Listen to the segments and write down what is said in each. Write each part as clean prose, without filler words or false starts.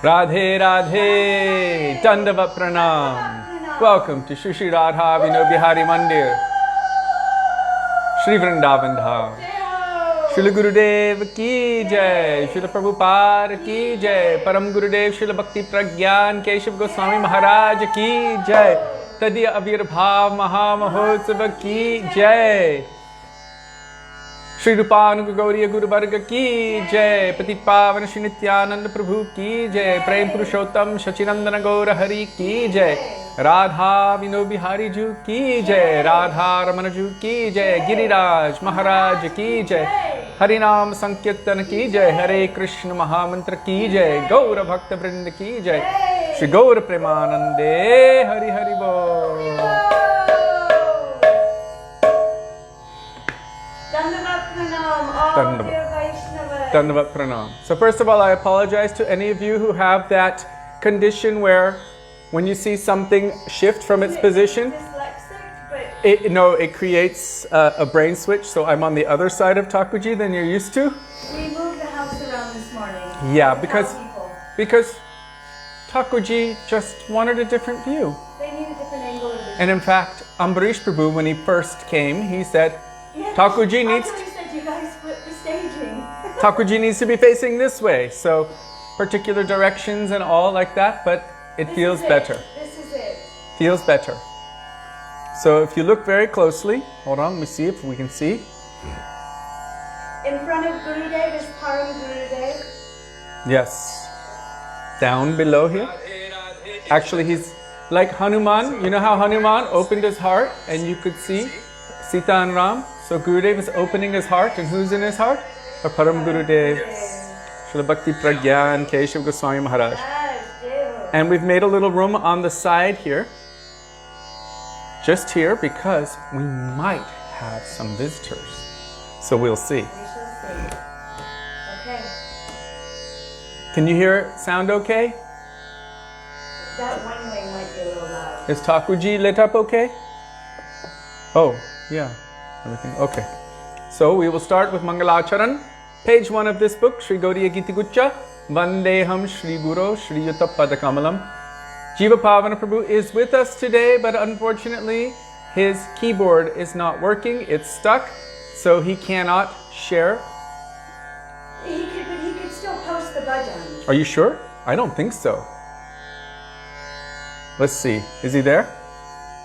Radhe Radhe, Dandavat Pranam. Welcome to Shri Shri Radha Vinod Bihari Mandir, Shri Vrindavan Dham. Srila Gurudev ki jai, Srila Prabhupada ki jai, Param Gurudev Srila Bhakti Prajnan Keshav Goswami Maharaj ki jai, Tadiya Avirbhav Maha Mahotsava ki jai, Shri Rupanuga Gauriya Guru Varga ki jai, Patit Pavan Shri Nityananda Prabhu ki jai, Prem Purushottam Shachinandana Gaura Hari ki jai, Radha Vinod Bihari Ju ki jai, Radha Ramana Ju ki jai, Giriraj Maharaj ki jai, Harinam Sankirtan ki jai, Hare Krishna Mahamantra ki jai, Gaura Bhakta Vrinda ki jai, Shri Gaura Premanande, Hari Hari Bol. Dandavat Pranam. So first of all, I apologize to any of you who have that condition where when you see something shift from its position, it creates a brain switch. So I'm on the other side of Thakurji than you're used to. We moved the house around this morning. Yeah, because Thakurji just wanted a different view. They need a different angle of vision. And in fact, Ambarish Prabhu, when he first came, he said, Thakurji needs Thakurji needs to be facing this way. So particular directions and all like that, but it feels better. This is it. Feels better. So if you look very closely, hold on, let me see if we can see. In front of Gurudev is Param Gurudev. Yes. Down below here. Actually, he's like Hanuman. You know how Hanuman opened his heart and you could see Sita and Ram? So Gurudev is opening his heart, and who's in his heart? Our Param Gurudev, Srila Bhakti Prajnan Keshav Goswami Maharaj. And we've made a little room on the side here, just here, because we might have some visitors. So we'll see. We shall see. Okay. Can you hear it sound okay? That one way might be a little loud. Is Thakurji lit up okay? Oh, yeah. Everything okay. So we will start with Mangalacharan, page 1 of this book, Sri Gauriya Giti Guccha, Vandeham Shri Guru Shri Yuta Padakamalam. Jiva Pavana Prabhu is with us today, but unfortunately his keyboard is not working, it's stuck, so he cannot share. But he could still post the bhajan. Are you sure? I don't think so. Let's see, is he there?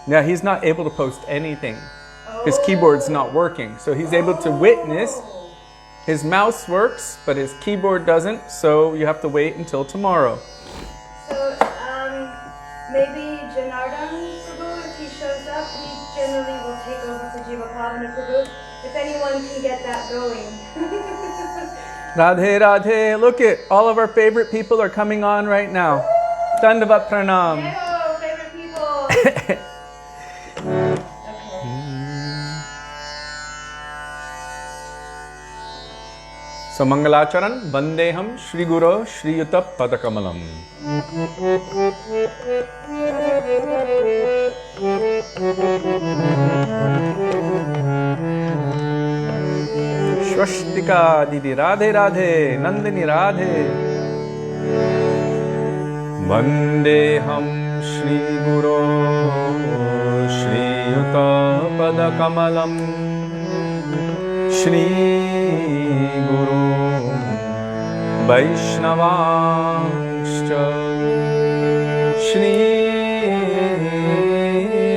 Yeah, he's not able to post anything. His keyboard's not working, so he's able to witness. His mouse works, but his keyboard doesn't, so you have to wait until tomorrow. So, maybe Janardhan Prabhu, if he shows up, he generally will take over for Jiva Pavana Prabhu. If anyone can get that going. Radhe Radhe, look at all of our favorite people are coming on right now. Dandavat Pranam. Hello, favorite people. So Mangalacharan, Vandeham Shri Guru Shri Yuta Padakamalam. Swastika Didi Radhe Radhe, Nandini Radhe. Vandeham Shri Guru Shri Yuta Padakamalam. Shri Guru Vaishnavanscha Shri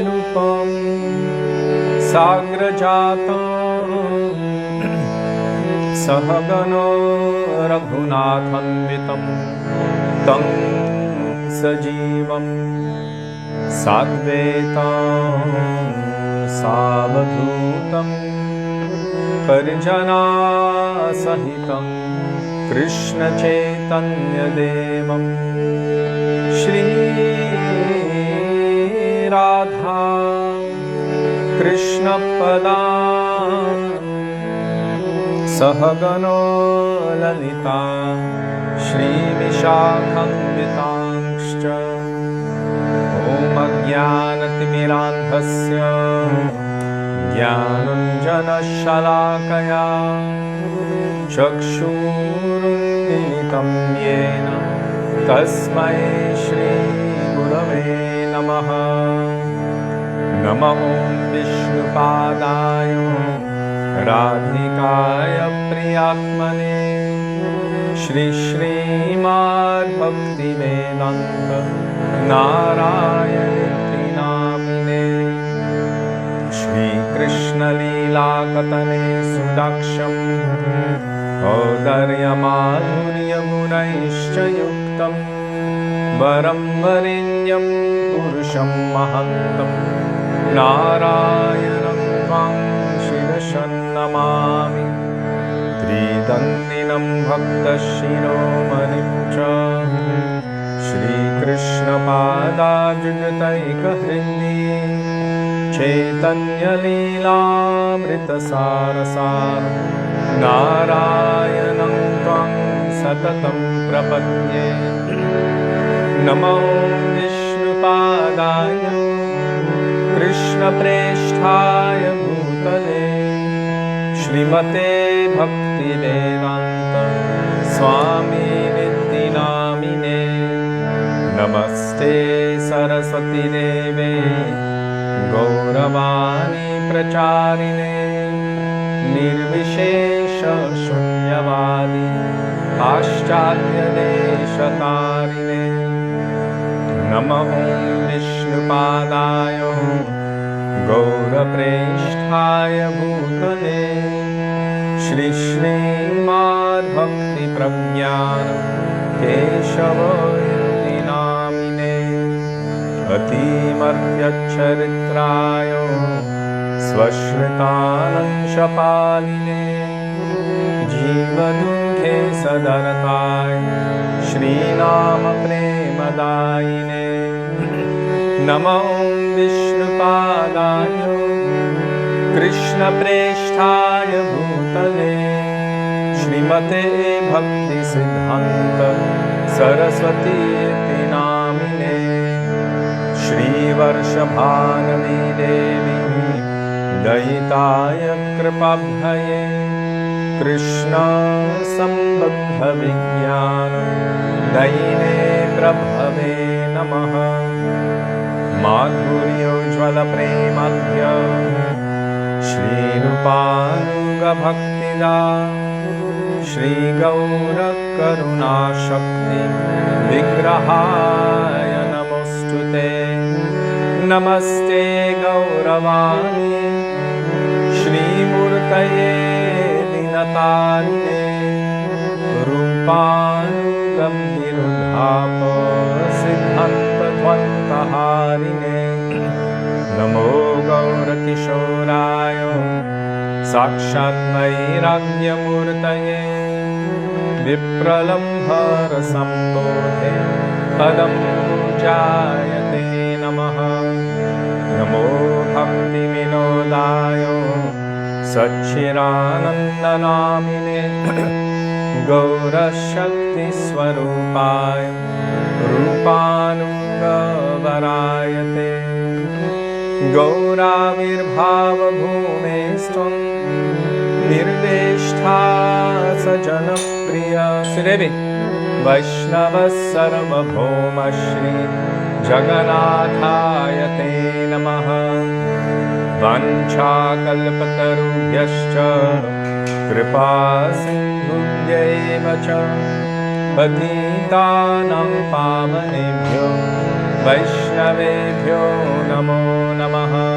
Rupam Sagrajatam Sahagano Raghunathanvitam Tam Sajivam Sadvetam Savadhutam Parjana Sahitam Krishna Chaitanya Devam Shri Radha Krishna Pada Sahagano Lalita Shri Vishakhamvitangscha Om Ajnanatimirandhasya Jnananjana Shalakaya Chakshurunmilitam Yena Tasmai Shri Gurave Namaha. Namo Vishnupadaya Radhikaya Priyatmane Shri Srimad Bhakti Vedanta Narayana Namine Shri Krishna Leela Katane Sudaksham Audarya Madhurya Gunaishcha Yuktam Varam Varinyam Purusham Mahantam Narayanam Tvam Shirashan Namami Tridandinam Bhakta Shiromanimcha Shri Krishna Pada Jugataika Hridi Chaitanya Leelamrita Sarasar Narayanam Tvam Satatam Prapadye Namo Vishnupadaya Krishna Presthaya Bhutale Shrimate Bhakti Vedanta Swami Niti Namine Namaste Saraswati Deve Gauravani Pracharine Nirvishesha Shunyavadi Paschatya Deshatarine Namo Vishnupadaya Gaurapresthaya Bhutale Shri Srimad Bhakti Prajnan Keshav Namine Atimartyacharitrayo Svashritananshpaline Jivadukhe Sadartai Shri Nama Premadayine Namo Vishnupadaya Krishna Presthaya Bhutale Shrimate Bhakti Siddhanta Saraswati Namine Shri Varshabhanami Devi Dayitaya Kripabhaye Krishna Sambandha Vijnana Daine Prabhave Namaha Madhuryo Jvala Premadhya Shri Rupanuga Bhaktida Shri Gaura Karuna Shakti Vigrahaya Namostute Namaste Gauravani Shri Murtaye Dinatarine Rupanugam Nirudhapo Siddhanta Dvantaharine Namo Gaura Kishorayo Sakshat Vairagya Murtaye Vipralambhara Sambodhe Padam Jayate Namaha Namo Bhakti Vinodayo Satchirananda Namine Gaura Shakti Swarupaya Rupanuga Varayate Gauravirbhava Bhumestvam Nirdeshtha Sajana Priya Sudevi Vaishnava Sarva Bhoma Shri Jaganathaya Te Namaha Vancha Kalpatarubhyascha Kripa Sindhubhyeva Cha Patitanam Pavanebhyo Vaishnavebhyo Namo Namaha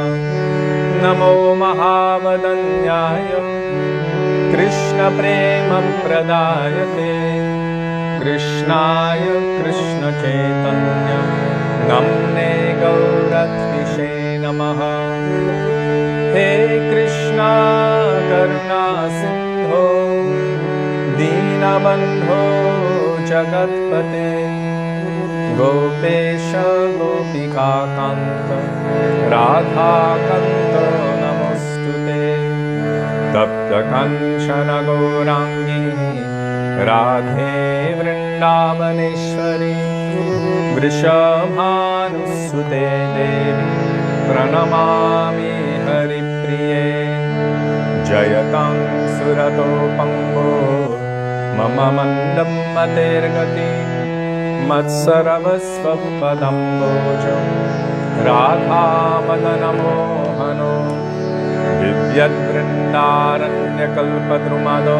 Namo Mahavadanyaya Krishna Prema Pradayate Krishnaya Krishna Chaitanya Namne Gauratvishe Namaha He Krishna Karuna Sindho Dinabandho Jagatpate Gopesha Gopika Kanta Radha Kanta Namostute Tapta Kanchana Gaurangi Radhe Vrindavaneshwari Vrishabhanusute Devi Pranamami Haripriye Jayatam Surato Pango Mama Mandam Matergati Matsaravasvapadambojo Radha Madana Mohano Vivyad Vrindaranyakalpadrumado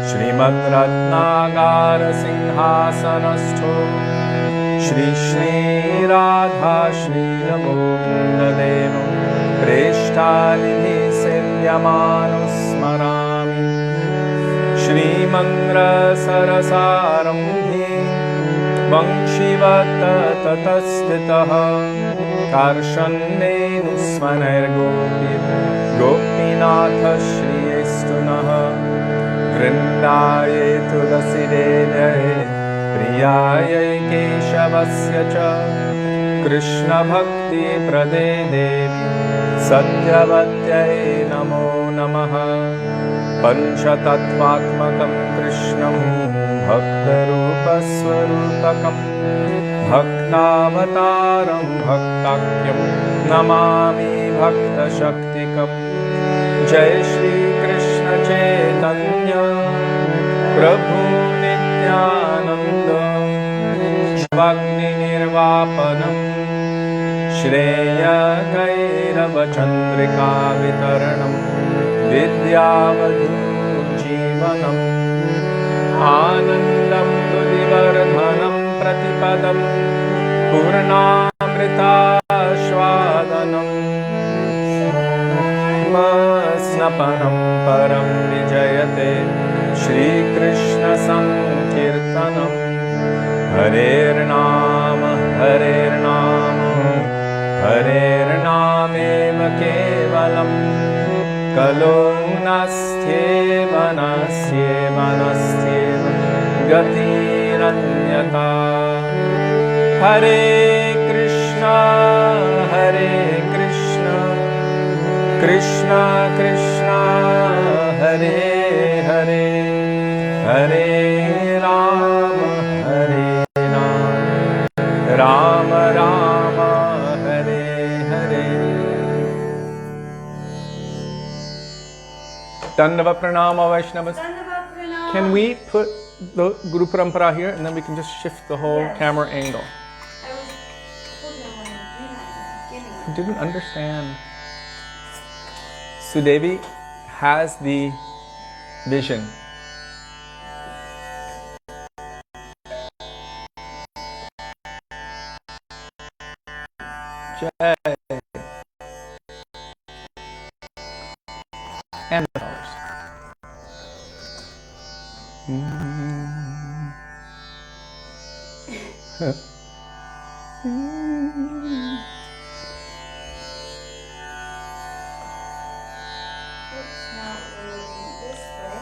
Srimad Ratnagara Sinhasanastho Shri Shri Radha Shri Lavondadevo Preshtalini Sevyamanu Smarami Shri Mandra Sarasarambhi Vanshivata Tatastitaha Karshannenu Svanargopir Gopinatha Shri Estunaha Vrindaye Tulasidevaye Priyaye Keshavasya Cha Krishna Bhakti Prade Devi Satyavatyai Namo Namaha Panchatattvatmakam Krishnam Bhaktarupasvarupakam Bhaktavataram Bhaktakyam Namami Bhaktashaktikam Jai Shri Krishna Chaitanya Prabhu Nityananda Bhakti Nirvapanam Shreya Kairava Chandrika Vitaranam Vidyavadhu Jivanam Anandam Budivardhanam Pratipadam Purnamrita Shwadanam Masnapanam Param Vijayate Shri Krishna Sankirtanam Harer Nama Harer Nama Harer Nameva Kevalam Kalo Nastyeva Nastyeva Nastyeva Gatiranyata Hare Krishna Krishna Krishna Hare Hare Hare Rama Rama Rama Hare Hare. Dandava Pranama Vaishnavas. Can we put the Guru Parampara here and then we can just shift the whole camera angle? I was told I wanted to do that in the beginning. I didn't understand. Sudevi has the vision. Jai. And the flowers. It's not working this way.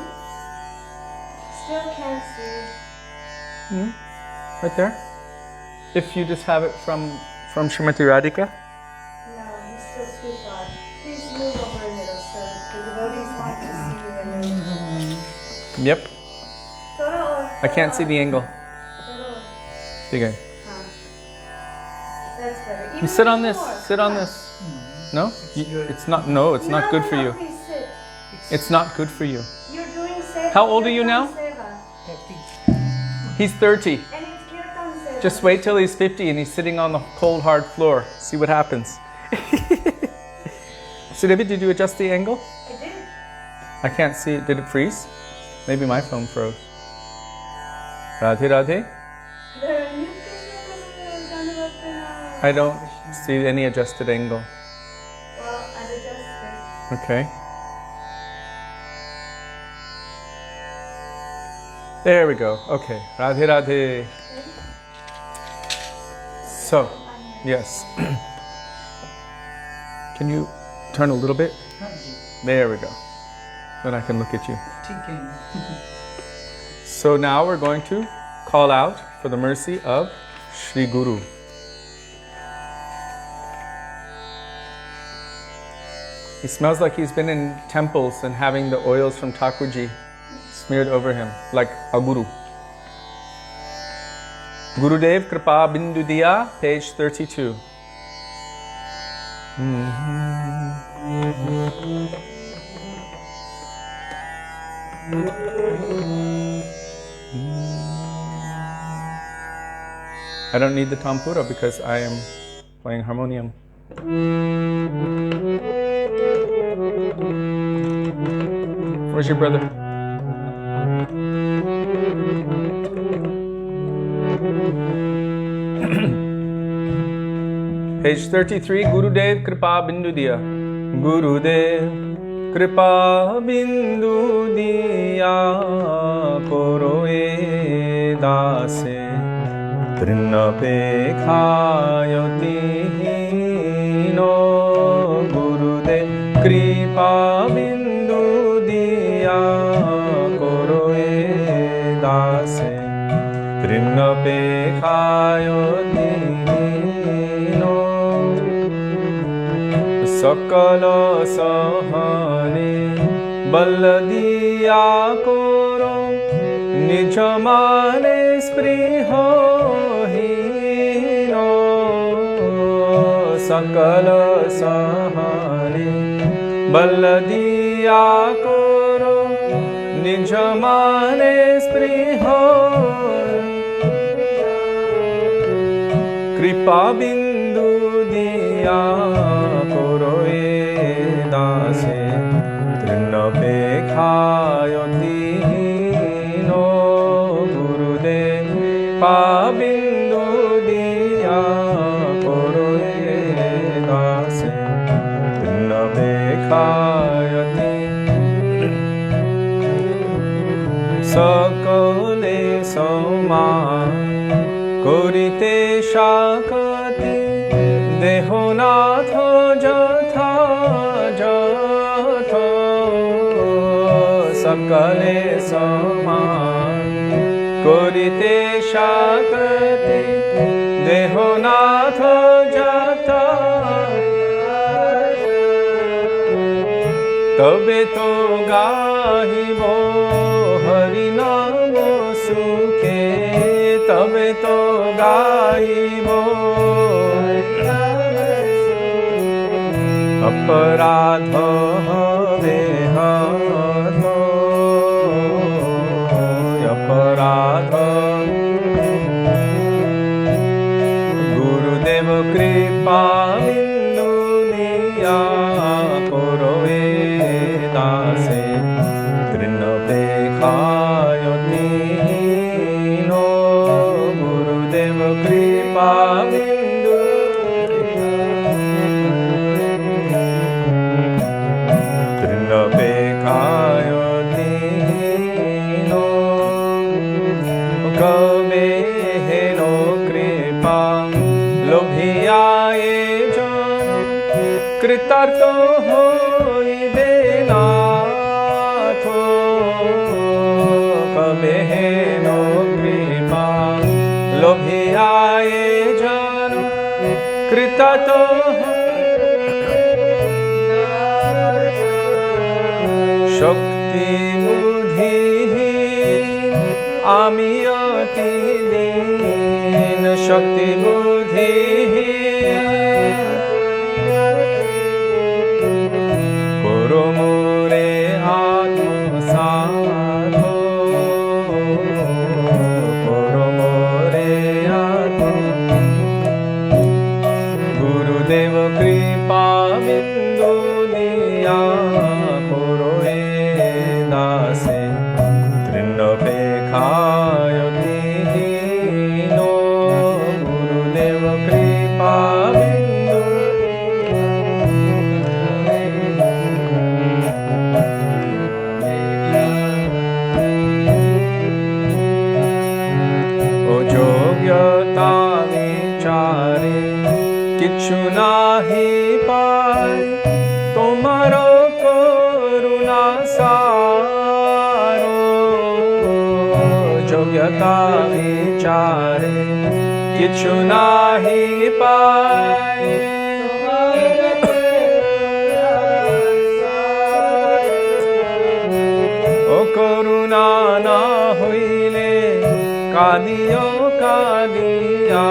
Still can't see. Right there. If you just have it from Srimati Radhika. No, he's still too far. Please move over a little so the devotees want to see you when they're... Yep. I I can't see the angle. Okay. That's better. You sit on this. Sit on this. No? It's not. No, it's not good for you. Please sit. It's not good for you. You're doing seva. How old are you now? He's 30. And it's kirtan seva. Just wait till he's 50 and he's sitting on the cold hard floor. See what happens. Sudevi, did you adjust the angle? I did. I can't see it. Did it freeze? Maybe my phone froze. Radhe Radhe? I don't see any adjusted angle. Well, I've adjusted. Okay. There we go. Okay. Radhe Radhe. So, yes. Can you turn a little bit? There we go. Then I can look at you. So now we're going to call out for the mercy of Shri Guru. He smells like he's been in temples and having the oils from Thakurji smeared over him, like a guru. Gurudev Kripa Bindu Diya, page 32. I don't need the tampura because I am playing harmonium. Where's your brother? Page 33, Gurudev Kripa Bindu Diya. Gurudev Kripa Bindu Diya Koro e dase Trinape Khayoti no Gurudev Kripa Bindu Diya Koro e dase Trinape Khayoti Sakala sahane baladiya koro nijamane spriho hino Sakala sahane baladiya koro nijamane spriho Kripa bindu diya dase trinape khayoti no Gurudev pabindu diya koro dase trinape khayoti sakale soma korite shakati dehonatha jatha jatha sakale saman korite shakati dehonatha jatha tabe to gahibo hari namo sukhe tabe to gahibo aparadha have hato aparadha Gurudev kripa bindu diya koro e dase trinape khayoti no Gurudev kripa bindu trinape khayoti no kabe heno kripa lobhiyaye jan kritarto hoibe natho kabe heno kripa lobhiyaye jan kritarto shakti buddhi ami ati din shakti buddhi koro more atma sadho koro more atma Gurudev kripa bindu diya koro e dase trinape khayoti no Gurudev kripa bindu o jogyata vichare kichu nahi pai tomaro karuna saro jogyata vichare kichu nahi pai o karuna na hoile kadiyo kadiya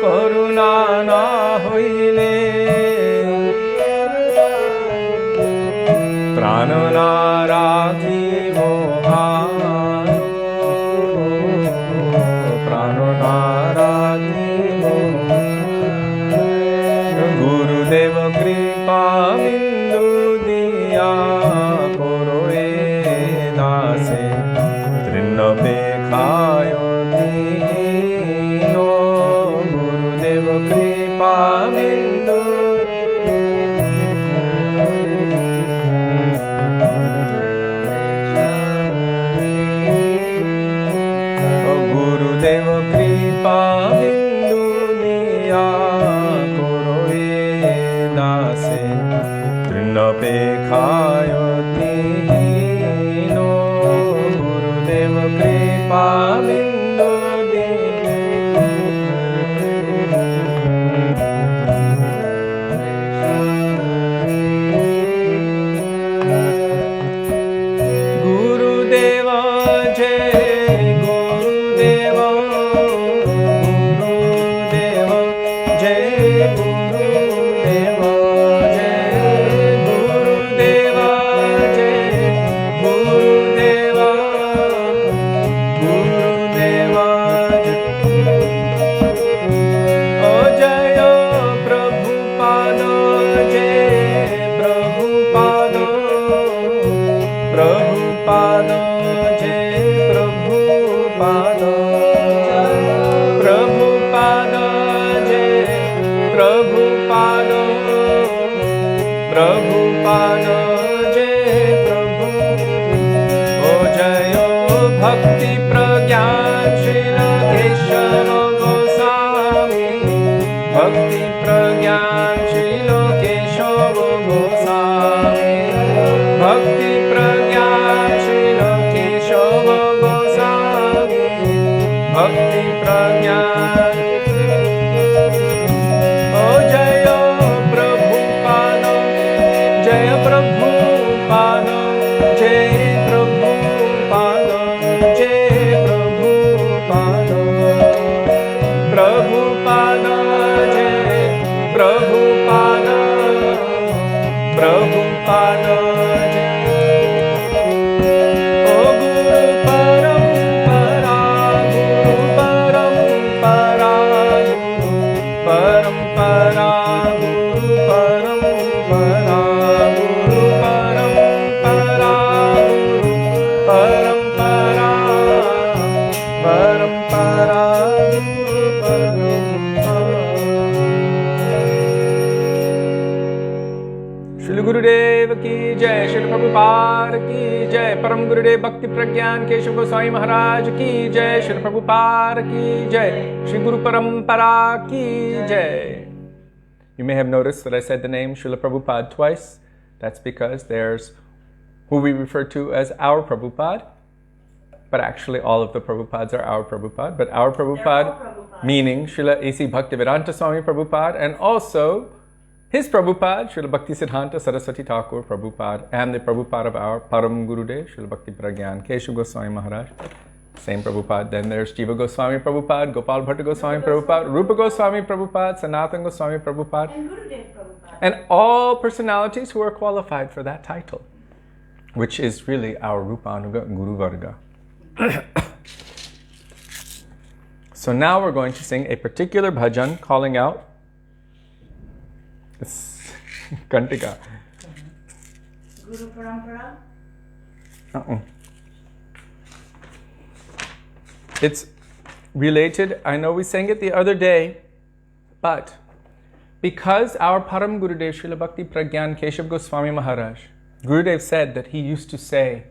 karuna na hoile prana na rakhibo prana na rakhibo dase trinapekhayo dino Gurudeva kripa bindu Gurudeva kripa bindu niya koroe dase trinapekhayo dino Gurudeva kripa bindu Gurudeva jai Gurudeva Gurudeva jai Gurudeva jai Gurudeva jai Gurudeva Gurudeva jai O jaya Prabhupada jai Prabhupada Prabhupada jai Prabhupada Prabhupada jai Prabhupada Prabhupada jai Prabhu O jayo Bhakti Prajnan Srila Keshav Goswami Bhakti Prajnan Srila Keshav Goswami Bhakti Prajnan Srila Keshav Goswami Bhakti Prajnan O Jaya Prabhupada Jaya Prabhupada Jai Prabhupada Jai Prabhupada Prabhupada Jai Prabhupada Prabhupada O Guru Parampara Guru Parampara Guru Parampara Guru Parampara Guru Parampara Guru Parampara Parampara Guru Parampara Srila Gurudeva ki jai, Srila Prabhupada ki jai, Param Gurudev Bhakti Prajnan Keshav Goswami Maharaj ki jai, Srila Prabhupada ki jai, Shri Guru Parampara ki jai. You may have noticed that I said the name Srila Prabhupada twice. That's because there's who we refer to as our Prabhupada, but actually all of the Prabhupads are our Prabhupada, but our Prabhupada meaning Srila A.C. Bhaktivedanta Swami Prabhupada, and also his Prabhupada, Srila Bhakti Siddhanta Saraswati Thakur Prabhupada, and the Prabhupada of our Param Gurudev, Srila Bhakti Prajnan Keshav Goswami Maharaj, same Prabhupada. Then there's Jiva Goswami Prabhupada, Gopal Bhatta Goswami Prabhupada, Rupa Goswami Prabhupada, Sanatana Goswami Prabhupada, And Gurudev Prabhupada. and all personalities who are qualified for that title, which is really our Rupanuga Guru Varga. So now we're going to sing a particular bhajan calling out Kantika. Guru Parampara. It's related. I know we sang it the other day, but because our Param Gurudev Srila Bhakti Prajnan Keshav Goswami Maharaj, Gurudev said that he used to say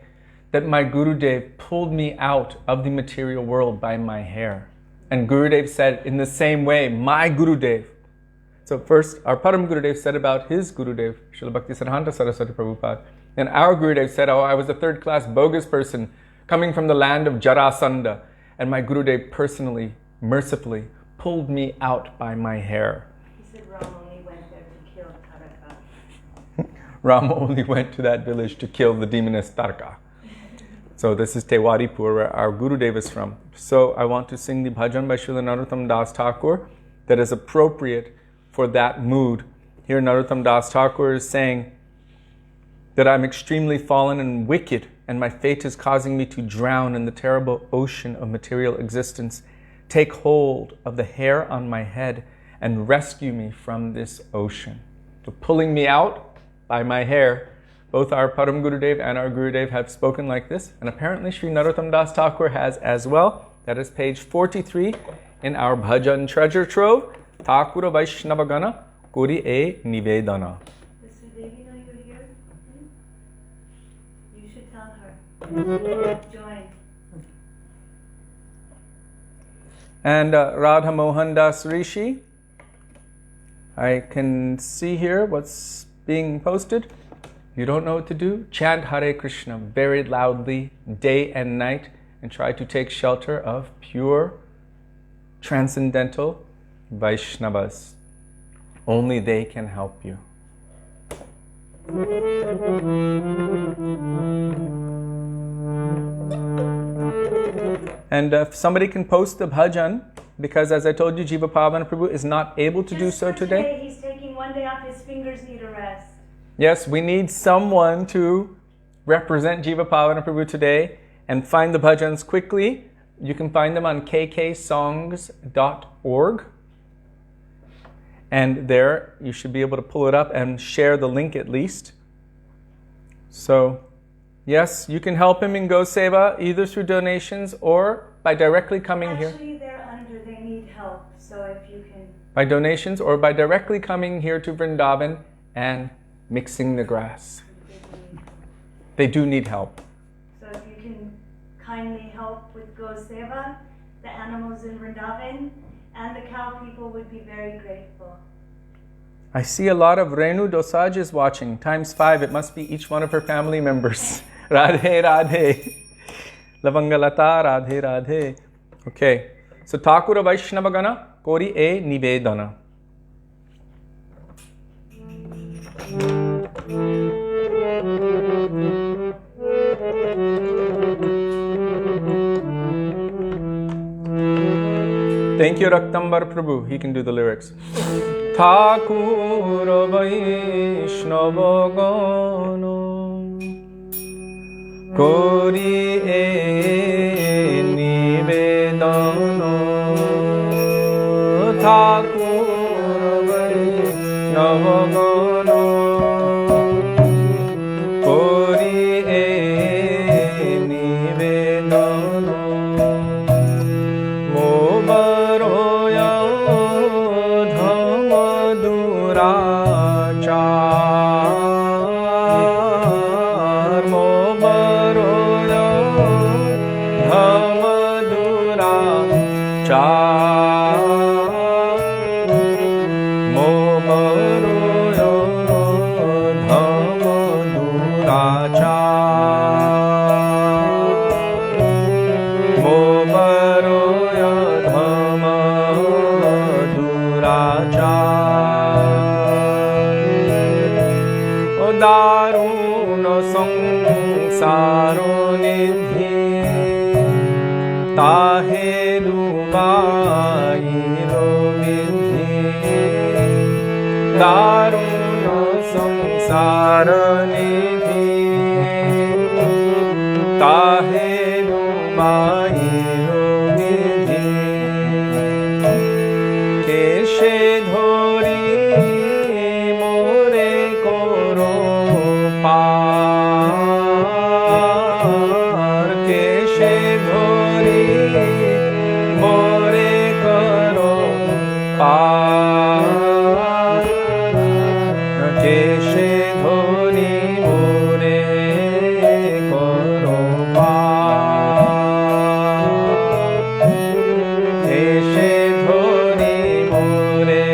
that my Gurudev pulled me out of the material world by my hair. And Gurudev said in the same way, my Gurudev. So first, our Param Gurudev said about his Gurudev, Srila Bhakti Siddhanta Saraswati Prabhupada. And our Gurudev said, oh, I was a third-class bogus person coming from the land of Jarasandha. And my Gurudev personally, mercifully, pulled me out by my hair. He said Ram only went there to kill Taraka. Rama only went to that village to kill the demoness Tarka. So this is Tewadipur, where our Gurudev is from. So I want to sing the bhajan by Srila Narottam Das Thakur that is appropriate for that mood. Here Narottam Das Thakur is saying that I'm extremely fallen and wicked, and my fate is causing me to drown in the terrible ocean of material existence. Take hold of the hair on my head and rescue me from this ocean. So pulling me out by my hair, Both our Param Gurudev and our Gurudev have spoken like this, and apparently Sri Narottam Das Thakur has as well. That is page 43 in our Bhajan treasure trove. Thakura Vaishnavagana Kori E Nivedana. Does Sudevi know you're here? You should tell her. Join. And Radha Mohan Das Rishi, I can see here what's being posted. You don't know what to do? Chant Hare Krishna very loudly, day and night, and try to take shelter of pure, transcendental Vaishnavas. Only they can help you. And if somebody can post the bhajan, because as I told you, Jiva Pavana Prabhu is not able to do so today. He's taking one day off, his fingers need a rest. Yes, we need someone to represent Jiva Pavana Prabhu today and find the bhajans quickly. You can find them on kksongs.org. And there you should be able to pull it up and share the link at least. So, yes, you can help him in Go Seva either through donations or by directly coming here. Actually, they need help, so if you can... By donations or by directly coming here to Vrindavan and mixing the grass. They do need help. So if you can kindly help with Go Seva, the animals in Vrindavan, and the cow people would be very grateful. I see a lot of Renu Dosaj is watching. ×5, it must be each one of her family members. Radhe Radhe. Lavangalata Radhe Radhe. Okay. So Thakura Vaishnavagana Kori E Nivedana. Thank you, Raktambar Prabhu. He can do the lyrics. Thakura Vaishnavagana Kori E Nivedana. Thakura Vaishnavagana Kori E Nivedana. Mobaroya dhamadurachar. Mobaroya dhamadurachar. Mobaroya dhamadurachar. Mobaroya dhamadurachar. O daruno sangsaro nidhi tahe dubairo vidhi. Daruno sangsaro nidhi tahe dubairo vidhi. Keshe dhori more koro par. Keshe dhori more koro par. Keshe dhori more koro par. Keshe dhori more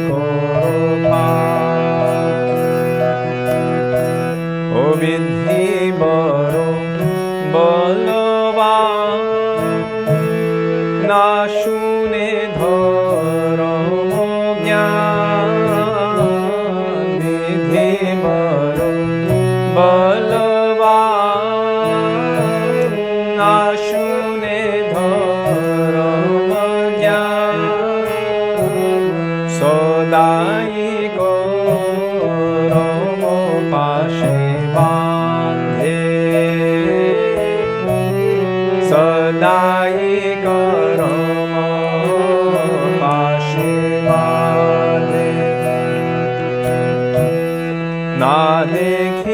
koro par. O vidhi baro balavan na shune dharm gyan. Vidhi baro balavan na shune dharm gyan. Sodai korom pashe bandhe. Sodai korom pashe bandhe. Na dekhe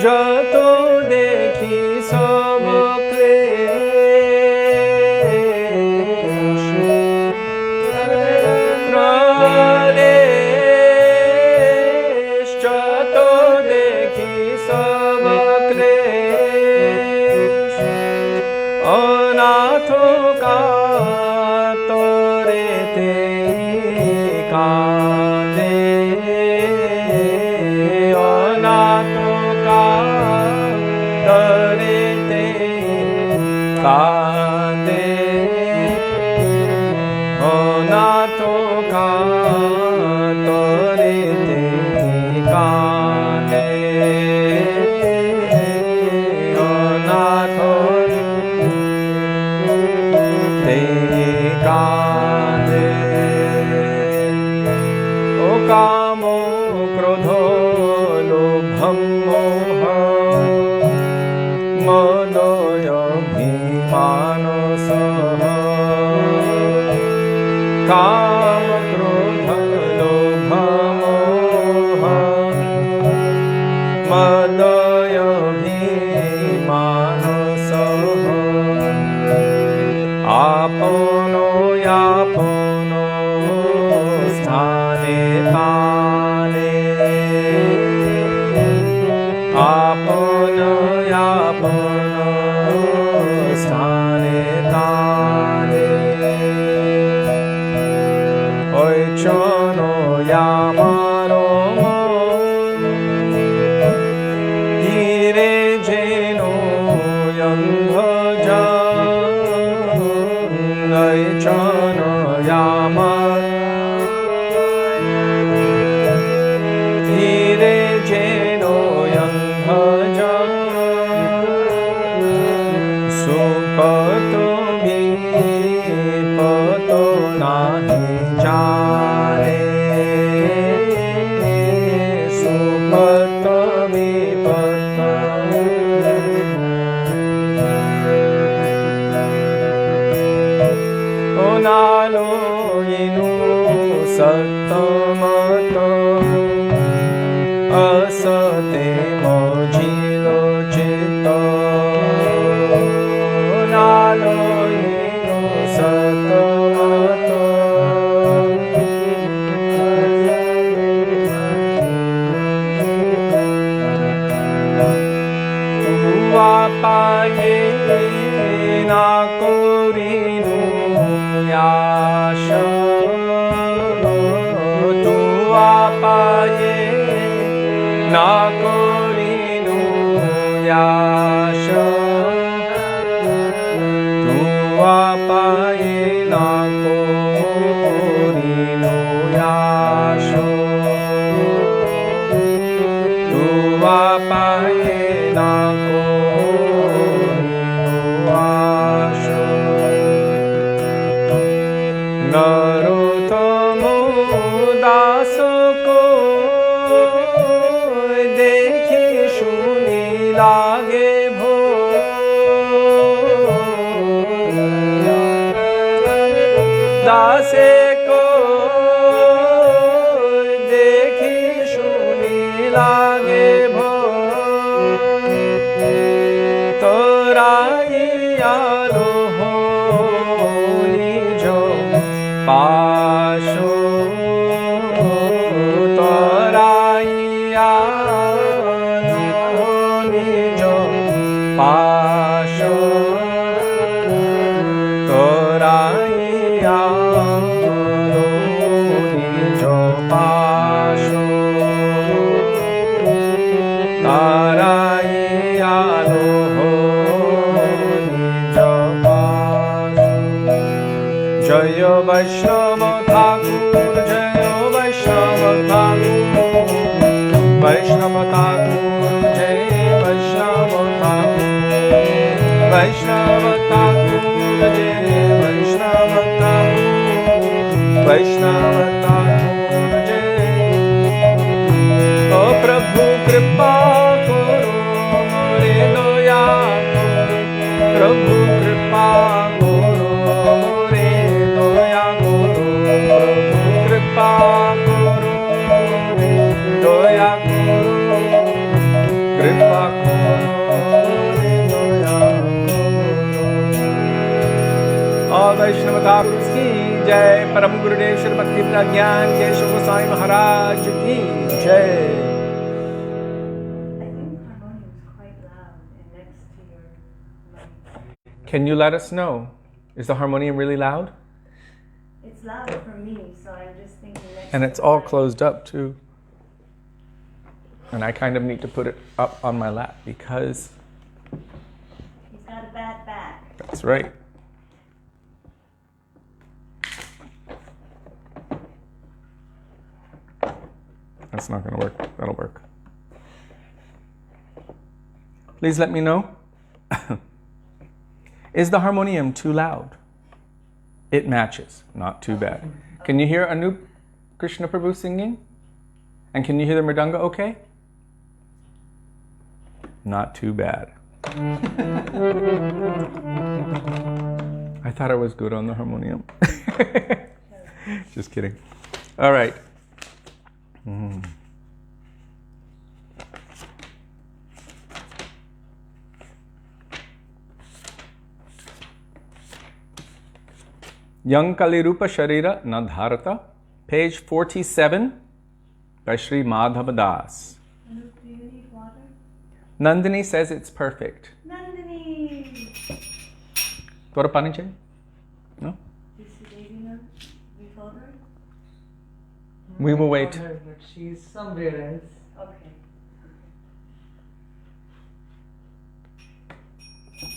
যতো দেখি সব ক্লেশ, প্রদেশ, যতো দেখি সব ক্লেশ, অনাথ কাতরেতে কাঁদে, অনাথ কাতরেতে কাঁদে, অনাথ কাতরেতে কাঁদে, অনাথ তে কাঁদে। ও কাম ক্রোধ লোভ মোহ মদয় অভিমান সহ, কাম ক্রোধ লোভ মোহ মদয় অভিমান সহ, আপন আপন স্থানে তানে, আপন আপন স্থানে তানে, ওই চনো আমার মন ধীরে যেন অন্ধ জয়, চনো আমার ধীরে যেন অন্ধ সুপত বিপত নাহি জানে, সুপত বিপত নালো ইনু সত্যমত असते मोजिलो चित्त, नालो इनो सतमत तुआ पाये ना कोरिनु याश, तुआ पाये না করিনু আশ, তুয়া পায়ে না করিনু আশ, তুয়া পায়ে না করিনু আশ, নরোত্তম দাস কো দেখি শুনি লাগে ভো, দাসে কো দেখি শুনি লাগে ভো, তোরাই আলো হো নিজ পাশ, তোরাই নিজ পাশ, তোরাই নিজ পাশ, তারাই আলো নিজ পাশ। জয় বৈষ্ণব ঠাকুর, জয় বৈষ্ণব ঠাকুর, বৈষ্ণব ঠাকুর, জয় বৈষ্ণব ঠাকুর, বৈষ্ণব ঠাকুর, জয় বৈষ্ণব ঠাকুর, বৈষ্ণব ঠাকুর জয়। ও প্রভু কৃপা করো মোরে দয়া করো, প্রভু কৃপা করো মোরে দয়া করো, প্রভু কৃপা করো দয়া করো, কৃপা all Vaishnava Thakuras ki jai. Param Gurudev Srila Bhakti Prajnan Keshav Goswami Maharaj ki jai. I think harmonium is quite loud and next to your mic. Can you let us know? Is the harmonium really loud? It's loud for me, so I'm just thinking next And to it's all the mic. closed up too. And I kind of need to put it up on my lap because He's got a bad back. that's right. That's not going to work. That'll work. Please let me know. Is the harmonium too loud? It matches. Not too bad. Can you hear Anup Krishna Prabhu singing? And can you hear the mridanga okay? Not too bad. I thought I was good on the harmonium. Just kidding. All right. Yang Kalirupa Sharira Nadharata, page 47 by Sri Madhava Das. Anup, do you need water? Nandini says it's perfect. Nandini! Tora pani chahiye? No? Does Sudevi know? We told her? We will I wait. told her, but she's somewhere else. Okay.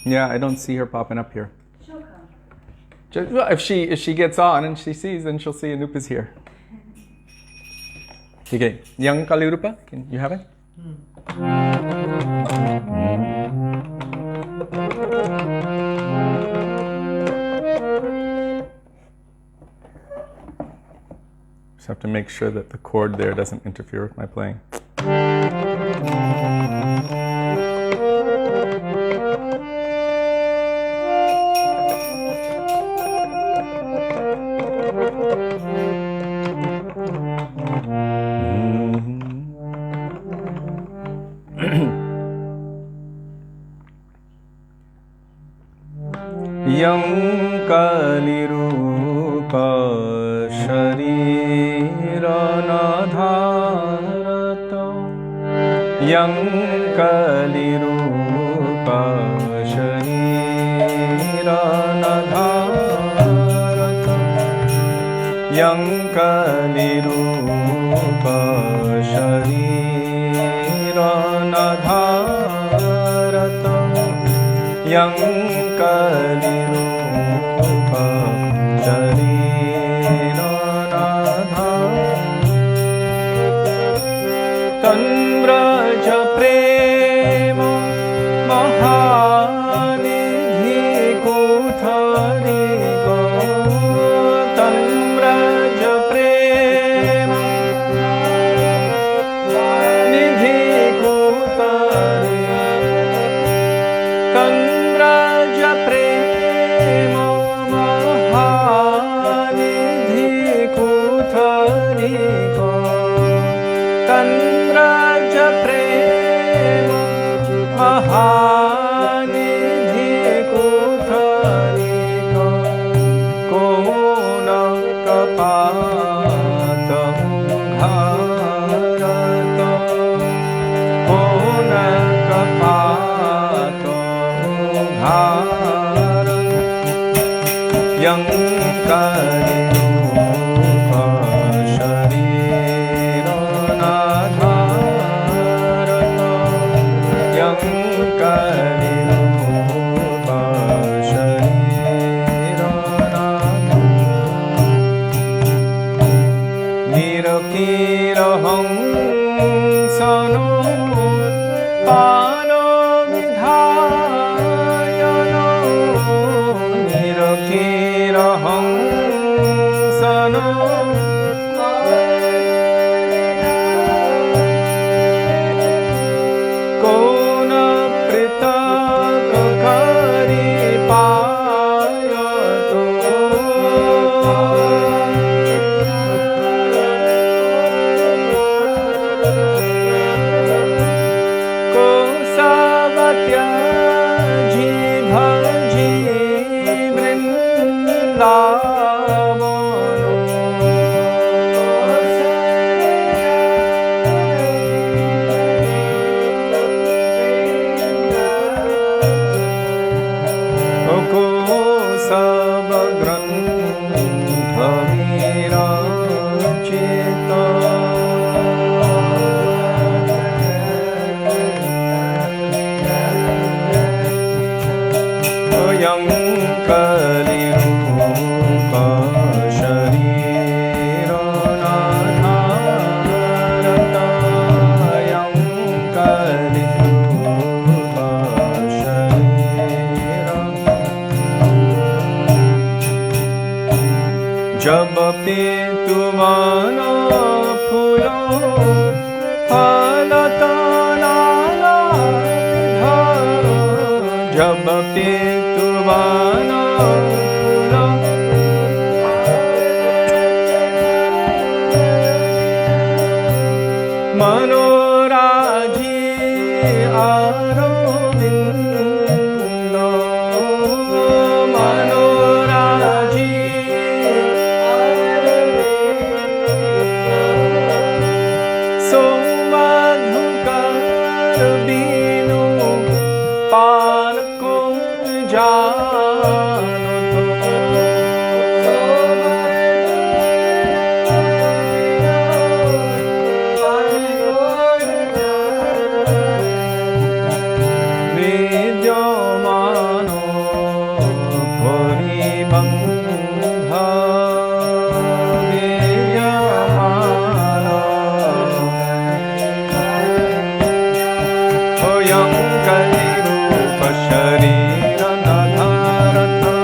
Yeah, I don't see her popping up here. She'll come. Well, if she gets on and she sees, then she'll see Anup is here. Okay, Yang Kalirupa, can you have it? Just have to make sure that the chord there doesn't interfere with my playing. Yang Kalirupa Sharira Nadharatam Yang Kalirupa Sharira Nadharatam Yang Kalirupa Sharira Nadharatam Yang Kalirupa Sharira Nadharatam Tanbraja Prema Mahanidhi Kuthari Go Tanbraja Prema Nidhi Kuthari Tanbraja Prema Oyam Kalirupa Sharira Natharatayam Kalirupa Sharira Jab Pituvana Phulo Phalatana Jab Pituvana Phulo Manoraji Arovindo Manoraji Somadhukar Binu Palkum Jano Vidyamano Puribandha Vidyamano Oyam Kalirupa Sharira Natharata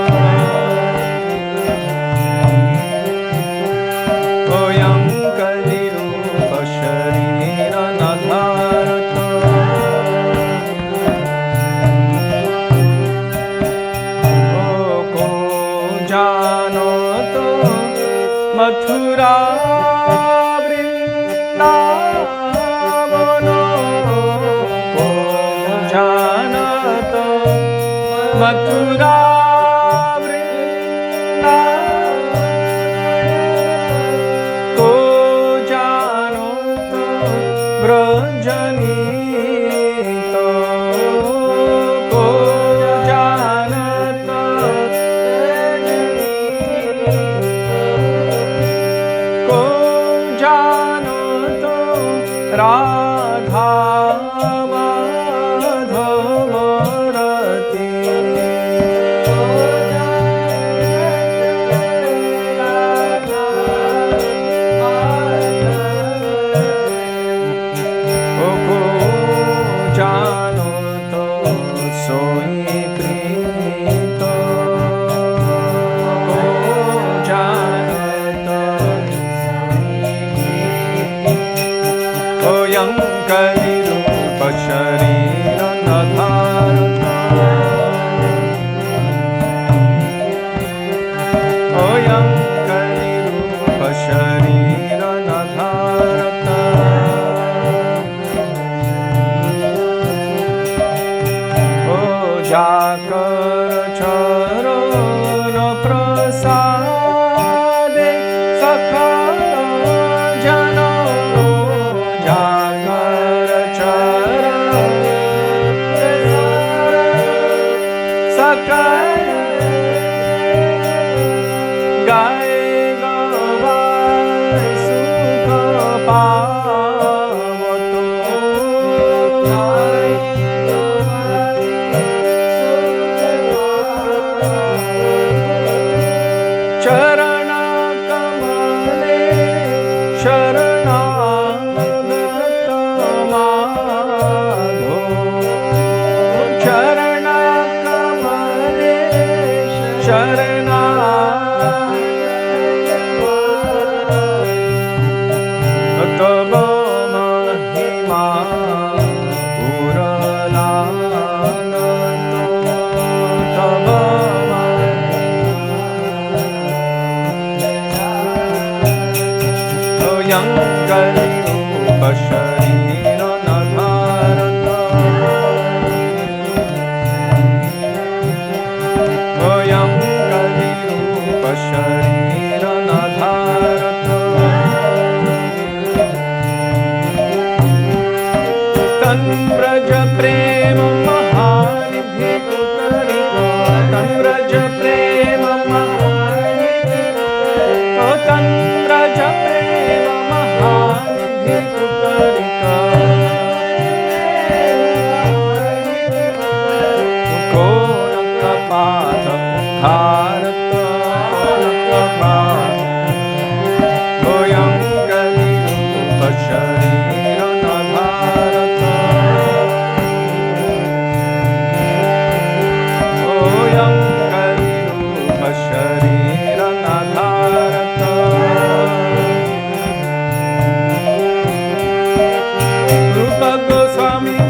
Oyam Kalirupa Sharira Natharata Oko Jano To Mathura Vrindavano Ko Janata Mathura Vrindavano Ko Janata Vrajanito Ko Janata Ko Janata Radha Madhavarati Oko Janata Soi Prito Ko Janata Oyam Kalirupa Sharira Natharata Oyam Kalirupa Sharira Natharata O Jakar Charana Prasade Sakala Jana Jakar Charana Sakala Gai Gavai Sukha Pavato Gai Charana Kamale Sharanagata Madho Charana Kamale Sharanagata Tava Mahima Puralanato Tava Oyam Kalirupa Sharira Natharata Oyam Kalirupa Sharira Natharata Tan Braja Prema Mahanidhi Kutarika Tan Braja Prema Mahanidhi Tan Braja Prema Mahanidhi Kutarika Kona Kapala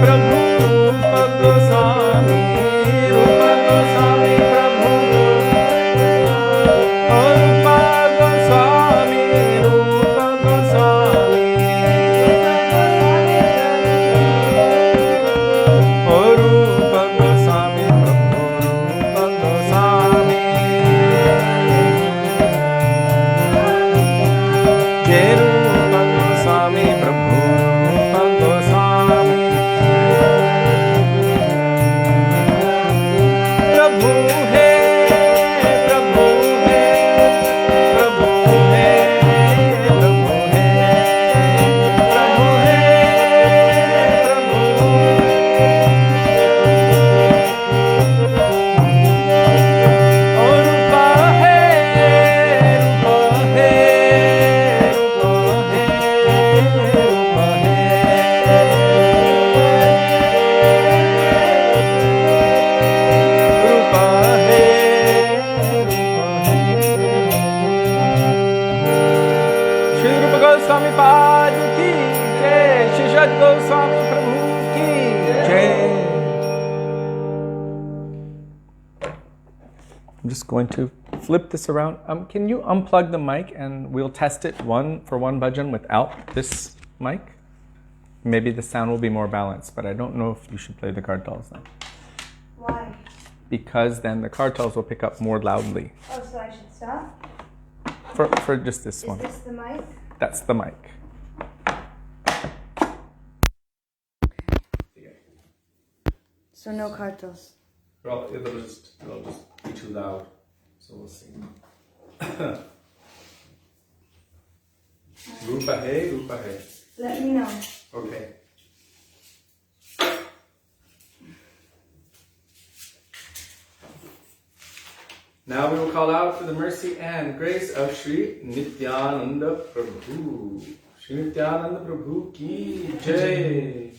Prabhu Rupa Goswami, Rupa Goswami Prabhu. Oh Rupa Goswami, Rupa Goswami. Oh Rupa Goswami Prabhu, Rupa Goswami. Jai Rupa Goswami Prabhu, Rupa Goswami. Prabhu hai, Prabhu hai, Prabhu hai, Prabhu hai, Prabhu hai, Prabhu. Oh Rupa hai, Rupa hai, Rupa hai, Rupa hai, Shri Rupa Goswami Pad ki jai, Shri Shad Goswami Prabhu ki jai. I'm just going to flip this around. Can you unplug the mic and we'll test it for one bhajan without this mic? Maybe the sound will be more balanced, but I don't know if you should play the kartals now. Why? Because then the kartals will pick up more loudly. Oh, so I should stop? For just this one. Is this the mic? That's the mic. So no cartels. Well, it'll just be too loud, so we'll see. Rupa hai, Rupa hai. Let me know. Okay. Now we will call out for the mercy and grace of Sri Nityananda Prabhu. Sri Nityananda Prabhu ki jai.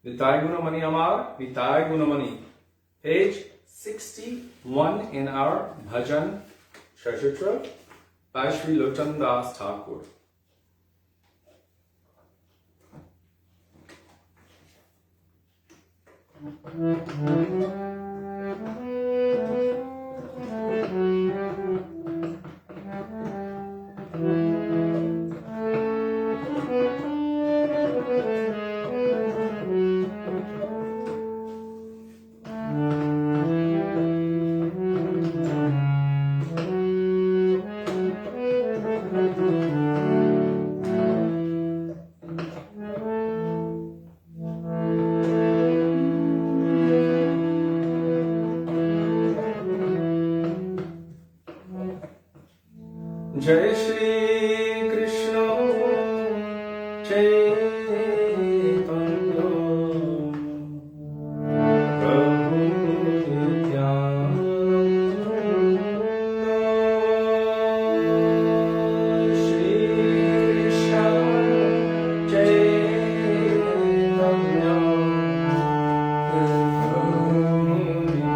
Nitai Gunamani Amar, Nitai Gunamani. Page 61 in our Bhajan Shashatra by Sri Lotan Das Thakur. Jai Shri Krishna Chaitanya Prabhu Nityananda Shri Krishna Chaitanya Prabhu Nityananda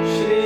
Shri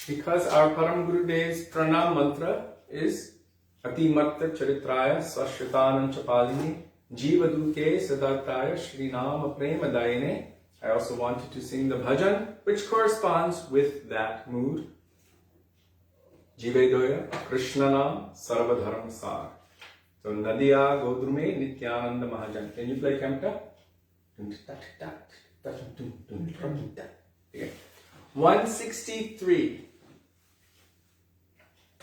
Because our Param Gurudev's pranam mantra is Ati Matta Charitraya Swashritanam Chapalini Jiva Duke Sadartaya Shri Nama Prema Dayane. I also wanted to sing the bhajan, which corresponds with that mood. Jive Doya Krishna Nam Sarvadharam Sar. So Nadiya Godrume Nityananda Mahajan. Can you play Kamka? 163.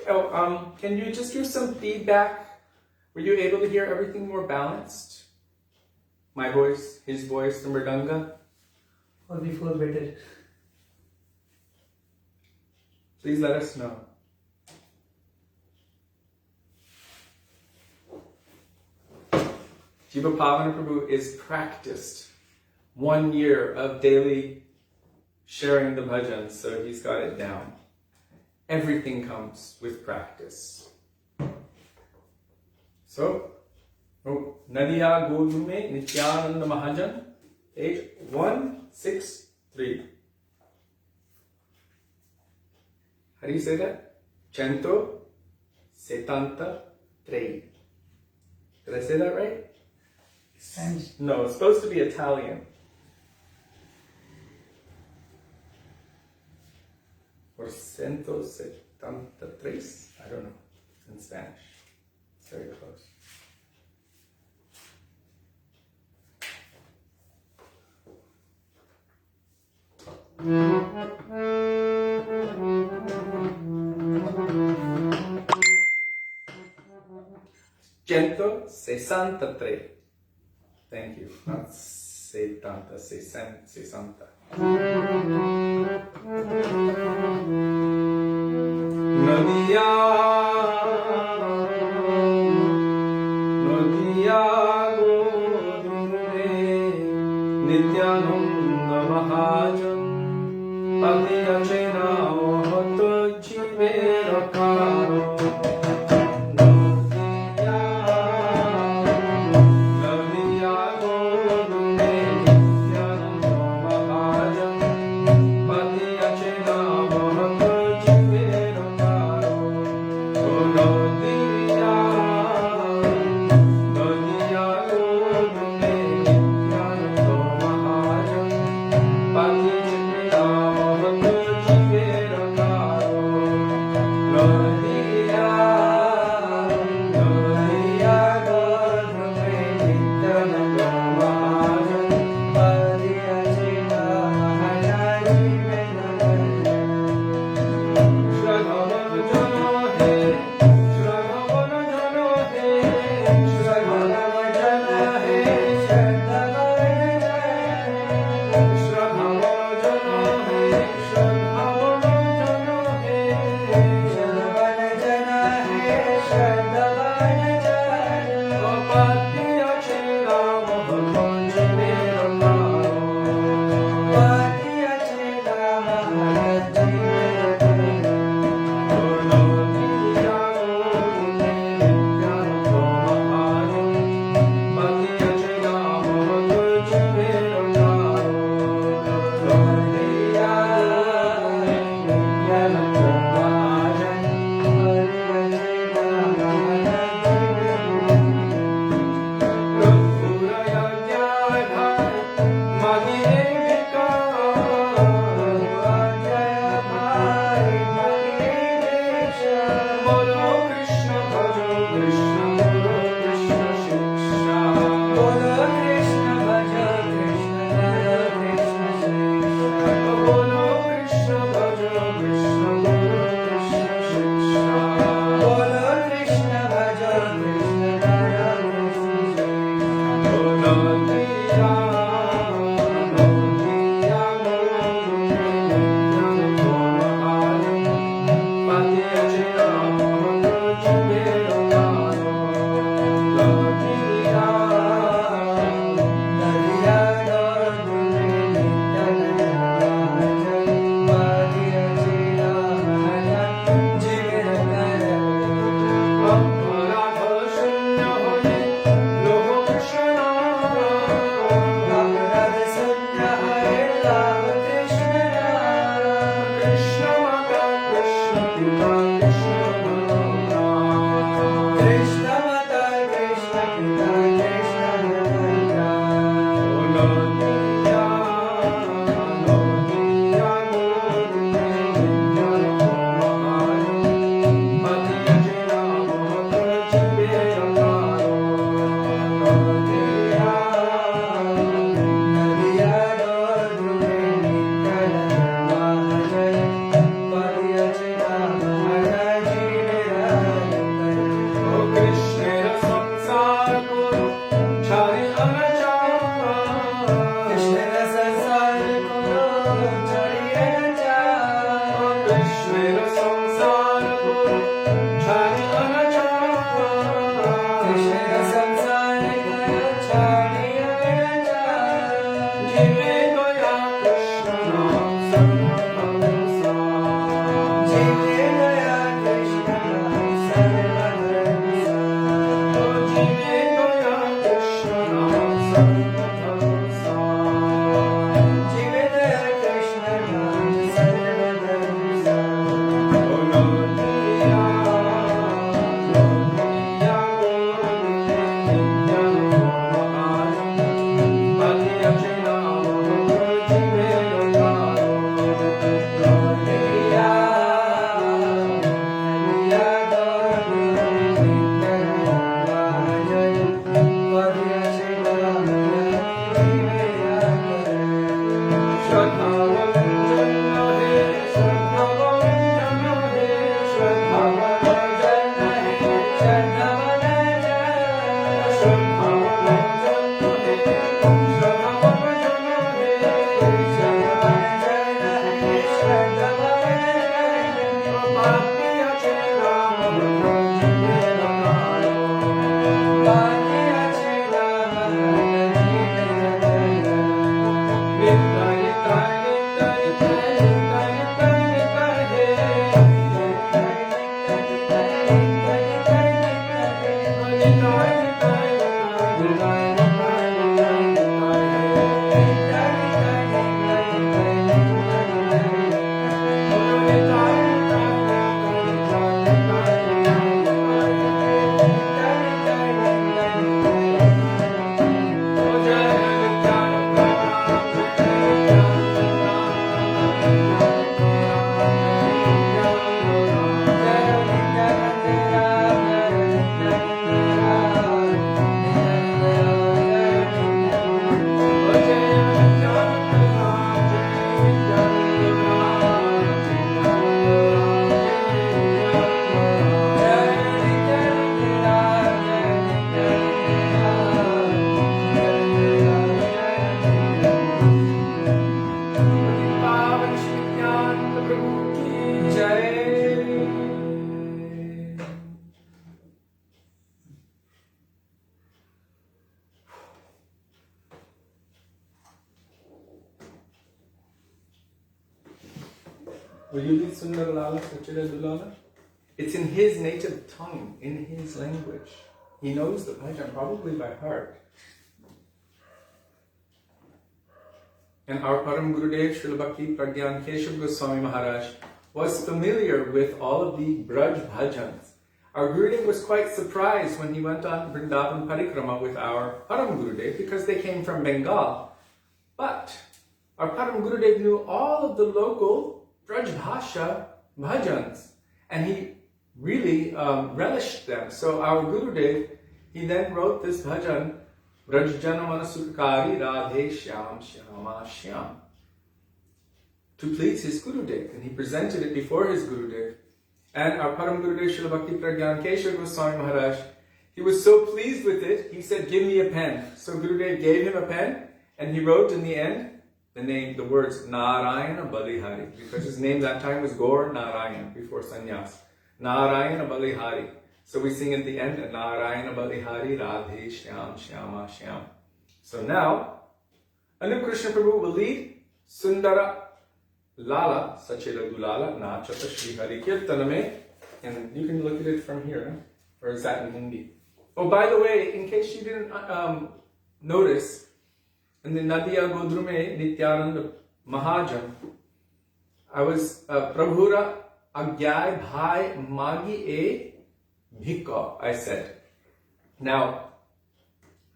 Oh, can you just give some feedback? Were you able to hear everything more balanced? My voice, his voice, the mridanga? Or before better. Please let us know. Jiva Pavana Prabhu is practiced 1 year of daily sharing the bhajan, so he's got it down. Everything comes with practice. So, Nadiya Godume Nityananda Mahajan, page 163. How do you say that? Cento Setanta Trei. Did I say that right? Spanish. No, it's supposed to be Italian. Or 173. I don't know. In Spanish. It's very close. Cento 63. Thank you. Not 70, 60. Nadiya Godume Nityananda Mahajan Patiya Chena Ohoto Jive Rakaro Bhakti Will you lead Sundara Lala Sachira Dulala? It's in his native tongue, in his language. He knows the bhajan probably by heart. And our Param Gurudev, Srila Bhakti, Prajnan, Keshav Goswami Maharaj was familiar with all of the Braj bhajans. Our Gurudev was quite surprised when he went on Vrindavan Parikrama with our Param Gurudev because they came from Bengal. But our Param Gurudev knew all of the local Braj Bhasha bhajans and he really relished them. So our Gurudev, he then wrote this bhajan, Braj Janamana Sukari Radhe Shyam Shyama Shyam, to please his Gurudev. And he presented it before his Gurudev. And our Param Gurudev, Srila Bhakti Prajnan Keshav Goswami Maharaj, he was so pleased with it, he said, give me a pen. So Gurudev gave him a pen, and he wrote in the end, the words Narayana Balihari, because his name that time was Gaur Narayan, before sannyas. Narayana Balihari. So we sing at the end, Narayana Balihari Radhe Shyam Shyama Shyam. So now, Anup Krishna Prabhu will lead Sundara Lala Sachela Dulala Nachata Shri Hari Kirtaname, and you can look at it from here, or is that in Hindi? Oh, by the way, in case you didn't notice, in the Nadia Godrume Nityananda Mahajan, I was Prabhura Agyay Bhai Magi E Bhikka, I said. Now,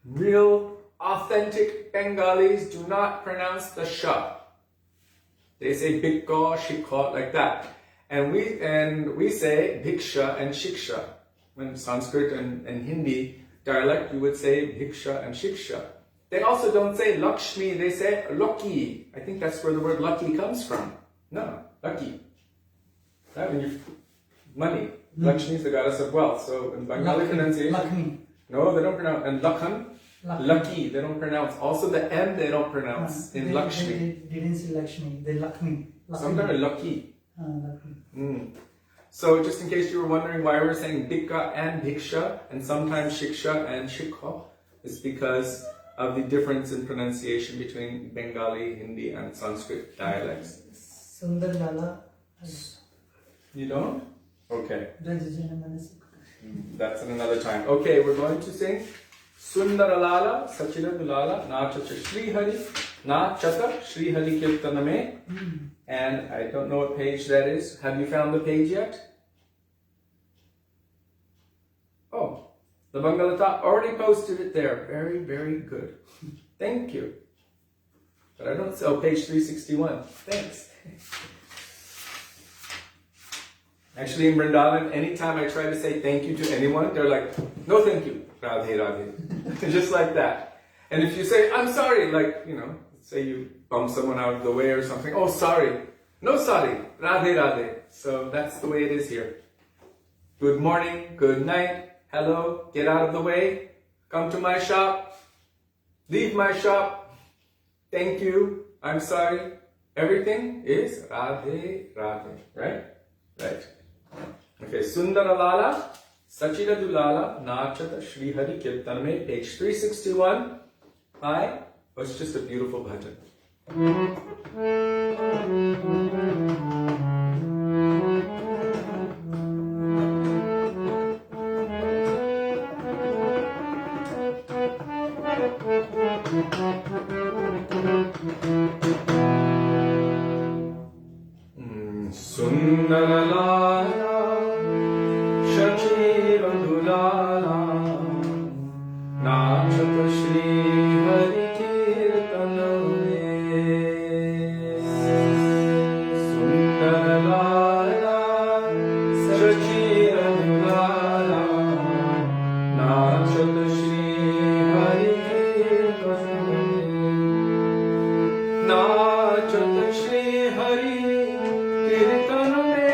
real, authentic Bengalis do not pronounce the sha. They say bhikka, shikha, like that. And we say bhiksha and shiksha. When Sanskrit and Hindi dialect, you would say bhiksha and shiksha. They also don't say Lakshmi, they say Lucky. I think that's where the word lucky comes from. No, lucky. That when you money. Lakshmi is the goddess of wealth. So in Bengali pronunciation, Lakshmi. no, they don't pronounce. And Lakhan, lucky, they don't pronounce. Also the M they don't pronounce in Lakshmi. They didn't say Lakshmi, they Lakshmi. Sometimes lucky. Lakshmi. So just in case you were wondering why we're saying bhikka and bhiksha and sometimes shiksha and shikha, it's because of the difference in pronunciation between Bengali, Hindi and Sanskrit dialects. Sundar Lala. You don't? Okay. Braj Janamana That's in another time. Okay, we're going to sing Sundara Lala, Sachira Dulala, Nachata Shri Hari, Nachata Shri Hari Kirtaname. And I don't know what page that is. Have you found the page yet? Oh, the Bangalata already posted it there. Very, very good. Thank you. But I don't see, oh, page 361. Thanks. Actually, in Vrindavan, anytime I try to say thank you to anyone, they're like, no thank you. Radhe, Radhe. Just like that. And if you say, I'm sorry, like, say you bump someone out of the way or something, oh, sorry. No sorry. Radhe, Radhe. So that's the way it is here. Good morning, good night, hello, get out of the way, come to my shop, leave my shop, thank you, I'm sorry. Everything is Radhe, Radhe. Right? Right. Okay, Sundara Lala, Sachira Dulala, Nachata Shri Hari Kirtaname, page 361. Hi. Oh, it's just a beautiful bhajan. Sundara Lala, Shachira Dulala, Nachata Shri Hari Kirtaname. Sundara Lala, Shachira Dulala, Nachata Shri Hari Kirtaname. Nachata Shri Hari Kirtaname.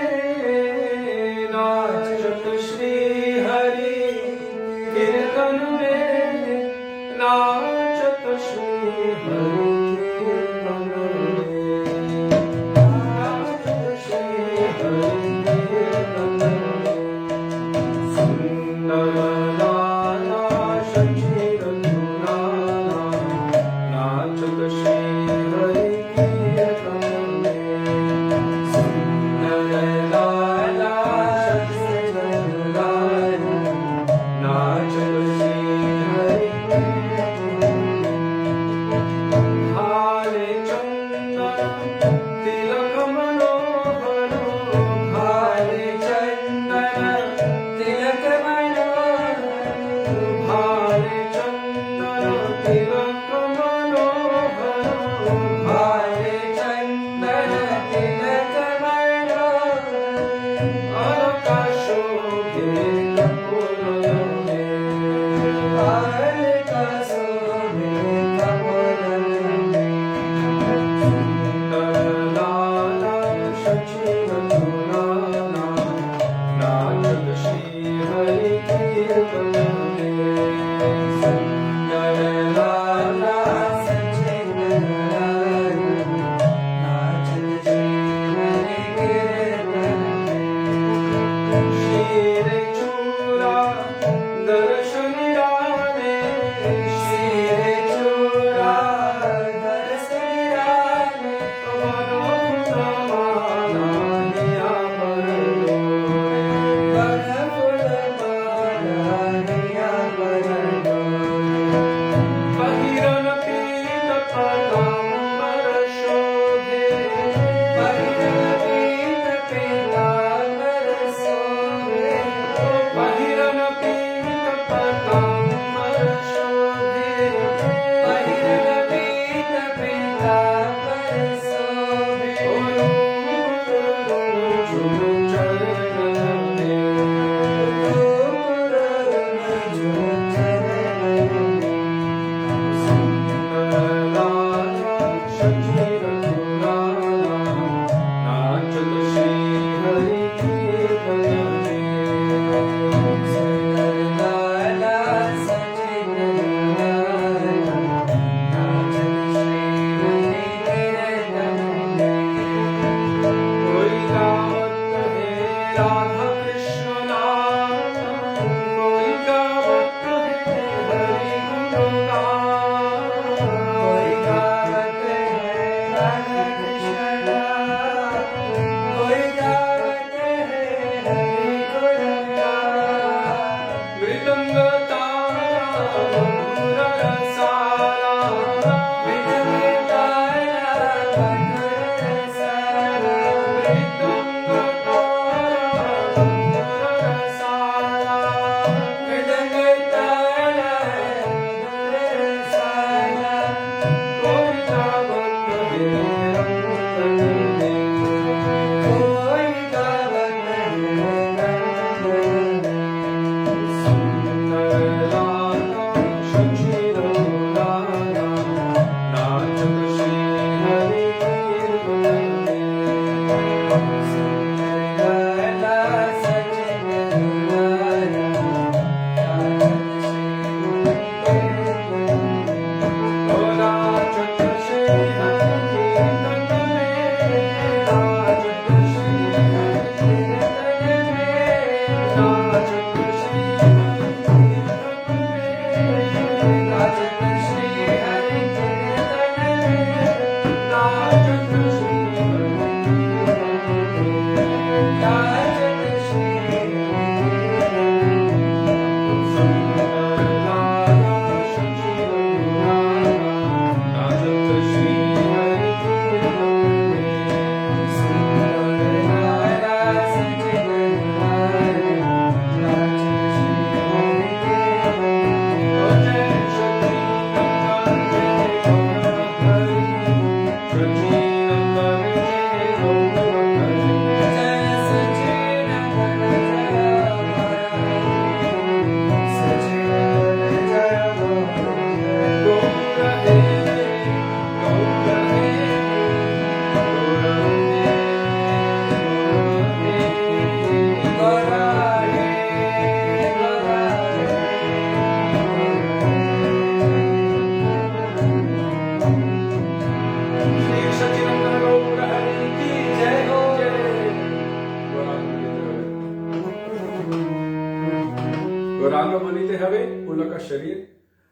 Goranga bolite have Pulaka Sharir.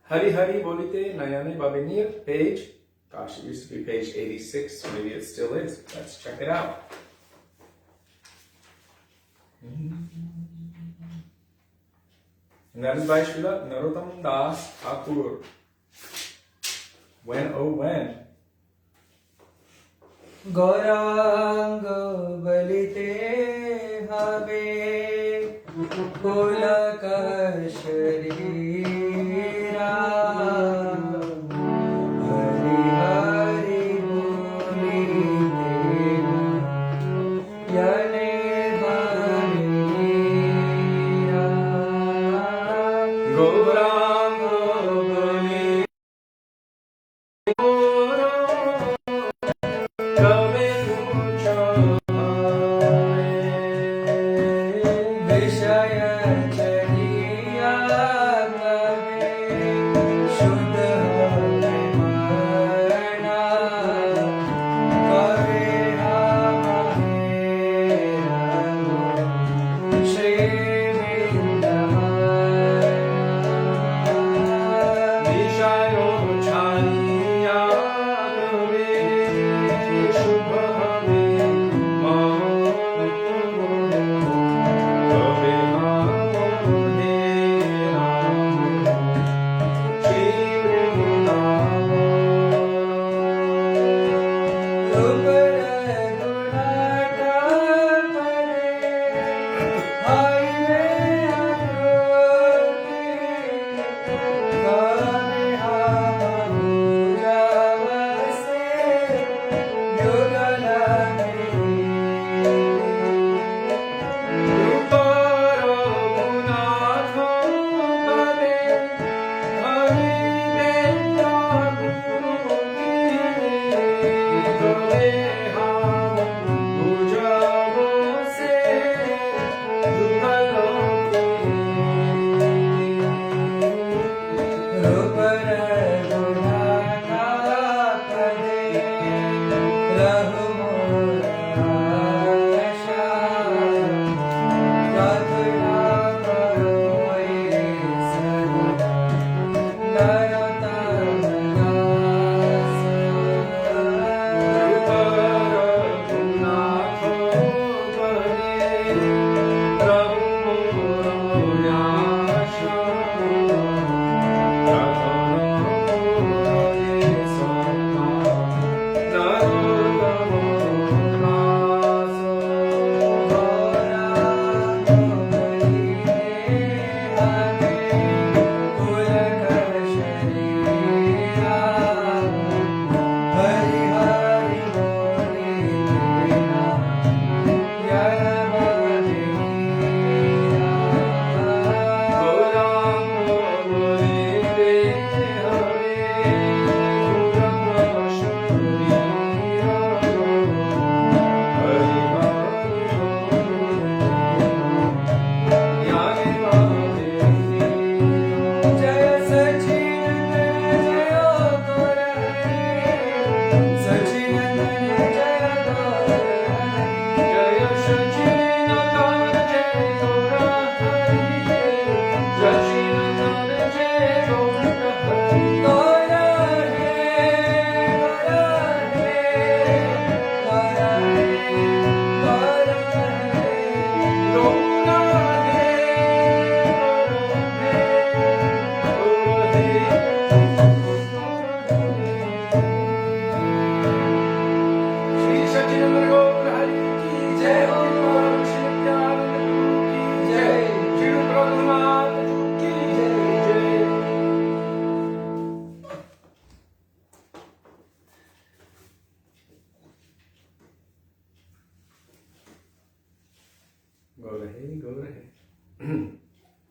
Hari Hari bolite Nayane Babinir. Page, gosh, it used to be page 86. Maybe it still is. Let's check it out. And that is by Srila Narottam Das Thakur. When, oh when. Gauranga balite have pulaka sharira Hari Hari bolite yane bhanira Gauranga bolite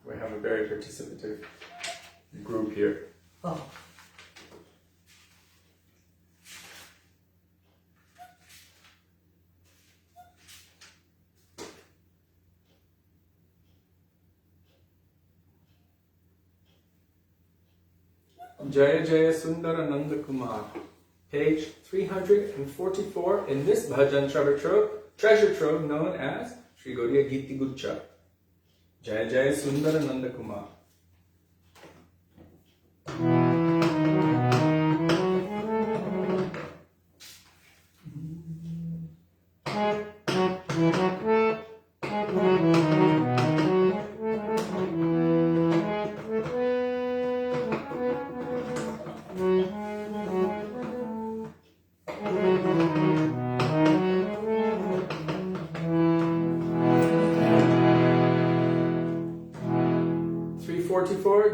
We have a very participative group here. Oh. Jaya Jaya Sundara Nanda Kumar, page 344 in this bhajan treasure trove known as Sri Gaudiya Giti Gucha. Jai Jai Sundara Nanda Kumar.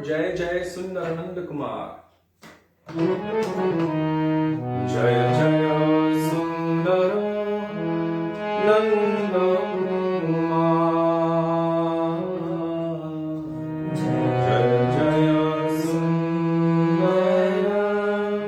Jai Jai Sundarananda Kumar. Jaya Jaya Sundara Nanda Kumar. Jaya Jaya Sundara Nanda Kumar.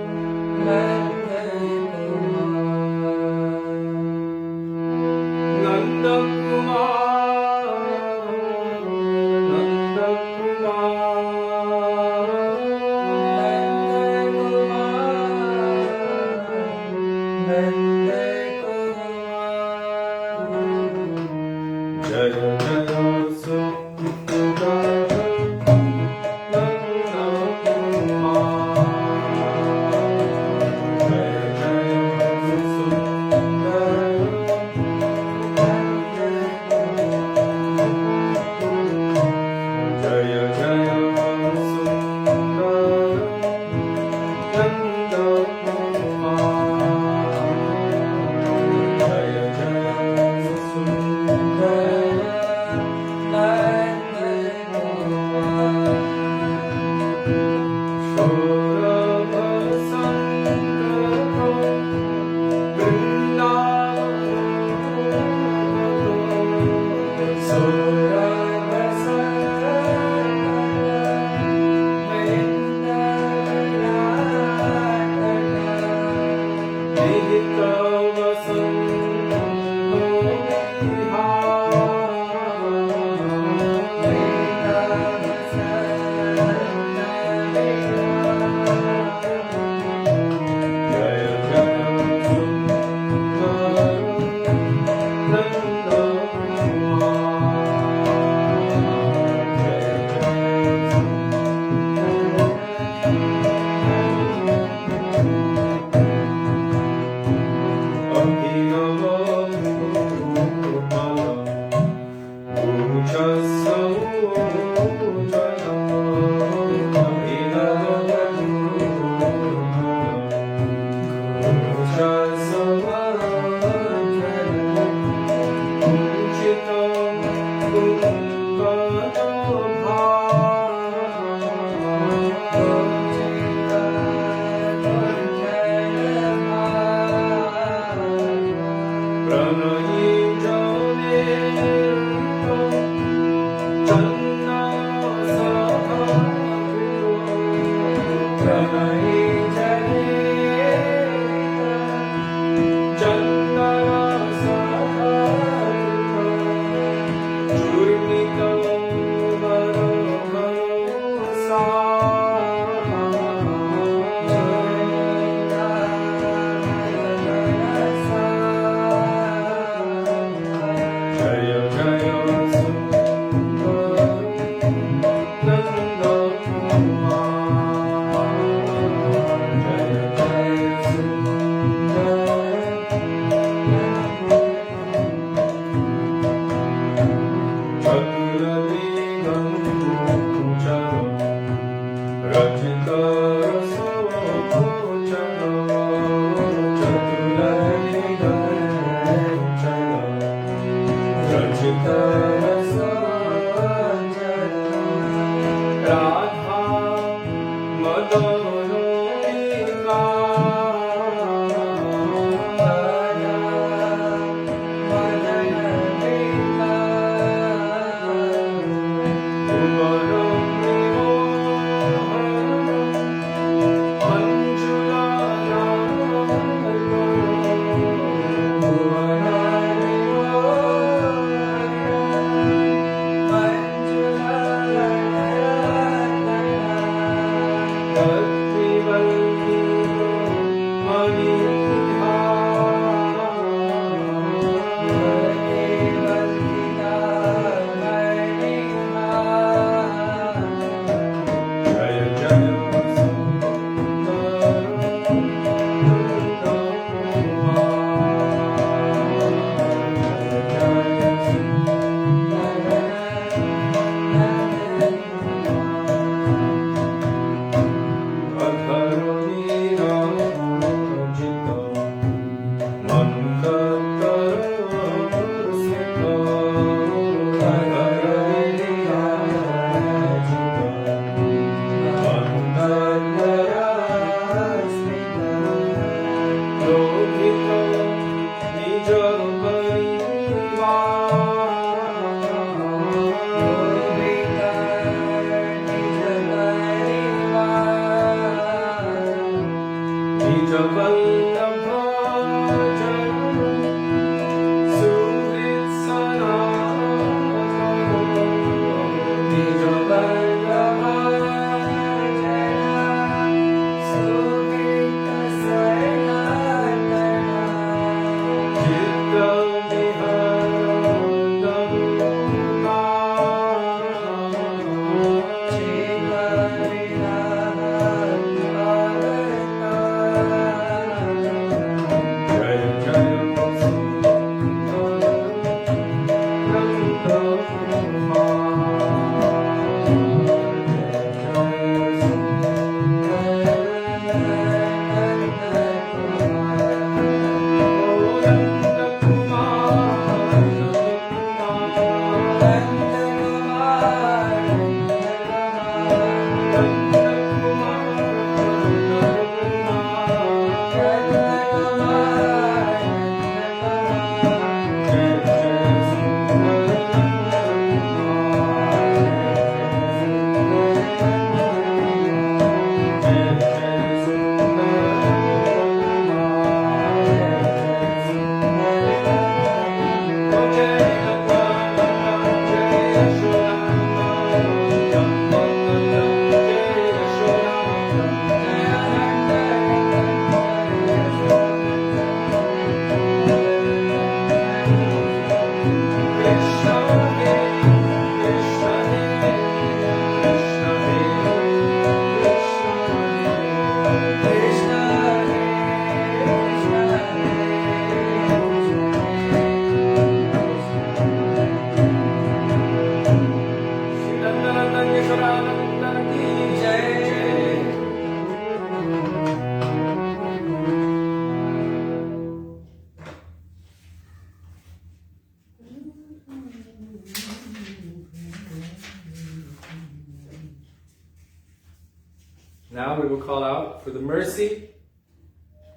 Now we will call out for the mercy,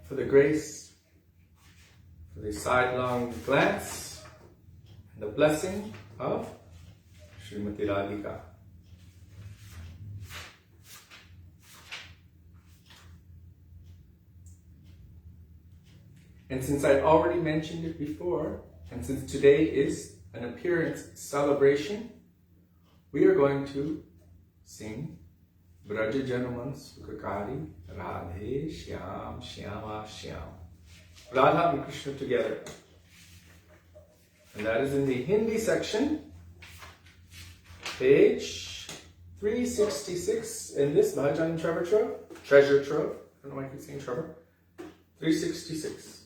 for the grace, for the sidelong glance, and the blessing of Srimati Radhika. And since I already mentioned it before, and since today is an appearance celebration, we are going to sing Braja Janaman Sukhakari Radhe Shyam Shyama Shyam. Radha and Krishna together. And that is in the Hindi section, page 366 in this Bhajan treasure trove. I don't know why I keep saying Trevor. 366.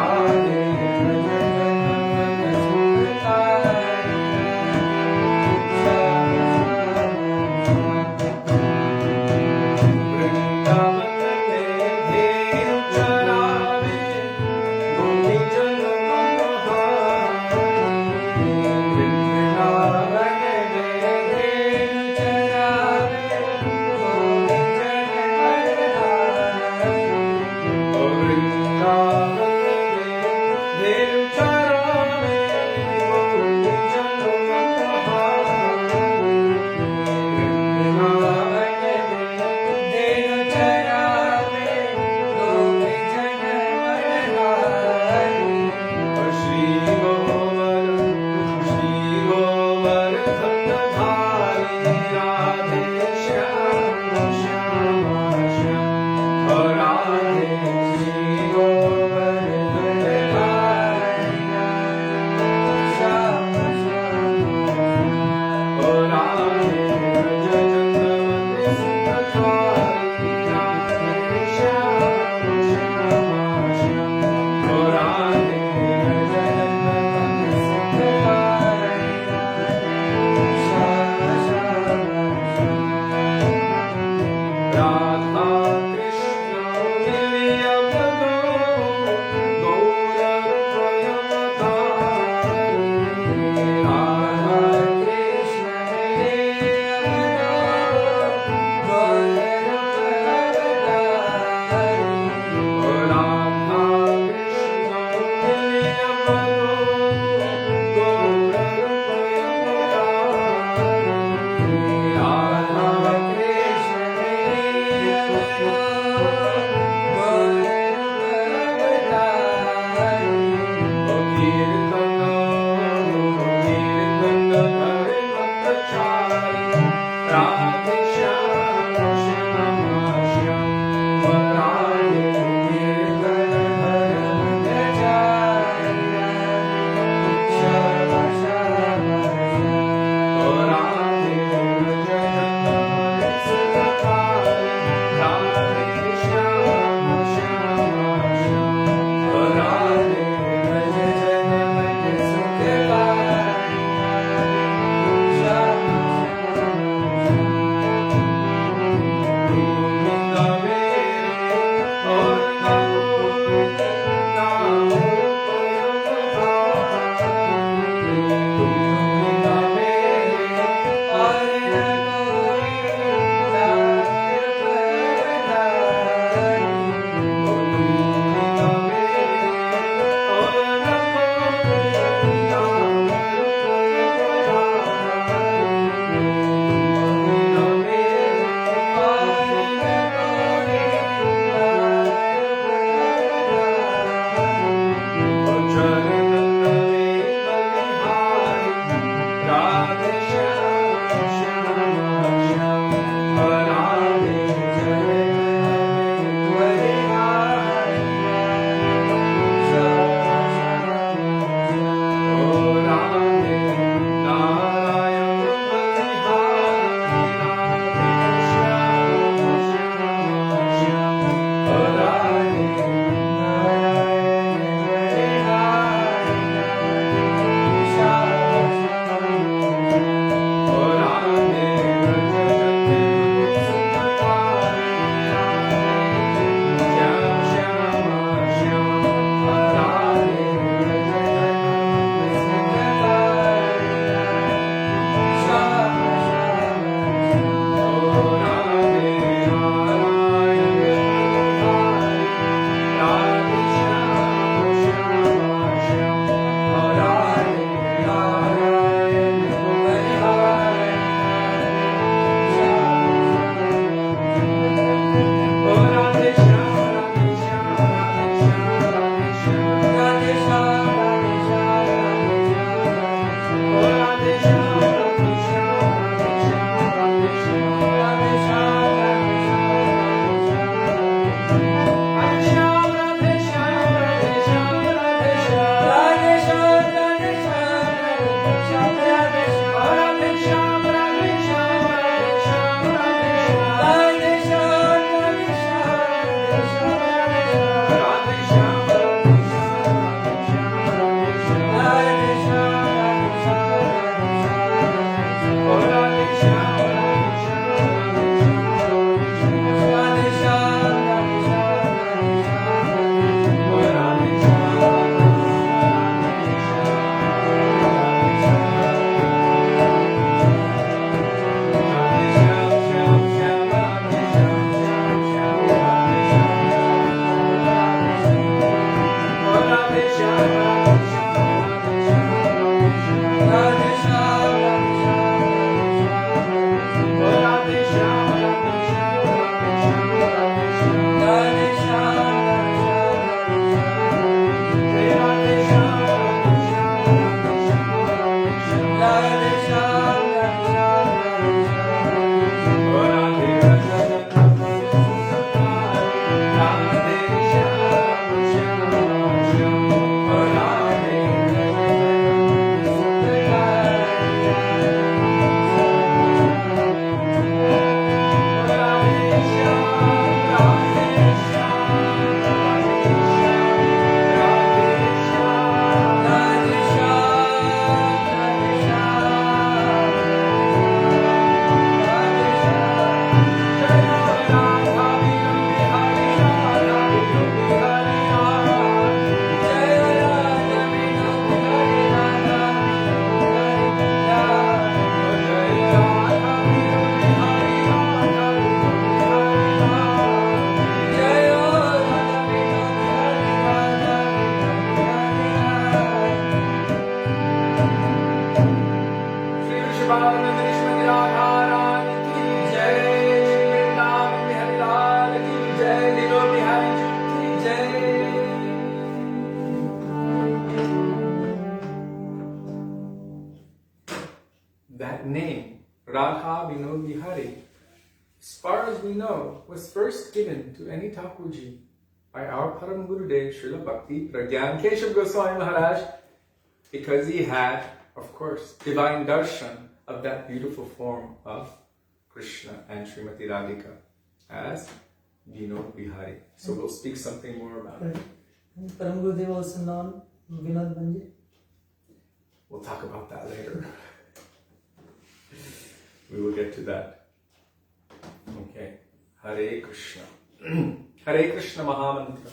Vrindavan that name, Radha Vinod Bihari, as far as we know, was first given to any Thakurji by our Param Gurudev, Srila Bhakti Prajnan Keshav Goswami Maharaj, because he had, of course, divine darshan of that beautiful form of Krishna and Srimati Radhika as Vinod Bihari. So we'll speak something more about it. Param Gurudev also known Vinod Banje. We'll talk about that later. We will get to that. Okay. Hare Krishna. Hare Krishna Mahamantra.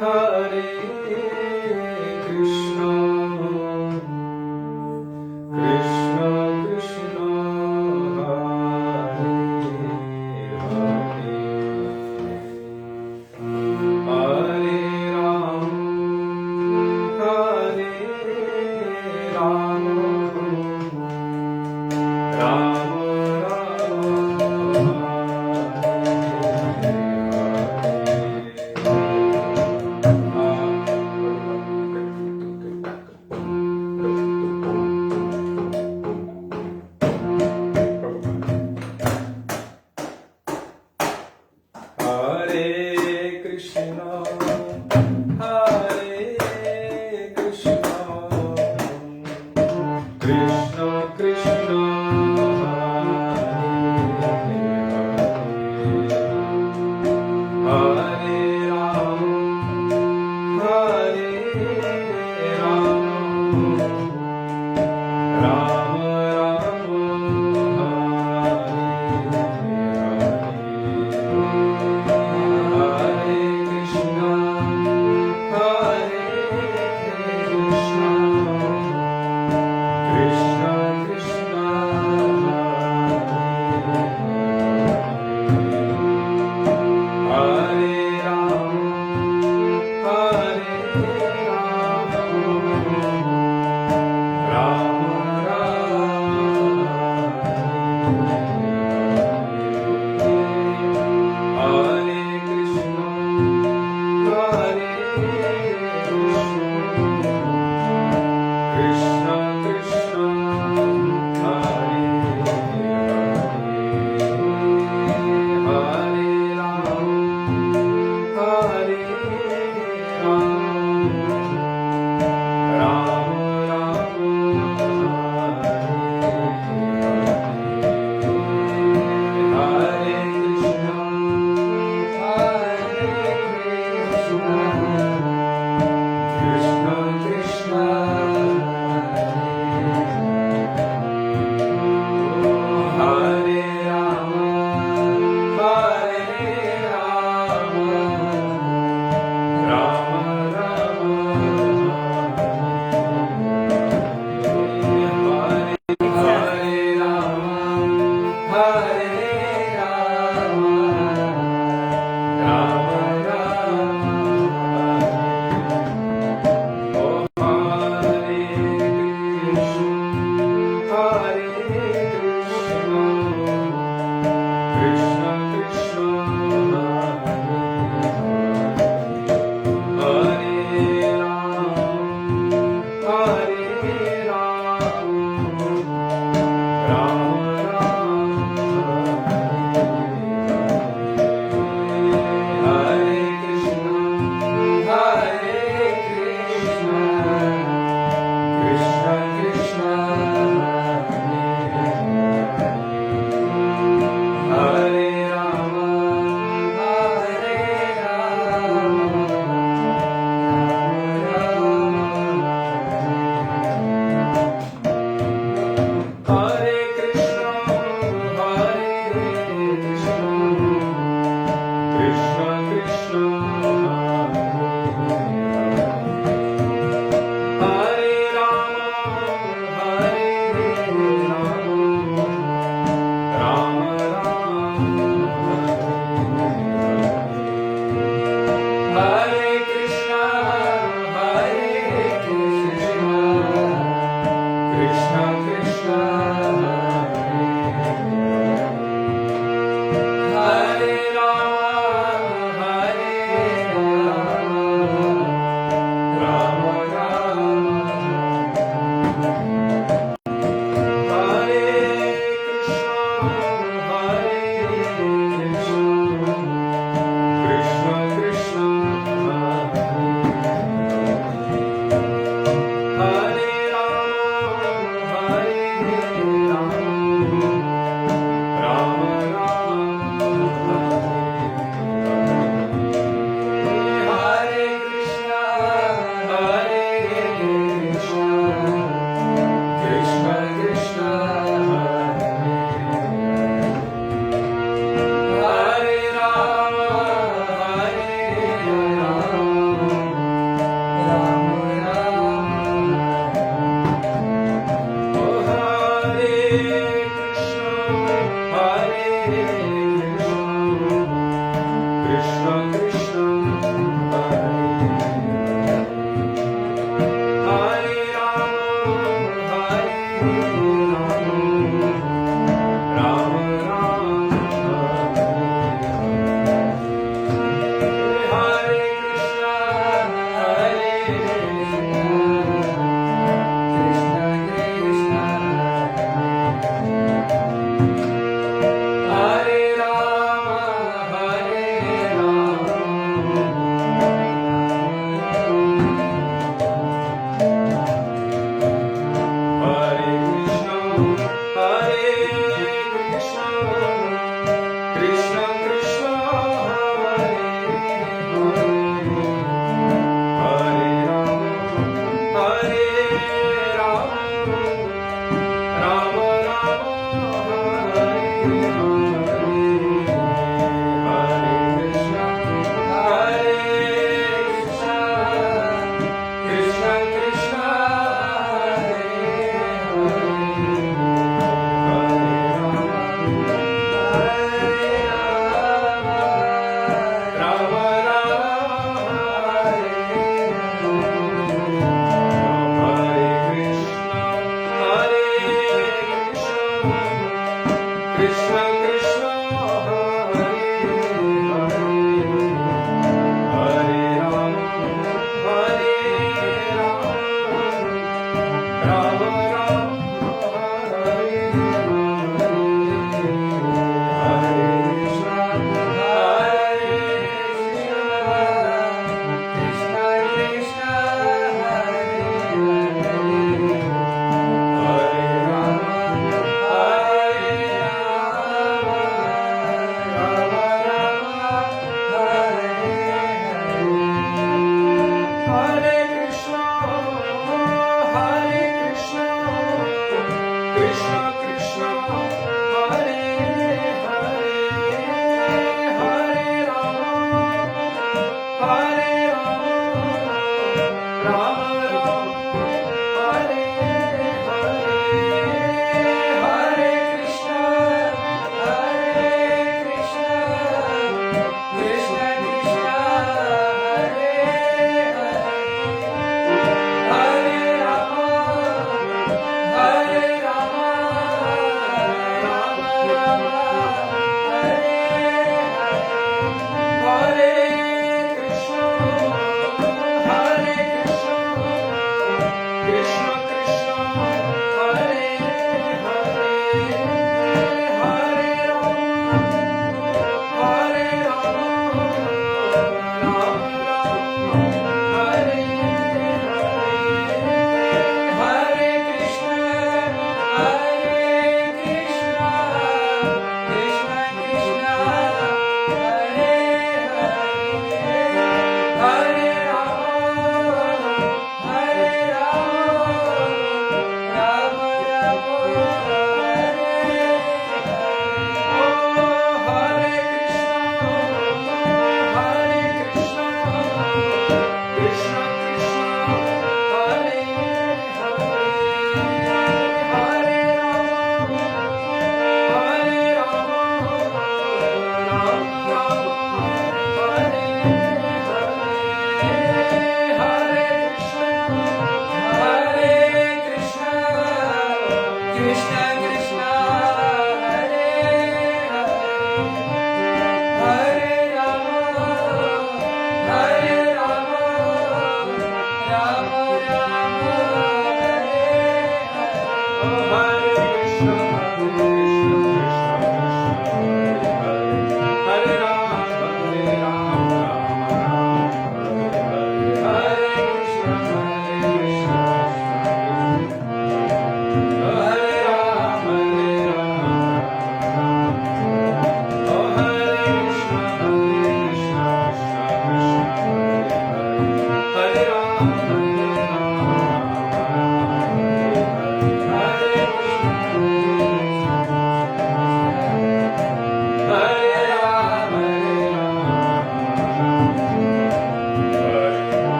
Hare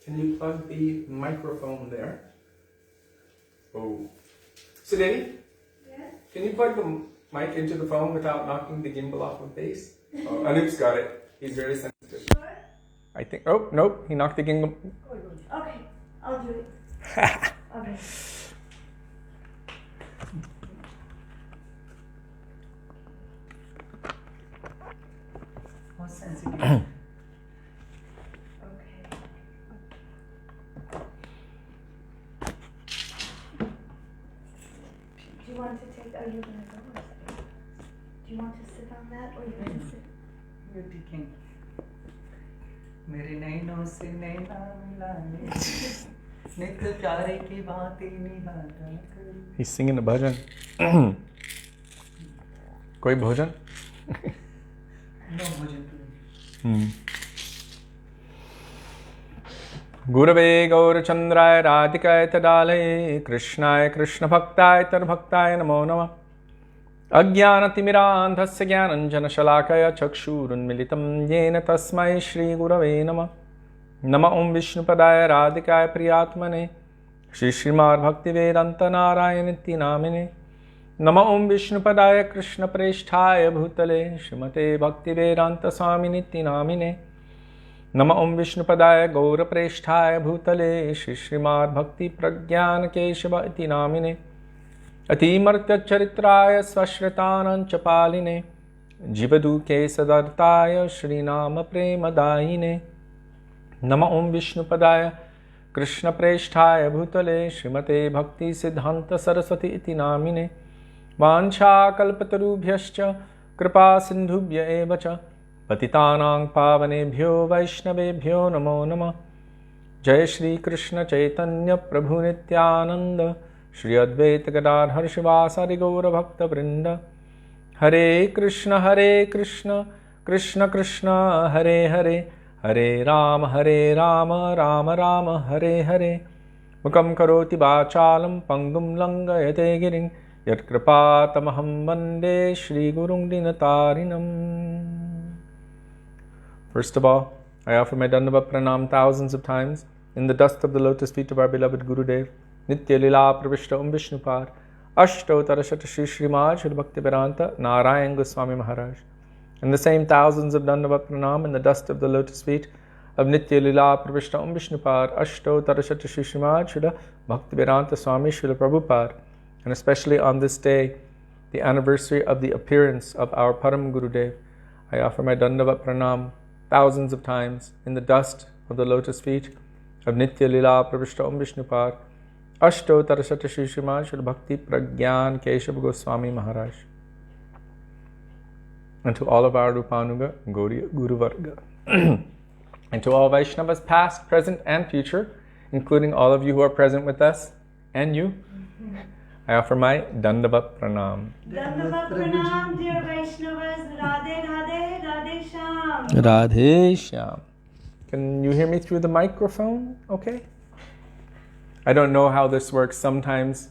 Can you plug the microphone there? Oh. Sudevi? Yes? Can you plug the mic into the phone without knocking the gimbal off of base? Oh, Anoop's got it. He's very sensitive. Sure? I think. Oh, nope. He knocked the gimbal. Okay, I'll do it. Okay. How sensitive. Okay. Do you want to take, are you going to go? Do you want to sit on that or you going to sit? You're taking. मेरे नैनों से नैना मिलाने नित्य प्यारे की बातें निहारा कर. He's singing a bhajan. Koi bhojan? No bhajan today. Gurave Gaurachandraya Radhikaya Tadalaye Krishnaya Krishna Bhaktaya Tadbhaktaya Namo Namah Ajnanatimirandhasya Jnananjana Shalakaya Chakshurunmilitam Yena Tasmai Shri Gurave Namah Nama Om Vishnupadaya Radhikaya Priyatmane Shri Srimad Bhakti Vedanta Narayana Namine Nama Om Vishnupadaya Krishna Preshthaya Bhutale Srimate Bhaktivedanta Swami Niti Namine. Nama Om Vishnupadaya Gaura Preshthaya Bhutale Shri Srimad Bhakti Prajnan Keshav iti Namine. Atimartya Charitraya Swashritanam Chapaline Jivaduke Sadartaya Shri Nama Premadayine. Nama Om Vishnupadaya Krishna Preshthaya Bhutale Srimate Bhakti Siddhanta Saraswati iti Namine. Vancha kalpatarubhyascha kripa sindhubhya eva cha patitanang pavanebhyo vaishnavebhyo namo namah. Jai Shri Krishna Chaitanya Prabhu Nityananda Shri Advaita Gadadhar Shivasari Gaura Bhakta Vrinda. Hare Krishna Krishna Krishna Hare Hare Hare Rama Rama Rama Hare Hare. Mukam karoti vachalam pangum langayate giring Yat kripatamaham vande Shri Gurung Dinatarinam. First of all, I offer my Dandavat Pranam thousands of times in the dust of the lotus feet of our beloved Gurudev, Nitya Lila Pravishta Vishnupad, Ashto Tarashata Shri Srimad Shri Bhakti Vedanta Narayan Goswami Maharaj. And the same thousands of Dandavat Pranam in the dust of the lotus feet of Nitya Lila Pravishta Vishnupad, Ashto Tarashata Shri Srimad Shri Bhakti Vedanta Swami Shri Prabhupada. And especially on this day, the anniversary of the appearance of our Param Gurudev, I offer my Dandavat Pranam thousands of times in the dust of the lotus feet of Nitya Lila Pravishta Vishnupad, Ashto Tarashata Shri Srimad Shri Bhakti Prajnan Keshav Goswami Maharaj. And to all of our Rupanuga Gauriya Guru Varga. And to all Vaishnavas past, present and future, including all of you who are present with us and you, I offer my Dandavat Pranam. Dandavat Pranam, dear Vaishnavas. Radhe Radhe, Radhe Shyam. Radhe Shyam. Can you hear me through the microphone? Okay. I don't know how this works. Sometimes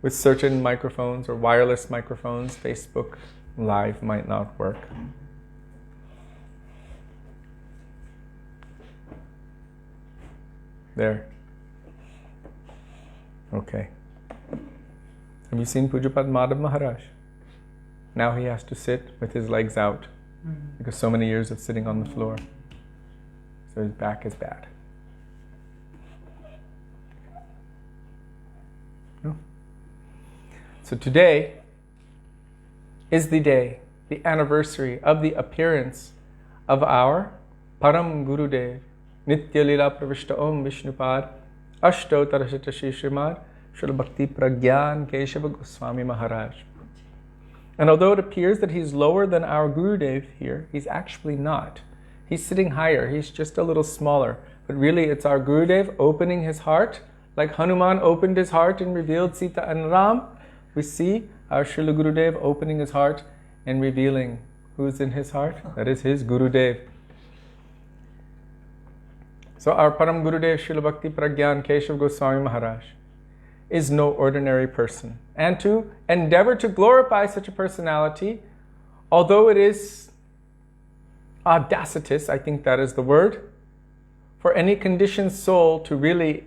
with certain microphones or wireless microphones, Facebook Live might not work. There. Okay. Have you seen Pujapad Madhav Maharaj? Now he has to sit with his legs out because so many years of sitting on the floor. So his back is bad. No? So today is the day, the anniversary of the appearance of our Param Gurudev, Nitya Lila Pravishta Om Vishnupad, Ashto Tarashata Shri Srimad Srila Bhakti Prajnan Keshav Goswami Maharaj. And although it appears that he's lower than our Gurudev here, he's actually not. He's sitting higher, he's just a little smaller. But really it's our Gurudev opening his heart, like Hanuman opened his heart and revealed Sita and Ram. We see our Srila Gurudev opening his heart and revealing who's in his heart. That is his Gurudev. So our Param Gurudev Srila Bhakti Prajnan Keshav Goswami Maharaj is no ordinary person. And to endeavor to glorify such a personality, although it is audacitous, I think that is the word, for any conditioned soul to really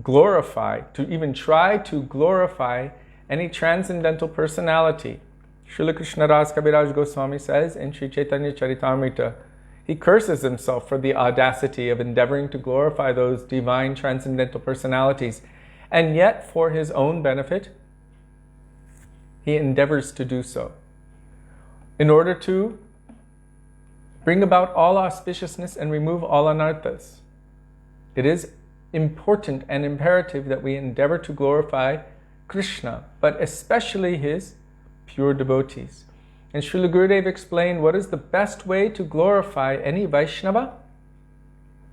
glorify, to even try to glorify any transcendental personality. Srila Krishna Ras Kaviraj Goswami says in Sri Chaitanya Charitamrita, he curses himself for the audacity of endeavoring to glorify those divine transcendental personalities. And yet, for his own benefit, he endeavors to do so in order to bring about all auspiciousness and remove all anarthas. It is important and imperative that we endeavor to glorify Krishna, but especially his pure devotees. And Srila Gurudev explained what is the best way to glorify any Vaishnava.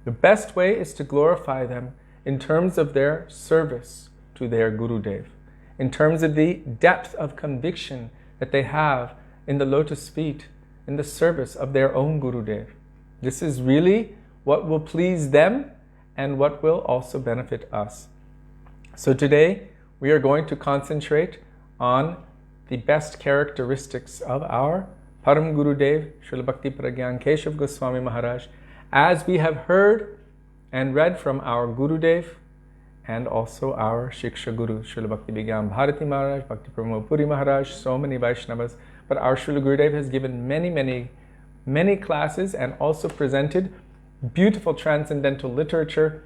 The best way is to glorify them in terms of their service to their Gurudev, in terms of the depth of conviction that they have in the lotus feet, in the service of their own Gurudev. This is really what will please them and what will also benefit us. So today we are going to concentrate on the best characteristics of our Param Gurudev, Srila Bhakti Prajnan Keshav Goswami Maharaj, as we have heard and read from our Gurudev and also our Shiksha Guru, Srila Bhakti Vigyan Bharati Maharaj, Bhakti Pramod Puri Maharaj, so many Vaishnavas. But our Srila Gurudev has given many classes and also presented beautiful transcendental literature.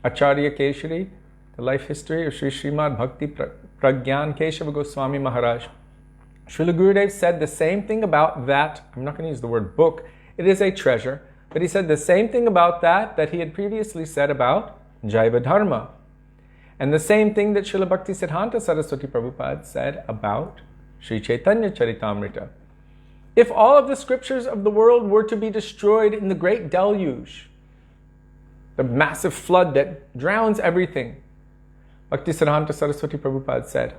Acharya KIshori, the life history of Sri Srimad Bhakti Prajnan Keshav Goswami Maharaj. Srila Gurudev said the same thing about that. I'm not going to use the word book. It is a treasure. But he said the same thing about that he had previously said about Jaiva Dharma. And the same thing that Srila Bhakti Siddhanta Saraswati Prabhupada said about Sri Chaitanya Charitamrita. If all of the scriptures of the world were to be destroyed in the great deluge, the massive flood that drowns everything, Bhakti Siddhanta Saraswati Prabhupada said,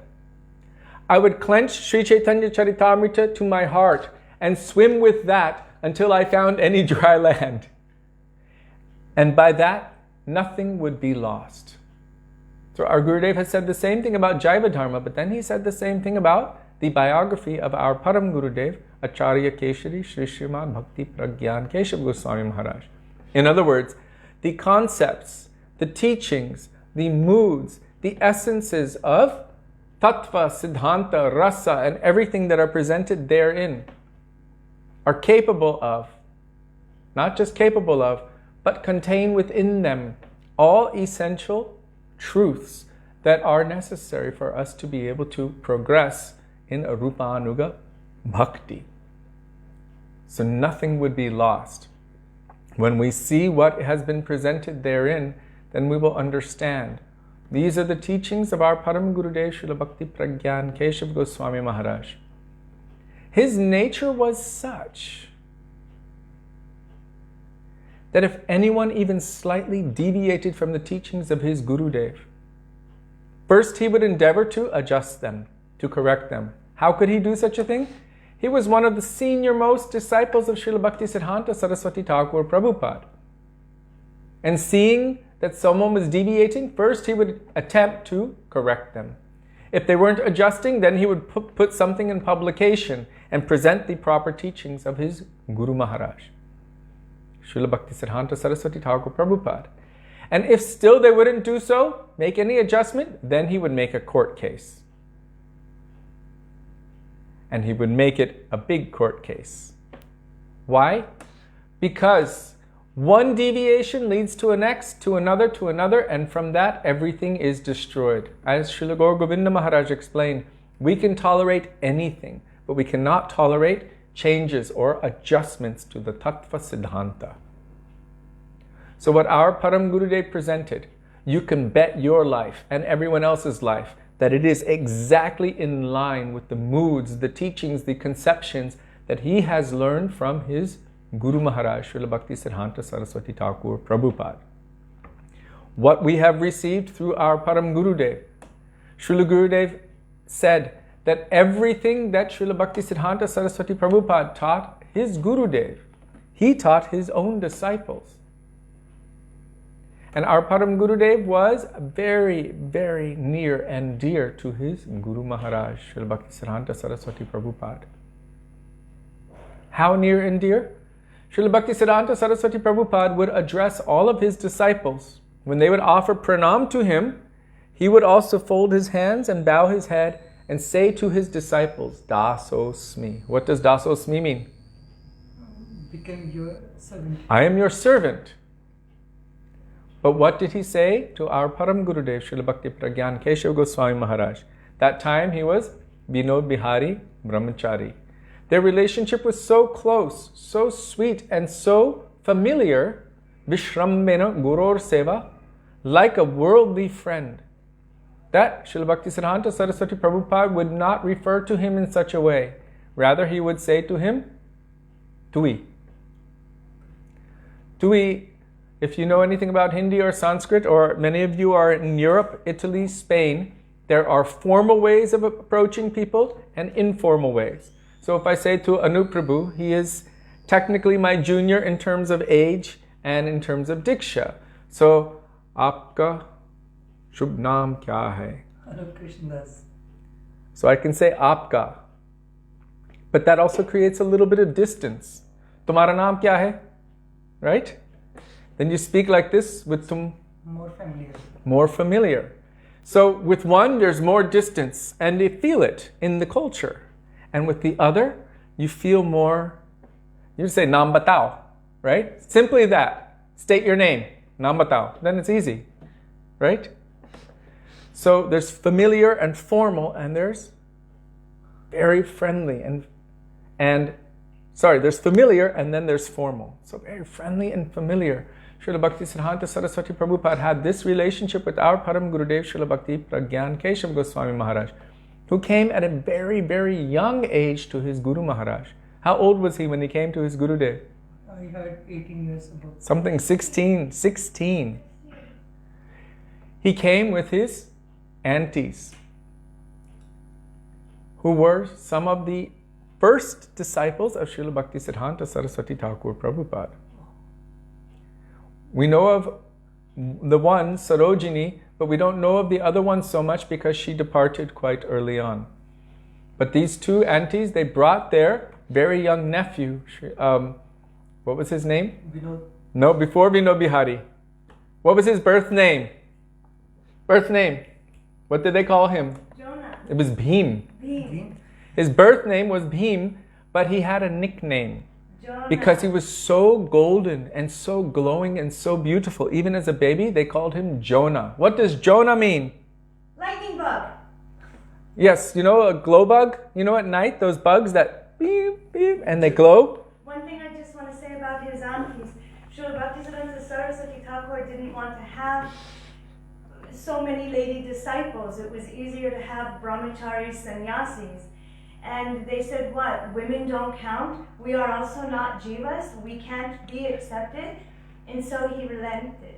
I would clench Sri Chaitanya Charitamrita to my heart and swim with that until I found any dry land. And by that, nothing would be lost. So our Gurudev has said the same thing about Jaiva Dharma, but then he said the same thing about the biography of our Param Gurudev, Acharya KIshori, Sri Srimad Bhakti Prajnan Keshav Goswami Maharaj. In other words, the concepts, the teachings, the moods, the essences of Tattva, Siddhanta, Rasa, and everything that are presented therein are capable of, not just capable of, but contain within them all essential truths that are necessary for us to be able to progress in Arupanuga Bhakti. So nothing would be lost. When we see what has been presented therein, then we will understand. These are the teachings of our Param Gurudev, Srila Bhakti Prajnan Keshav Goswami Maharaj. His nature was such that if anyone even slightly deviated from the teachings of his Gurudev, first he would endeavor to adjust them, to correct them. How could he do such a thing? He was one of the senior-most disciples of Srila Bhakti Siddhanta Saraswati Thakur Prabhupada. And seeing that someone was deviating, first he would attempt to correct them. If they weren't adjusting, then he would put something in publication and present the proper teachings of his Guru Maharaj, Srila Bhakti Siddhanta Saraswati Thakur Prabhupada. And if still they wouldn't do so, make any adjustment, then he would make a court case. And he would make it a big court case. Why? Because one deviation leads to a next, to another, and from that everything is destroyed. As Srila Gaur Govinda Maharaj explained, we can tolerate anything, but we cannot tolerate changes or adjustments to the Tattva Siddhanta. So what our Param Gurudev presented, you can bet your life and everyone else's life that it is exactly in line with the moods, the teachings, the conceptions that he has learned from his Guru Maharaj, Srila Bhakti Siddhanta Saraswati Thakur Prabhupada. What we have received through our Param Gurudev, Srila Gurudev said that everything that Srila Bhakti Siddhanta Saraswati Prabhupada taught his Gurudev, he taught his own disciples. And our Param Gurudev was very, very near and dear to his Guru Maharaj, Srila Bhakti Siddhanta Saraswati Prabhupada. How near and dear? Srila Bhakti Siddhanta Saraswati Prabhupada would address all of his disciples. When they would offer pranam to him, he would also fold his hands and bow his head and say to his disciples, Dasosmi. What does Dasosmi mean? Become your servant. I am your servant. But what did he say to our Param Gurudev, Srila Bhakti Prajnan Keshav Goswami Maharaj? That time he was Vinod Bihari Brahmachari. Their relationship was so close, so sweet, and so familiar, Vishrammena Guror Seva, like a worldly friend, that Srila Bhakti Siddhanta Saraswati Prabhupada would not refer to him in such a way. Rather, he would say to him, Tui. Tui, if you know anything about Hindi or Sanskrit, or many of you are in Europe, Italy, Spain, there are formal ways of approaching people and informal ways. So if I say to Anup Prabhu, he is technically my junior in terms of age and in terms of diksha. So, Aapka Shubh Naam Kya Hai? Anup Krishnadas. So I can say Aapka. But that also creates a little bit of distance. Tumhara naam kya hai? Right? Then you speak like this with tum More familiar. More familiar. So with one, there's more distance, and they feel it in the culture. And with the other, you feel more, you say, Nam batao, right? Simply that. State your name, Nam batao. Then it's easy, right? So there's familiar and formal, and there's very friendly. There's familiar, and then there's formal. So very friendly and familiar. Srila Bhakti Siddhanta Saraswati Prabhupada had this relationship with our Param Gurudev, Srila Bhakti Prajnan Keshav Goswami Maharaj, who came at a very, very young age to his Guru Maharaj. How old was he when he came to his Gurudev? I heard 18 years ago. Something 16. He came with his aunties, who were some of the first disciples of Srila Bhakti Siddhanta Saraswati Thakur Prabhupada. We know of the one, Sarojini, but we don't know of the other one so much because she departed quite early on. But these two aunties, they brought their very young nephew, what was his name? Vinod. No, before Vinod Bihari. What was his birth name? Birth name. What did they call him? Jonah. It was Bhim. Bhim. His birth name was Bhim, but he had a nickname. Jonah. Because he was so golden and so glowing and so beautiful. Even as a baby, they called him Jonah. What does Jonah mean? Lightning bug. Yes, you know a glow bug? You know at night, those bugs that beep, beep, and they glow? One thing I just want to say about his aunties, Srila Bhaktisiddhanta Saraswati Thakur didn't want to have so many lady disciples. It was easier to have brahmacharis, sannyasis. And they said, what? Women don't count? We are also not jivas? We can't be accepted? And so he relented.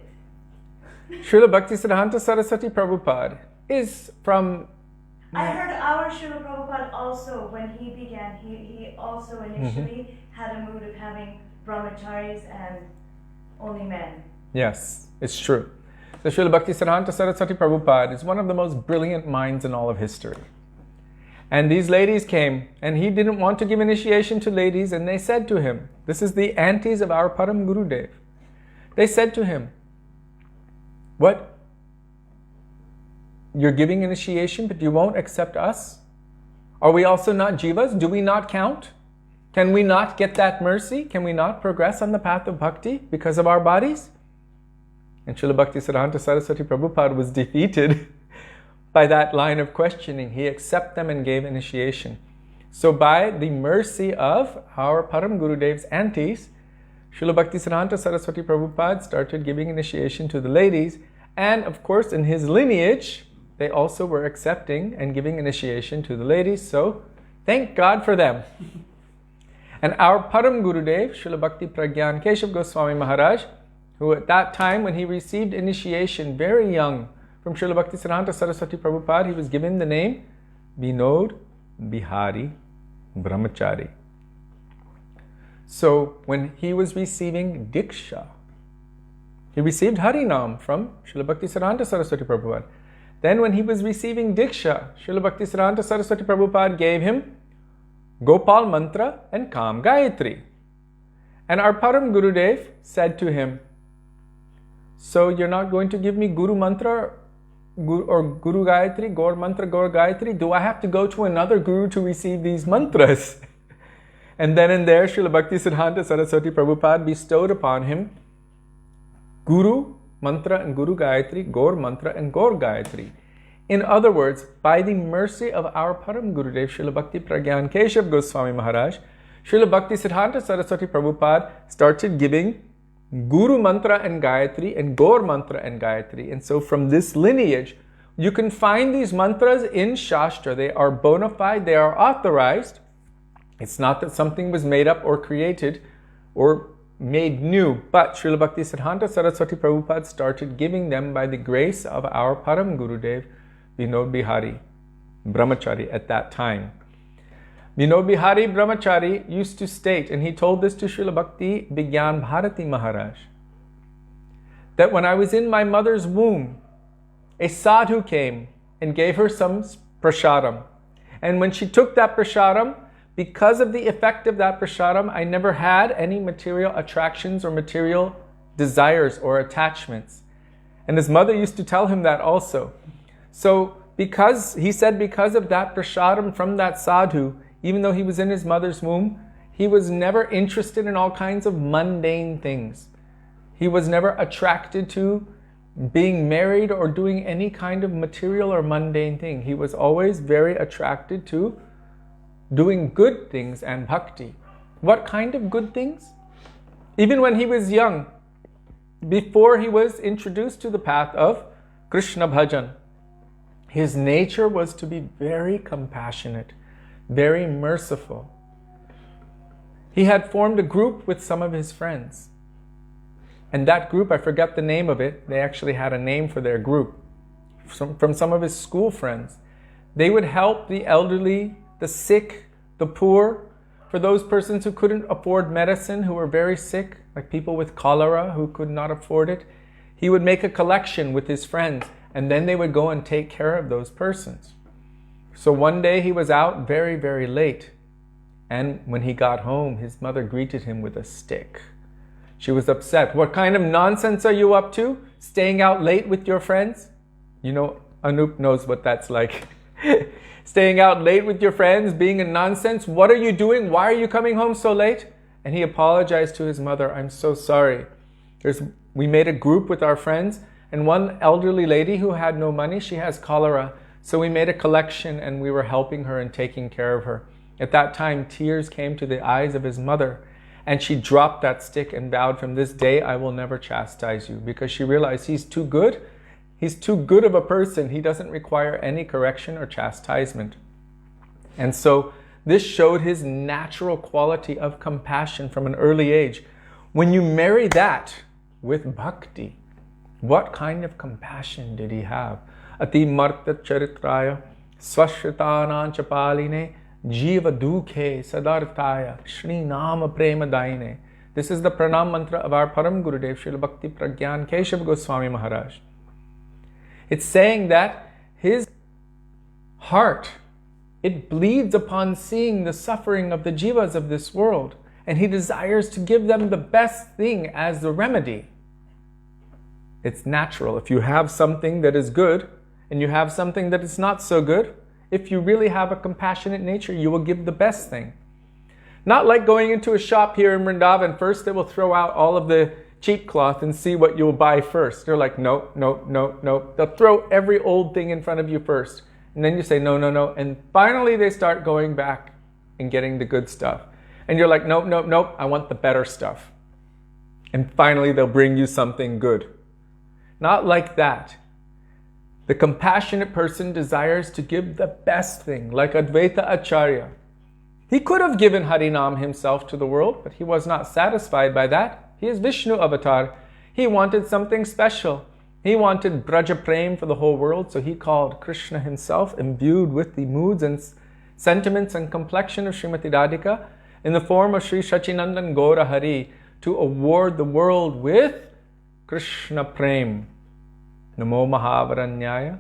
Srila Bhaktisiddhanta Saraswati Prabhupada is from... I heard our Srila Prabhupada also, when he began, he also initially had a mood of having brahmacharis and only men. Yes, it's true. So Srila Bhaktisiddhanta Saraswati Prabhupada is one of the most brilliant minds in all of history. And these ladies came, and he didn't want to give initiation to ladies, and they said to him, this is the aunties of our Param Gurudev. They said to him, what? You're giving initiation, but you won't accept us? Are we also not jivas? Do we not count? Can we not get that mercy? Can we not progress on the path of bhakti because of our bodies? And Srila Bhaktisiddhanta Saraswati Prabhupada was defeated by that line of questioning. He accepted them and gave initiation. So by the mercy of our Param Gurudev's aunties, Srila Bhaktisiddhanta Saraswati Prabhupada started giving initiation to the ladies, and of course in his lineage, they also were accepting and giving initiation to the ladies, so thank God for them. And our Param Gurudev, Srila Bhakti Prajnan Keshav Goswami Maharaj, who at that time when he received initiation very young from Srila Bhaktisiddhanta Saraswati Prabhupada, he was given the name Vinod Bihari Brahmachari. So when he was receiving Diksha, he received Harinam from Srila Bhaktisiddhanta Saraswati Prabhupada. Then when he was receiving Diksha, Srila Bhaktisiddhanta Saraswati Prabhupada gave him Gopal Mantra and Kam Gayatri. And our Param Gurudev said to him, so you're not going to give me Guru Mantra or Guru Gayatri, Gaur Mantra, Gaur Gayatri? Do I have to go to another Guru to receive these mantras? And then and there, Srila Bhaktisiddhanta Saraswati Prabhupada bestowed upon him Guru Mantra and Guru Gayatri, Gaur Mantra and Gaur Gayatri. In other words, by the mercy of our Param Gurudev, Srila Bhakti Prajnan Keshav Goswami Maharaj, Srila Bhaktisiddhanta Saraswati Prabhupada started giving Guru Mantra and Gayatri and Gaur Mantra and Gayatri. And so from this lineage, you can find these mantras in Shastra. They are bona fide, they are authorized. It's not that something was made up or created or made new, but Srila Bhaktisiddhanta Saraswati Prabhupada started giving them by the grace of our Param Gurudev, Vinod Bihari Brahmachari at that time. Vinod Bihari Brahmachari used to state, and he told this to Srila Bhakti Vigyan Bharati Maharaj, that when I was in my mother's womb, a sadhu came and gave her some prasadam. And when she took that prasadam, because of the effect of that prasadam, I never had any material attractions or material desires or attachments. And his mother used to tell him that also. So because of that prasadam from that sadhu, even though he was in his mother's womb, he was never interested in all kinds of mundane things. He was never attracted to being married or doing any kind of material or mundane thing. He was always very attracted to doing good things and bhakti. What kind of good things? Even when he was young, before he was introduced to the path of Krishna bhajan, his nature was to be very compassionate, very merciful. He had formed a group with some of his friends. And that group, I forget the name of it, they actually had a name for their group, from some of his school friends. They would help the elderly, the sick, the poor, for those persons who couldn't afford medicine, who were very sick, like people with cholera who could not afford it. He would make a collection with his friends, and then they would go and take care of those persons. So one day he was out very, very late. And when he got home, his mother greeted him with a stick. She was upset. What kind of nonsense are you up to? Staying out late with your friends? You know, Anup knows what that's like. Staying out late with your friends, being a nonsense. What are you doing? Why are you coming home so late? And he apologized to his mother. I'm so sorry. We made a group with our friends, and one elderly lady who had no money, she has cholera. So we made a collection and we were helping her and taking care of her. At that time, tears came to the eyes of his mother, and she dropped that stick and vowed, from this day I will never chastise you, because she realized he's too good. He's too good of a person. He doesn't require any correction or chastisement. And so this showed his natural quality of compassion from an early age. When you marry that with bhakti, what kind of compassion did he have? Ati marta charitraya swashritanam chapaline Jiva Dukhe Sadarthaya Shri Nama Prema Daine. This is the pranam mantra of our Param Gurudev, Srila Bhakti Prajnan Keshav Goswami Maharaj. It's saying that his heart, it bleeds upon seeing the suffering of the jivas of this world, and he desires to give them the best thing as the remedy. It's natural. If you have something that is good, and you have something that is not so good, if you really have a compassionate nature, you will give the best thing. Not like going into a shop here in Vrindavan. First, they will throw out all of the cheap cloth and see what you'll buy first. They're like, no, no, no, no. They'll throw every old thing in front of you first. And then you say, no, no, no. And finally, they start going back and getting the good stuff. And you're like, nope, nope, nope. I want the better stuff. And finally, they'll bring you something good. Not like that. The compassionate person desires to give the best thing, like Advaita Acharya. He could have given Harinam himself to the world, but he was not satisfied by that. He is Vishnu avatar. He wanted something special. He wanted Braja Prem for the whole world, so he called Krishna himself, imbued with the moods and sentiments and complexion of Srimati Radhika, in the form of Sri Shachinandan Gaura Hari, to award the world with Krishna Prem. Namo Mahavaranyaya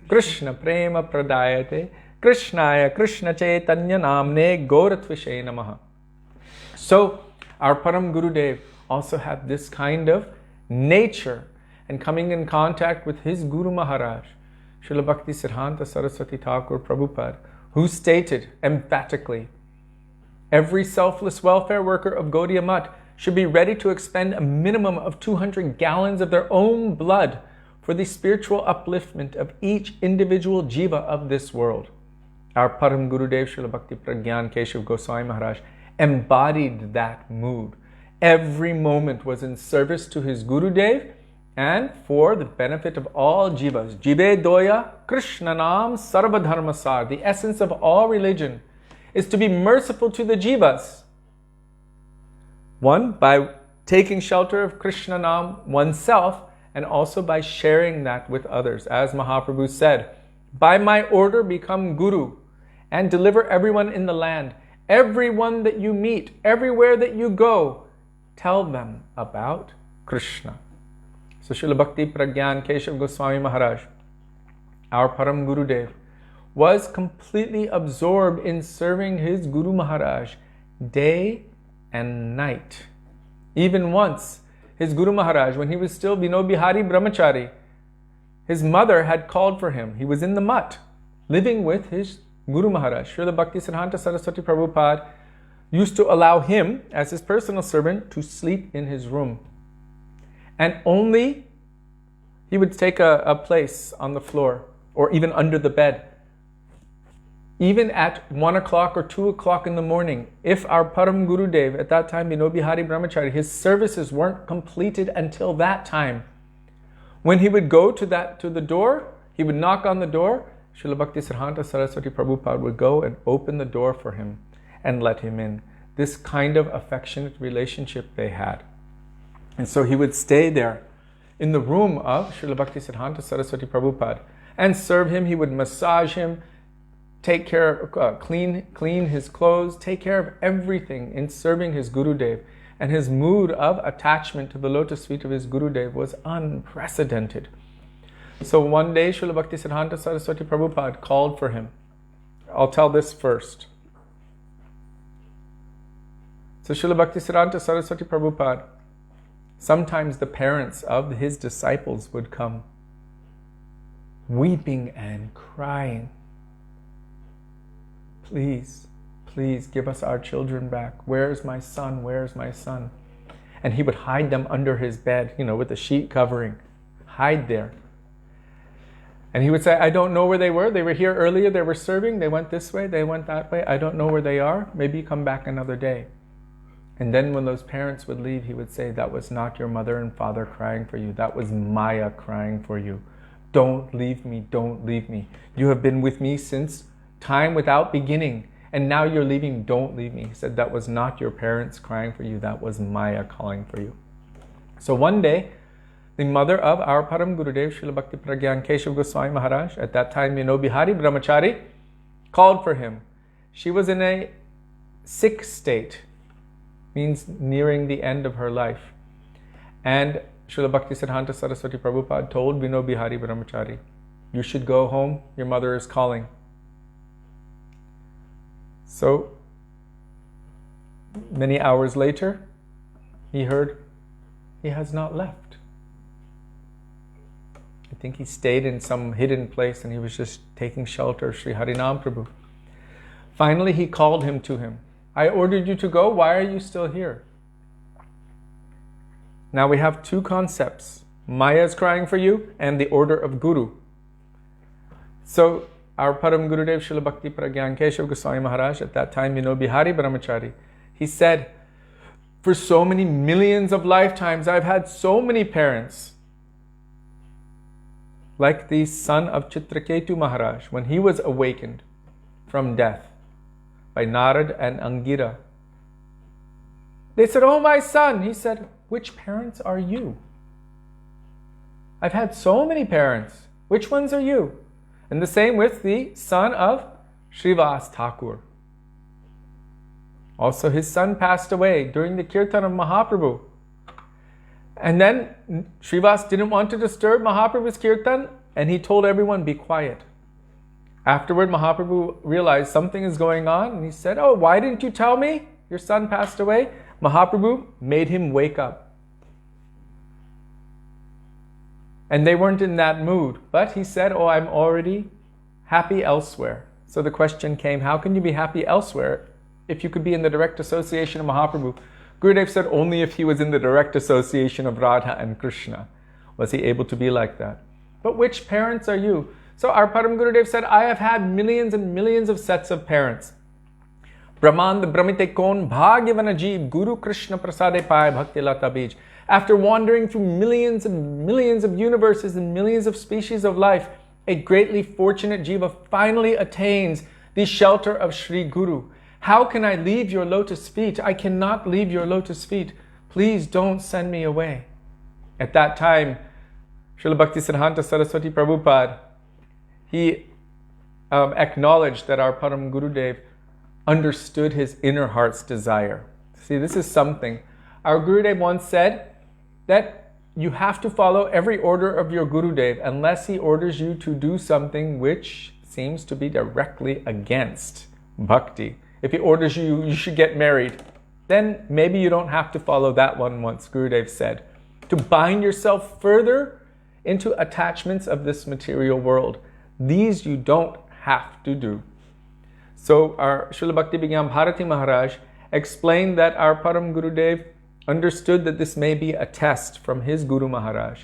Krishna Prema Pradayate Krishnaya Krishna Chaitanya Namne Gauratvishaya Namaha. So our Param Gurudev also had this kind of nature, and coming in contact with his Guru Maharaj, Srila Bhakti Siddhanta Saraswati Thakur Prabhupada, who stated emphatically, every selfless welfare worker of Gaudiya Math should be ready to expend a minimum of 200 gallons of their own blood for the spiritual upliftment of each individual jiva of this world. Our Param Gurudev Srila Bhakti Prajnan Keshav Goswami Maharaj embodied that mood. Every moment was in service to his Gurudev and for the benefit of all jivas. Jive doya Krishna Nam Sarva Dharma Sar. The essence of all religion is to be merciful to the jivas. One, by taking shelter of Krishna Nam oneself, and also by sharing that with others. As Mahaprabhu said, by my order become Guru and deliver everyone in the land. Everyone that you meet, everywhere that you go, tell them about Krishna. So Srila Bhakti Prajnan Keshav Goswami Maharaj, our Param Gurudev, was completely absorbed in serving his Guru Maharaj day and night. Even once, his Guru Maharaj, when he was still Bihari Brahmachari, his mother had called for him. He was in the mutt, living with his Guru Maharaj. Srila Bhakti Siddhanta Saraswati Prabhupada used to allow him, as his personal servant, to sleep in his room. And only he would take a place on the floor or even under the bed. Even at 1 o'clock or 2 o'clock in the morning, if our Param Gurudev, at that time, Bihari Brahmachari, his services weren't completed until that time. When he would go to the door, he would knock on the door, Srila Bhakti Siddhanta Saraswati Prabhupada would go and open the door for him and let him in. This kind of affectionate relationship they had. And so he would stay there in the room of Srila Bhakti Siddhanta Saraswati Prabhupada and serve him. He would massage him, take care of, clean his clothes, take care of everything in serving his Gurudev. And his mood of attachment to the lotus feet of his Gurudev was unprecedented. So one day Srila Bhakti Siddhanta Saraswati Prabhupada called for him. I'll tell this first. So Srila Bhakti Siddhanta Saraswati Prabhupada, sometimes the parents of his disciples would come, weeping and crying. Please, please give us our children back. Where's my son? Where's my son? And he would hide them under his bed, with a sheet covering. Hide there. And he would say, I don't know where they were. They were here earlier. They were serving. They went this way. They went that way. I don't know where they are. Maybe come back another day. And then when those parents would leave, he would say, that was not your mother and father crying for you. That was Maya crying for you. Don't leave me. Don't leave me. You have been with me since time without beginning. And now you're leaving. Don't leave me. He said, that was not your parents crying for you. That was Maya calling for you. So one day, the mother of our Param Gurudev, Srila Bhakti Prajnan Keshav Goswami Maharaj, at that time, Bihari Brahmachari, called for him. She was in a sick state, means nearing the end of her life. And Srila Bhakti Siddhanta Saraswati Prabhupada told Bihari Brahmachari, you should go home, your mother is calling. So, many hours later, he heard, he has not left. I think he stayed in some hidden place and he was just taking shelter of Sri Harinam Prabhu. Finally, he called him to him. I ordered you to go. Why are you still here? Now we have two concepts. Maya is crying for you and the order of Guru. So our Param Gurudev Srila Bhakti Prajnan Keshav Goswami Maharaj, at that time, Bihari Brahmachari, he said, for so many millions of lifetimes, I've had so many parents. Like the son of Chitraketu Maharaj, when he was awakened from death by Narad and Angira. They said, oh my son. He said, which parents are you? I've had so many parents. Which ones are you? And the same with the son of Vyas Thakur. Also his son passed away during the kirtan of Mahaprabhu. And then Vyas didn't want to disturb Mahaprabhu's kirtan and he told everyone, be quiet. Afterward, Mahaprabhu realized something is going on and he said, oh, why didn't you tell me your son passed away? Mahaprabhu made him wake up. And they weren't in that mood. But he said, oh, I'm already happy elsewhere. So the question came, how can you be happy elsewhere if you could be in the direct association of Mahaprabhu? Gurudev said only if he was in the direct association of Radha and Krishna was he able to be like that. But which parents are you? So our Param Gurudev said, I have had millions and millions of sets of parents. Brahmand Brahmite Kon Bhagyavana Jeev Guru Krishna Prasade Pai Bhakti Lata Bij. After wandering through millions and millions of universes and millions of species of life, a greatly fortunate jiva finally attains the shelter of Sri Guru. How can I leave your lotus feet? I cannot leave your lotus feet. Please don't send me away. At that time, Srila Bhakti Siddhanta Saraswati Prabhupada, he acknowledged that our Param Gurudev understood his inner heart's desire. See, this is something. Our Gurudev once said that you have to follow every order of your Gurudev unless he orders you to do something which seems to be directly against bhakti. If he orders you, you should get married, then maybe you don't have to follow that one once, Gurudev said. to bind yourself further into attachments of this material world. These you don't have to do. So our Srila Bhakti Vigyan Bharati Maharaj explained that our Param Gurudev understood that this may be a test from his Guru Maharaj.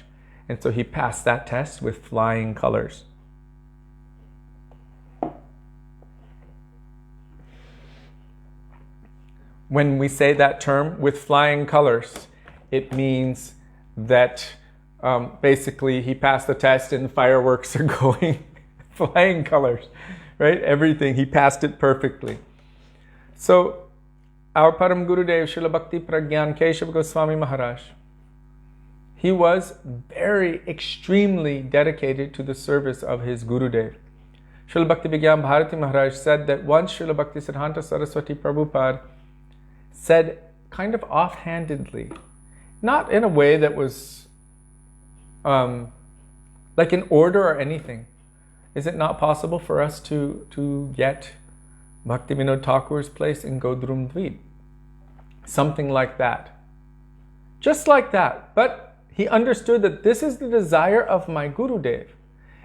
And so he passed that test with flying colors. When we say that term, with flying colors, it means that basically he passed the test and fireworks are going, flying colors, right? Everything, he passed it perfectly. So our Param Gurudev, Srila Bhakti Prajnan Keshav Goswami Maharaj, he was very extremely dedicated to the service of his Gurudev. Srila Bhakti Vigyan Bharati Maharaj said that once Srila Bhakti Siddhanta Saraswati Prabhupada said kind of offhandedly, not in a way that was like an order or anything, is it not possible for us to get Bhakti Vinod Thakur's place in Godrum Dweep? Something like that. Just like that. But he understood that this is the desire of my Gurudev.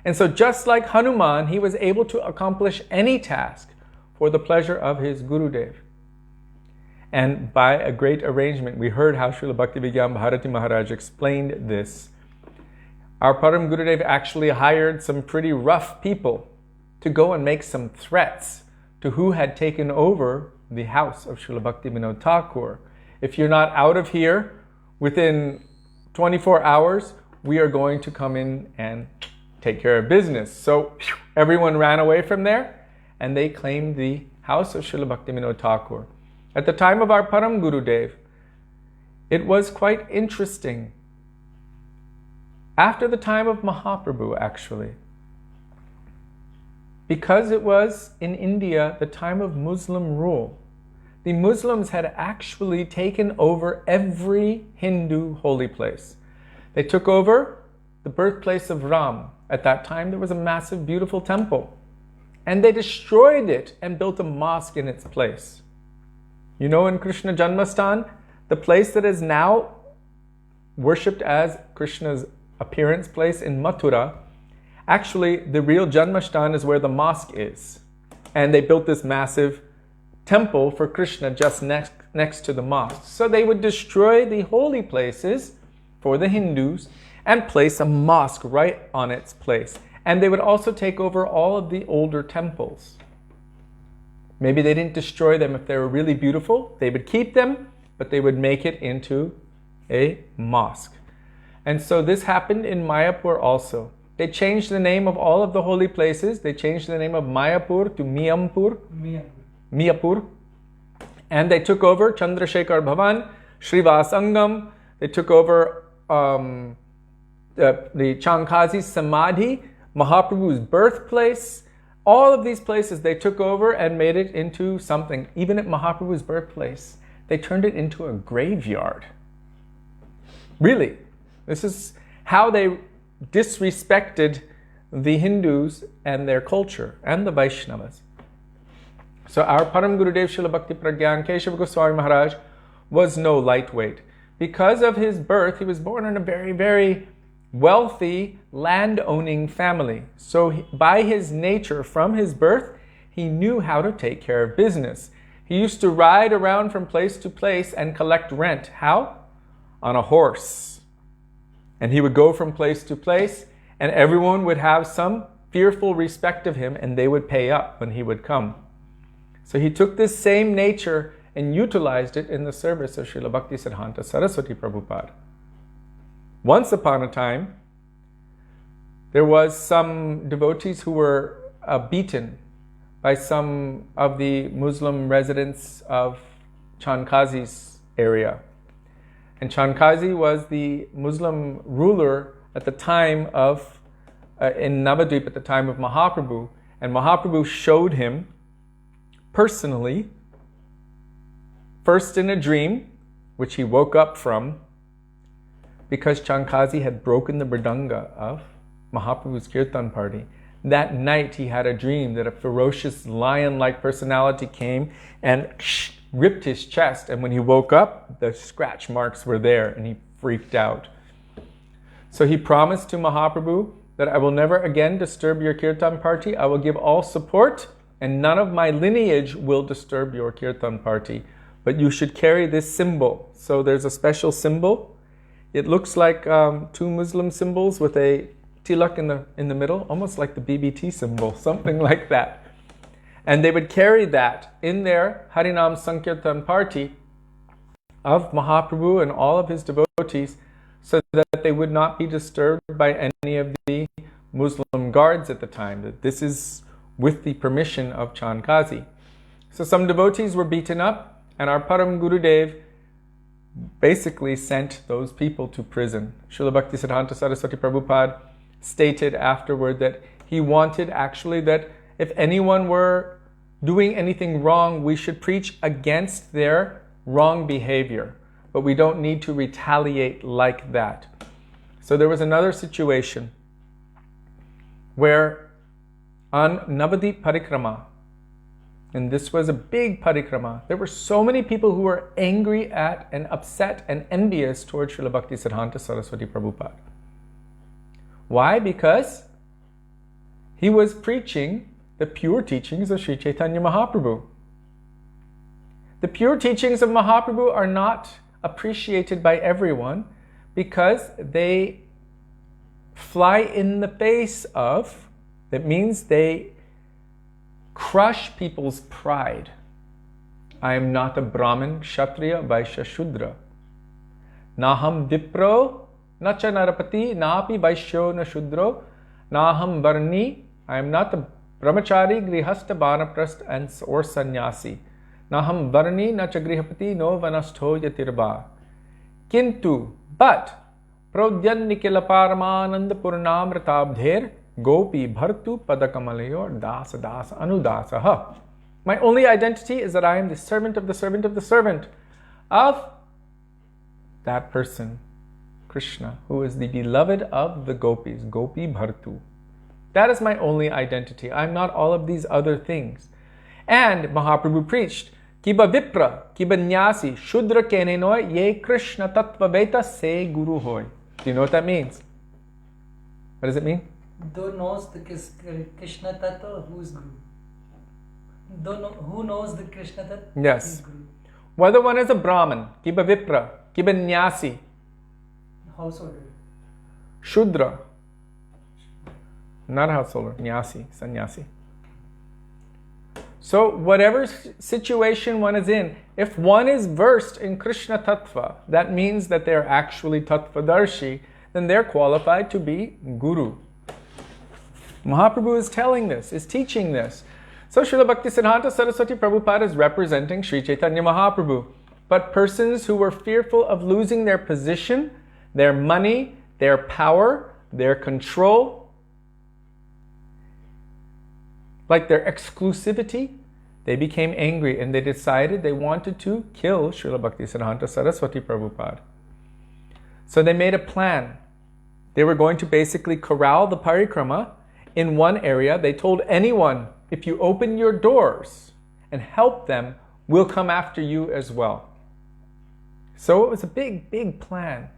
And so just like Hanuman, he was able to accomplish any task for the pleasure of his Gurudev. And by a great arrangement, we heard how Srila Bhakti Vigyan Bharati Maharaj explained this. Our Param Gurudev actually hired some pretty rough people to go and make some threats to who had taken over the house of Srila Bhakti Vinod Thakur. If you're not out of here within 24 hours, we are going to come in and take care of business. So everyone ran away from there and they claimed the house of Srila Bhakti Vinod Thakur. At the time of our Param Gurudev, it was quite interesting. After the time of Mahaprabhu, actually, because it was in India the time of Muslim rule, the Muslims had actually taken over every Hindu holy place. They took over the birthplace of Ram. At that time, there was a massive, beautiful temple. And they destroyed it and built a mosque in its place. You know, in Krishna Janmastan, the place that is now worshipped as Krishna's appearance place in Mathura, actually the real Janmastan is where the mosque is. And they built this massive temple for Krishna just next to the mosque. So they would destroy the holy places for the Hindus and place a mosque right on its place. And they would also take over all of the older temples. Maybe they didn't destroy them if they were really beautiful. They would keep them, but they would make it into a mosque. And so this happened in Mayapur also. They changed the name of all of the holy places. They changed the name of Mayapur to Miyapur. And they took over Chandrasekhar Bhavan, Srivas Angam. They took over the Chankazi Samadhi, Mahaprabhu's birthplace. All of these places they took over and made it into something. Even at Mahaprabhu's birthplace, they turned it into a graveyard. Really, this is how they disrespected the Hindus and their culture and the Vaishnavas. So our Param Gurudev Srila Bhakti Prajnan Keshav Goswami Maharaj was no lightweight. Because of his birth, he was born in a very, very wealthy land-owning family. So by his nature, from his birth, he knew how to take care of business. He used to ride around from place to place and collect rent. How? On a horse. And he would go from place to place, and everyone would have some fearful respect of him, and they would pay up when he would come. So he took this same nature and utilized it in the service of Srila Bhakti Siddhanta Saraswati Prabhupada. Once upon a time, there was some devotees who were beaten by some of the Muslim residents of Chankazi's area. And Chankazi was the Muslim ruler at the time of, in Navadvip at the time of Mahaprabhu. And Mahaprabhu showed him personally, first in a dream, which he woke up from, because Chankazi had broken the mridanga of Mahaprabhu's Kirtan party. That night he had a dream that a ferocious lion-like personality came and ripped his chest, and when he woke up, the scratch marks were there and he freaked out. So he promised to Mahaprabhu that I will never again disturb your kirtan party. I will give all support, and none of my lineage will disturb your kirtan party. But you should carry this symbol. So there's a special symbol. It looks like two Muslim symbols with a tilak in the middle, almost like the BBT symbol, something like that. And they would carry that in their Harinam Sankirtan party of Mahaprabhu and all of his devotees, so that they would not be disturbed by any of the Muslim guards at the time. That this is with the permission of Chand Kazi. So some devotees were beaten up, and our Param Gurudev basically sent those people to prison. Srila Bhaktisiddhanta Saraswati Prabhupada stated afterward that he wanted actually that if anyone were doing anything wrong, we should preach against their wrong behavior. But we don't need to retaliate like that. So there was another situation where on Navadip Parikrama, and this was a big parikrama, there were so many people who were angry at and upset and envious towards Srila Bhaktisiddhanta Saraswati Prabhupada. Why? Because he was preaching the pure teachings of Sri Chaitanya Mahaprabhu. The pure teachings of Mahaprabhu are not appreciated by everyone because they fly in the face of, that means they crush people's pride. I am not a Brahmin, Kshatriya, Vaishya, Shudra. Naham Vipro, Nacha Narapati, Napi Vaishyo na Shudro, Naham Varni, I am not a Brahmachari, Grihastha, Banaprastha, and or Sannyasi. Naham Varni, Nacha Grihapati, no Vanastho Yatirba. Kintu, but Prodyan Nikila Paramananda Purnamritabdher Gopi Bhartu Padakamalayor Dasa Dasa Anudasaha. My only identity is that I am the servant of the servant of the servant of that person, Krishna, who is the beloved of the gopis, Gopi Bhartu. That is my only identity. I'm not all of these other things. And Mahaprabhu preached, Kiba Vipra, Kiba Nyasi, Shudra Kenenoy, Ye Krishna Tattva Veta Se Guru Hoy. Do you know what that means? What does it mean? Who knows the Krishna Tattva, who is Guru? Who knows the Krishna Tattva? Yes. Whether one is a Brahmin, Kiba Vipra, Kiba Nyasi, householder, Shudra, not householder, Nyasi, Sannyasi. So whatever situation one is in, if one is versed in Krishna Tattva, that means that they're actually Tattvadarshi, then they're qualified to be Guru. Mahaprabhu is telling this, is teaching this. So Srila Bhaktisiddhanta Saraswati Prabhupada is representing Sri Chaitanya Mahaprabhu. But persons who were fearful of losing their position, their money, their power, their control, like their exclusivity, they became angry and they decided they wanted to kill Srila Bhaktisiddhanta Saraswati Prabhupada. So they made a plan. They were going to basically corral the parikrama in one area. They told anyone, if you open your doors and help them, we'll come after you as well. So it was a big, big plan.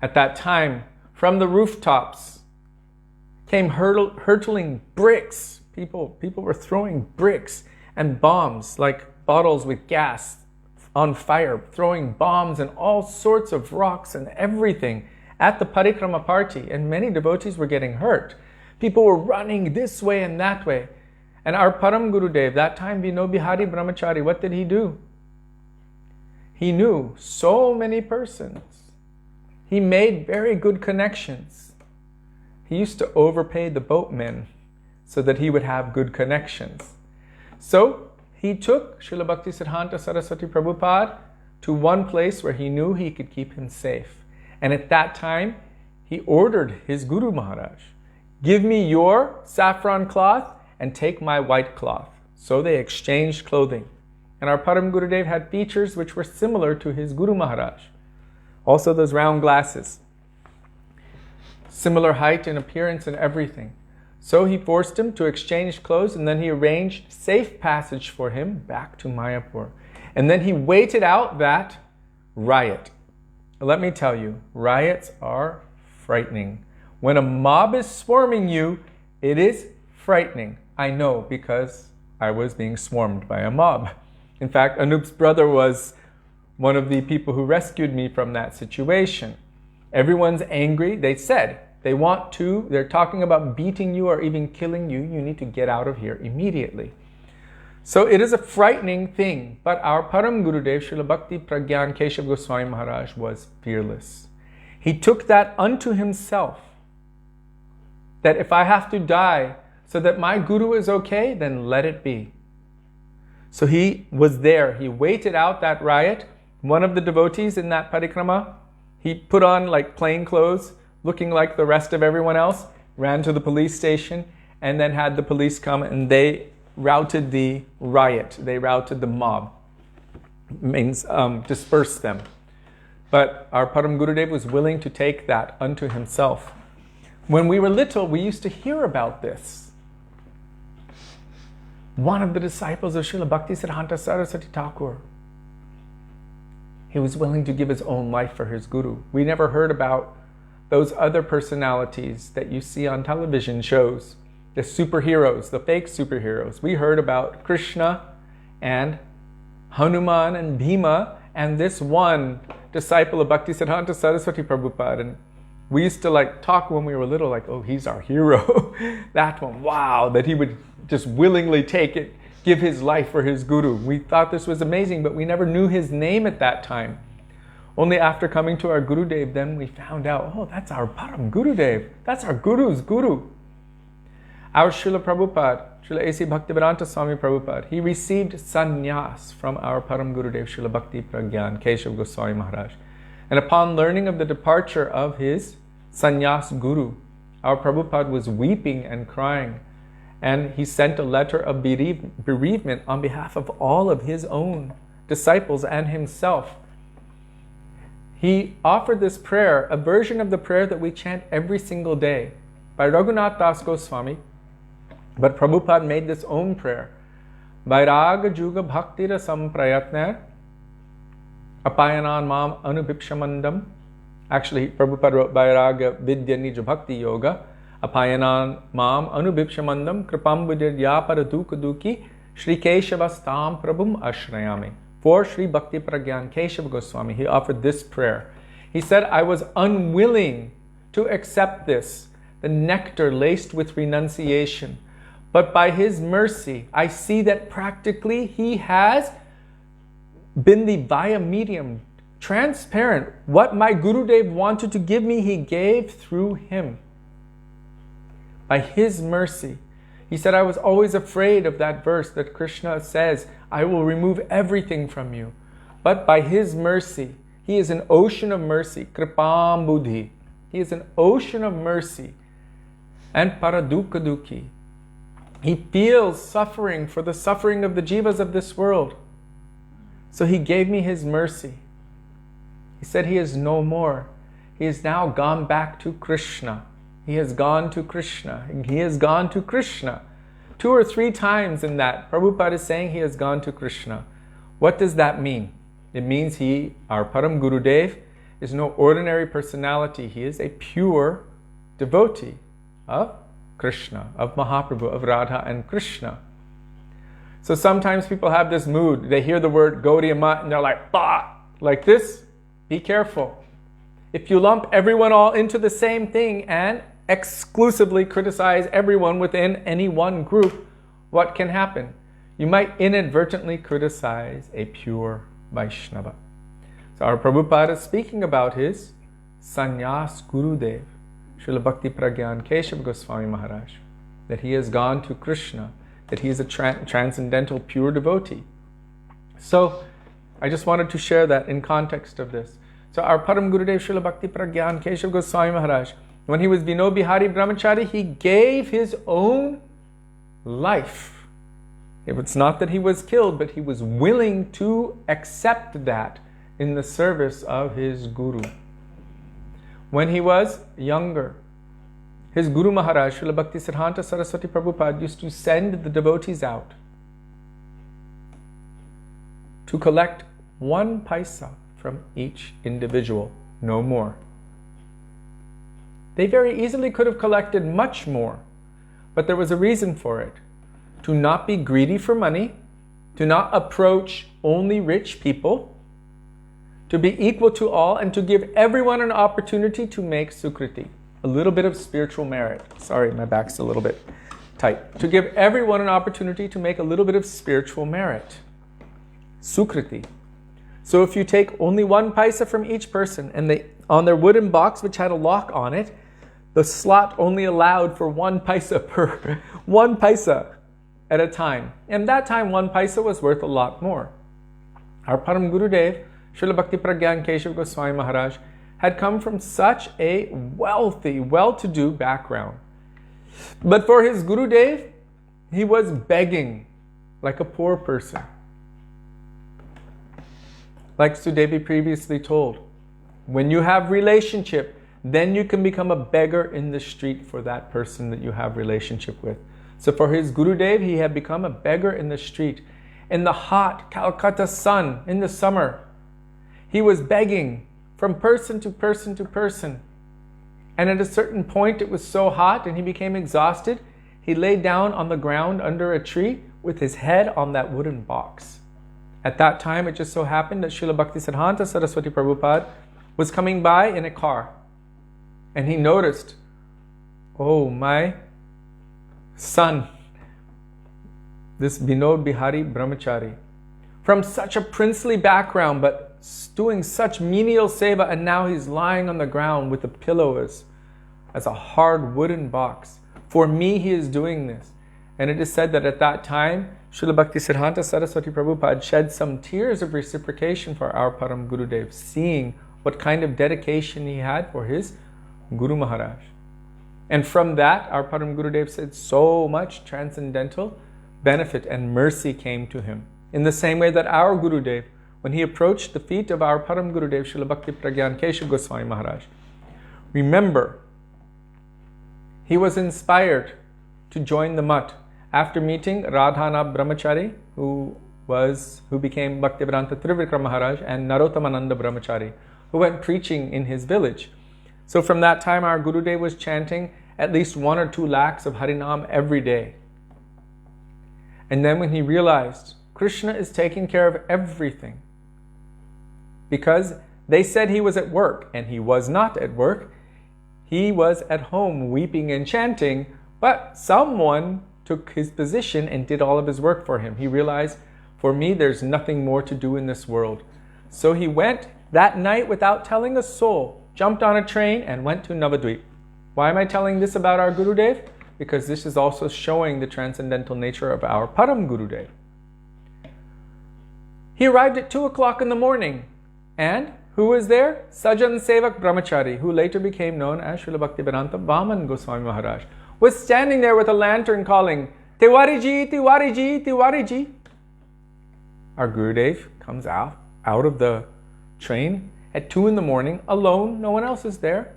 At that time, from the rooftops came hurtling bricks. People were throwing bricks and bombs, like bottles with gas on fire, throwing bombs and all sorts of rocks and everything at the parikrama party, and many devotees were getting hurt. People were running this way and that way. And our Param Gurudev, that time Vino Bihari Brahmachari, what did he do? He knew so many persons. He made very good connections. He used to overpay the boatmen so that he would have good connections. So he took Srila Bhaktisiddhanta Saraswati Prabhupada to one place where he knew he could keep him safe. And at that time, he ordered his Guru Maharaj, give me your saffron cloth and take my white cloth. So they exchanged clothing. And our Param Gurudev had features which were similar to his Guru Maharaj. Also those round glasses. Similar height and appearance and everything. So he forced him to exchange clothes, and then he arranged safe passage for him back to Mayapur. And then he waited out that riot. let me tell you, riots are frightening. When a mob is swarming you, it is frightening. I know because I was being swarmed by a mob. In fact, Anup's brother was one of the people who rescued me from that situation. Everyone's angry. They said they're talking about beating you or even killing you. You need to get out of here immediately. So it is a frightening thing. But our Param Gurudev, Srila Bhakti Prajnan Keshav Goswami Maharaj, was fearless. He took that unto himself. That if I have to die so that my Guru is okay, then let it be. So he was there. He waited out that riot. One of the devotees in that parikrama, he put on like plain clothes, looking like the rest of everyone else, ran to the police station, and then had the police come and they routed the riot. They routed the mob. Means dispersed them. But our Param Gurudev was willing to take that unto himself. When we were little, we used to hear about this. One of the disciples of Srila Bhakti Siddhanta Saraswati Thakur, he was willing to give his own life for his Guru. We never heard about those other personalities that you see on television shows, the superheroes, the fake superheroes. We heard about Krishna and Hanuman and Bhima and this one disciple of Bhakti Siddhanta Saraswati Prabhupada. And we used to like talk when we were little, like, oh, he's our hero. That one, wow, that he would just willingly take it, give his life for his Guru. We thought this was amazing, but we never knew his name at that time. Only after coming to our Gurudev, then we found out, oh, that's our Param Gurudev. That's our Guru's Guru. Our Srila Prabhupada, Srila A.C. Bhaktivedanta Swami Prabhupada, he received sannyas from our Param Gurudev, Srila Bhakti Prajnan Keshav Goswami Maharaj. And upon learning of the departure of his sannyas Guru, our Prabhupada was weeping and crying. And he sent a letter of bereavement on behalf of all of his own disciples and himself. He offered this prayer, a version of the prayer that we chant every single day by Raghunath Das Goswami. But Prabhupada made this own prayer. Vairaga Juga Bhaktira Samprayatna Apayanan Mam Anubhipshamandam. Actually, Prabhupada wrote Vairaga Vidya Nija Bhakti Yoga Apayanan Mam Anubhipshamandam Kripam Budiryapara Dukaduki Shri Keshavastam Prabhum Ashrayami. For Sri Bhakti Prajnan Keshav Goswami, he offered this prayer. He said, I was unwilling to accept this, the nectar laced with renunciation. But by his mercy, I see that practically he has been the via medium, transparent. What my Gurudev wanted to give me, he gave through him. By his mercy. He said, I was always afraid of that verse that Krishna says, I will remove everything from you. But by his mercy, he is an ocean of mercy. Kripam Buddhi. He is an ocean of mercy. And Paradukkha Dukhi. He feels suffering for the suffering of the jivas of this world. So he gave me his mercy. He said he is no more. He has now gone back to Krishna. He has gone to Krishna. He has gone to Krishna. 2 or 3 times in that, Prabhupada is saying he has gone to Krishna. What does that mean? It means he, our Param Gurudev, is no ordinary personality. He is a pure devotee of Krishna, of Mahaprabhu, of Radha and Krishna. So sometimes people have this mood. They hear the word Gaudiya Mat and they're like, bah! Like this. Be careful. If you lump everyone all into the same thing and exclusively criticize everyone within any one group, what can happen? You might inadvertently criticize a pure Vaishnava. So our Prabhupada is speaking about his sannyas Gurudev, Srila Bhakti Prajnan Keshav Goswami Maharaj, that he has gone to Krishna, that he is a transcendental pure devotee. So I just wanted to share that in context of this. So our Param Gurudev Srila Bhakti Prajnan Keshav Goswami Maharaj, when he was Vino Bihari Brahmachari, he gave his own life. It's not that he was killed, but he was willing to accept that in the service of his Guru. When he was younger, his Guru Maharaj, Srila Bhakti Siddhanta Saraswati Prabhupada, used to send the devotees out to collect 1 paisa from each individual. no more. They very easily could have collected much more, but there was a reason for it. To not be greedy for money, to not approach only rich people, to be equal to all, and to give everyone an opportunity to make sukriti, a little bit of spiritual merit. Sorry, my back's a little bit tight. To give everyone an opportunity to make a little bit of spiritual merit, sukriti. So if you take only 1 paisa from each person, and they on their wooden box, which had a lock on it, the slot only allowed for 1 paisa per 1 paisa at a time. And that time 1 paisa was worth a lot more. Our Param Gurudev, Srila Bhakti Prajnan Keshav Goswami Maharaj, had come from such a wealthy, well-to-do background. But for his Gurudev, he was begging like a poor person. Like Sudevi previously told, when you have relationship, then you can become a beggar in the street for that person that you have relationship with. So for his Gurudev, he had become a beggar in the street. In the hot Calcutta sun, in the summer, he was begging from person to person to person. And at a certain point, it was so hot and he became exhausted. He lay down on the ground under a tree with his head on that wooden box. At that time, it just so happened that Srila Bhaktisiddhanta Saraswati Prabhupada was coming by in a car. And he noticed, oh, my son, this Vinod Bihari Brahmachari, from such a princely background, but doing such menial seva, and now he's lying on the ground with a pillow as a hard wooden box. For me, he is doing this. And it is said that at that time, Srila Bhaktisiddhanta Saraswati Prabhupada shed some tears of reciprocation for our Param Gurudev, seeing what kind of dedication he had for his Guru Maharaj. And from that, our Param Gurudev said so much transcendental benefit and mercy came to him. In the same way that our Gurudev, when he approached the feet of our Param Gurudev, Srila Bhakti Prajnan Keshav Goswami Maharaj, remember, he was inspired to join the mutt after meeting Radhana Brahmachari, who became Bhaktivedanta Trivikram Maharaj, and Narottamananda Brahmachari, who went preaching in his village. So from that time, our Gurudev was chanting at least 1 or 2 lakhs of Harinam every day. And then when he realized Krishna is taking care of everything, because they said he was at work, and he was not at work, he was at home weeping and chanting, but someone took his position and did all of his work for him. He realized, for me, there's nothing more to do in this world. So he went that night without telling a soul, jumped on a train and went to Navadvip. Why am I telling this about our Gurudev? Because this is also showing the transcendental nature of our Param Gurudev. He arrived at 2 o'clock in the morning. And who was there? Sajan Sevak Brahmachari, who later became known as Srila Bhaktivedanta Vaman Goswami Maharaj, was standing there with a lantern calling, Tiwariji, Tiwariji, Tiwariji. Our Gurudev comes out of the train at 2 in the morning, alone, no one else is there.